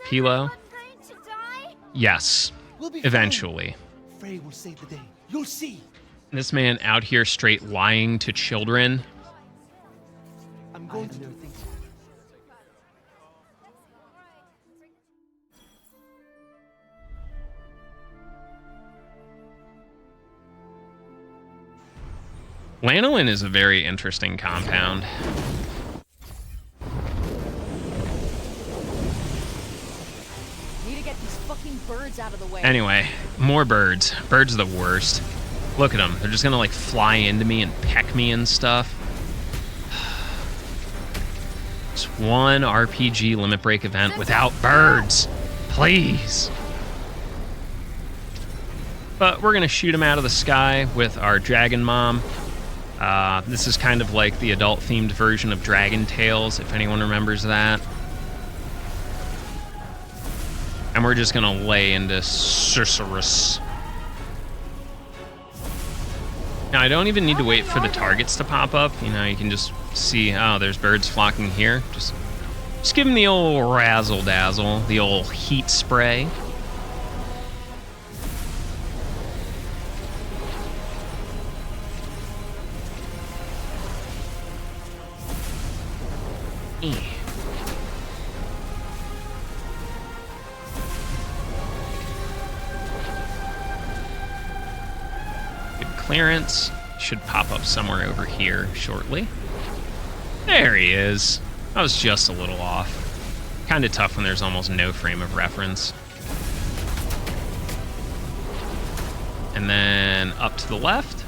Pilo. Yes, eventually. Frey will save the day. You'll see. This man out here straight lying to children. I'm going to do things. Lanolin is a very interesting compound. Need to get these fucking birds out of the way. Anyway, more birds. Birds are the worst. Look at them. They're just gonna like fly into me and peck me and stuff. Just one RPG limit break event without birds. Please. But we're gonna shoot them out of the sky with our Dragon Mom. This is kind of like the adult-themed version of Dragon Tales, if anyone remembers that. And we're just gonna lay into Cerberus. Now, I don't even need to wait for the targets to pop up. You know, you can just see, oh, there's birds flocking here. Just give them the old razzle-dazzle, the old heat spray. Clearance should pop up somewhere over here shortly. There he is. I was just a little off. Kind of tough when there's almost no frame of reference. And then up to the left.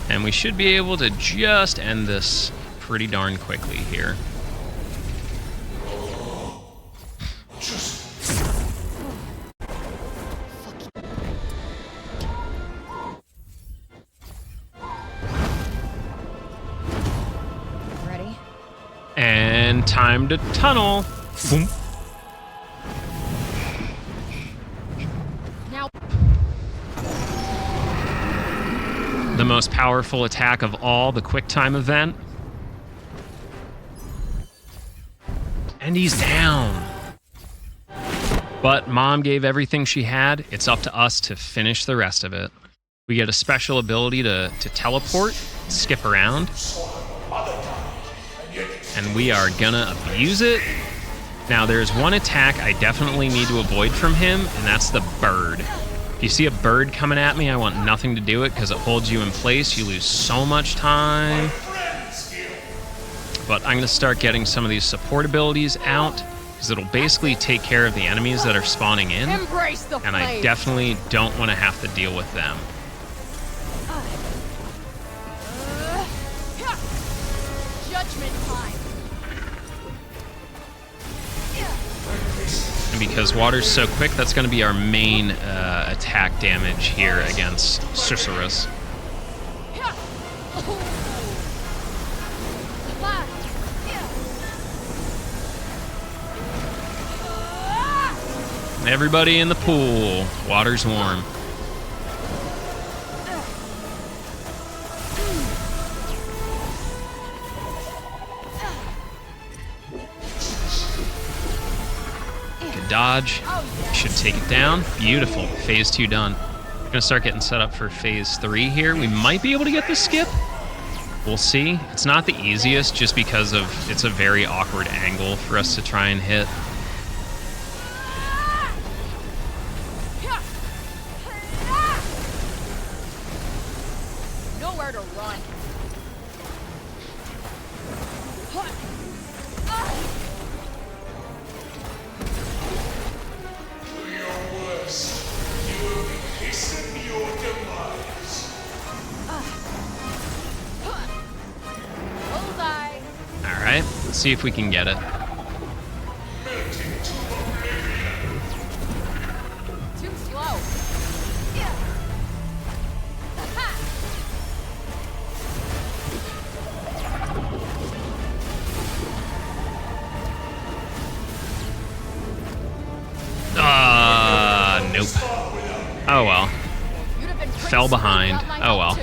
And we should be able to just end this pretty darn quickly here. And time to tunnel. Boom. the most powerful attack of all, the quick time event. And he's down. But Mom gave everything she had. It's up to us to finish the rest of it. We get a special ability to teleport, skip around. And we are gonna abuse it. Now, there's one attack I definitely need to avoid from him, and that's the bird. If you see a bird coming at me, I want nothing to do it because it holds you in place. You lose so much time. But I'm gonna start getting some of these support abilities out, because it'll basically take care of the enemies that are spawning in. Embrace the And I definitely don't want to have to deal with them. Judgment time. And because water's so quick, that's going to be our main attack damage here against Sorceress. Everybody in the pool. Water's warm. Good dodge. Should take it down. Beautiful. Phase 2 done. We're gonna start getting set up for phase 3 here. We might be able to get the skip. We'll see. It's not the easiest just because of it's a very awkward angle for us to try and hit. Nowhere to run. Alright, let's see if we can get it. Too slow. Nope. Oh well. Fell behind. Oh well.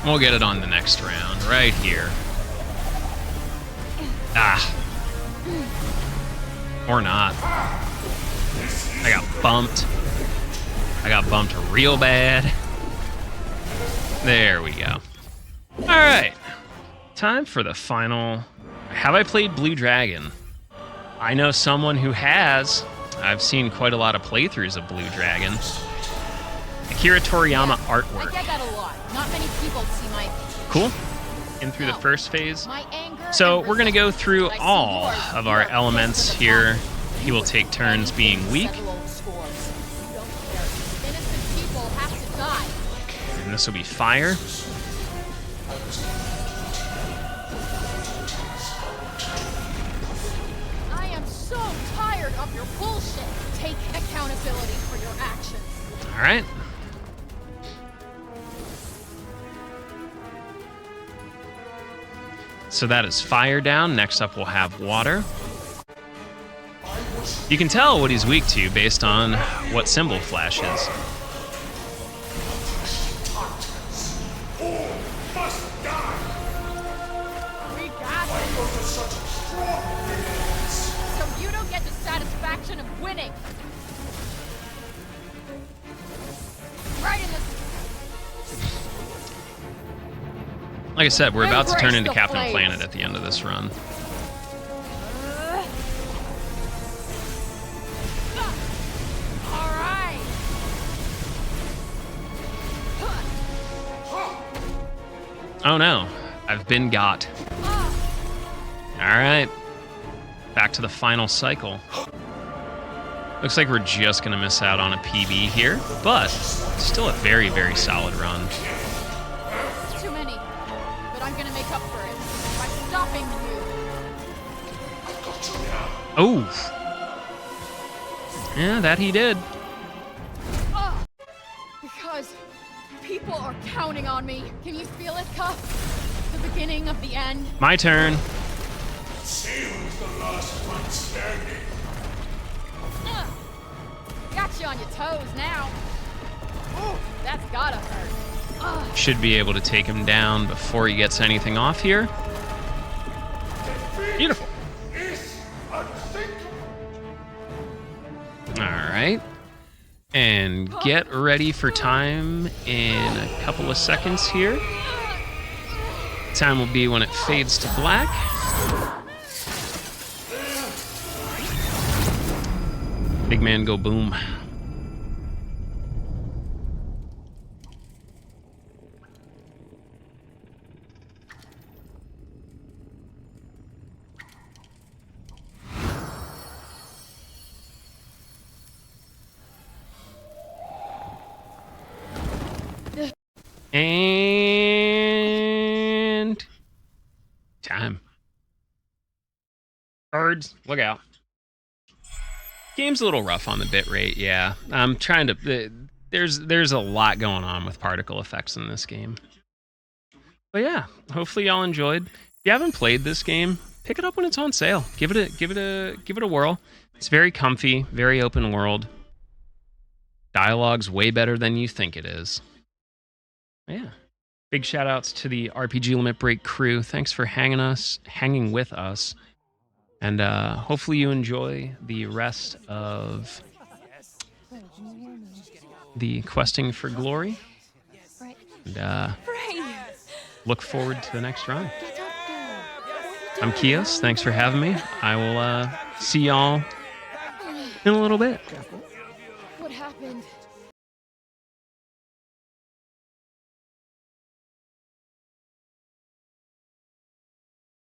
We'll get it on the next round, right here. Ah. Or not. I got bumped. I got bumped real bad. There we go. All right. Time for the final. Have I played Blue Dragon? I know someone who has. I've seen quite a lot of playthroughs of Blue Dragon. Akira Toriyama artwork. I get that a lot. Not many people see my Cool. In through the first phase. my anger. So and we're going to go resentment, through but I see all yours. of You our are elements close to the here. top. He will take turns being weak, Settle old scores. You don't care. Innocent people have to die. and this will be fire. I am so tired of your bullshit. Take accountability for your actions. All right. So that is fire down. Next up, we'll have water. You can tell what he's weak to based on what symbol flashes. We got it. So you don't get the satisfaction of winning. Right in the Like I said, we're about to turn Embrace into the Captain flames. Planet at the end of this run. All right. Oh no, I've been got. All right, back to the final cycle. Looks like we're just gonna miss out on a PB here, but still a very, very solid run. Too many. But I'm gonna make up for it by stopping you. Oh, yeah, that he did. Because people are counting on me. Can you feel it, Cuff? The beginning of the end. My turn. Got you on your toes now. Ooh, that's gotta hurt. Should be able to take him down before he gets anything off here. Beautiful. All right. And get ready for time in a couple of seconds here. Time will be when it fades to black. Big man go boom. And time. Birds, look out. Game's a little rough on the bitrate, yeah. I'm trying to... There's a lot going on with particle effects in this game. But yeah, hopefully y'all enjoyed. If you haven't played this game, pick it up when it's on sale. Give it a whirl. It's very comfy, very open world. Dialogue's way better than you think it is. Yeah. Big shout outs to the RPG Limit Break crew. Thanks for hanging with us. And hopefully you enjoy the rest of the questing for glory. And look forward to the next run. I'm Kios. Thanks for having me. I will see y'all in a little bit. What happened?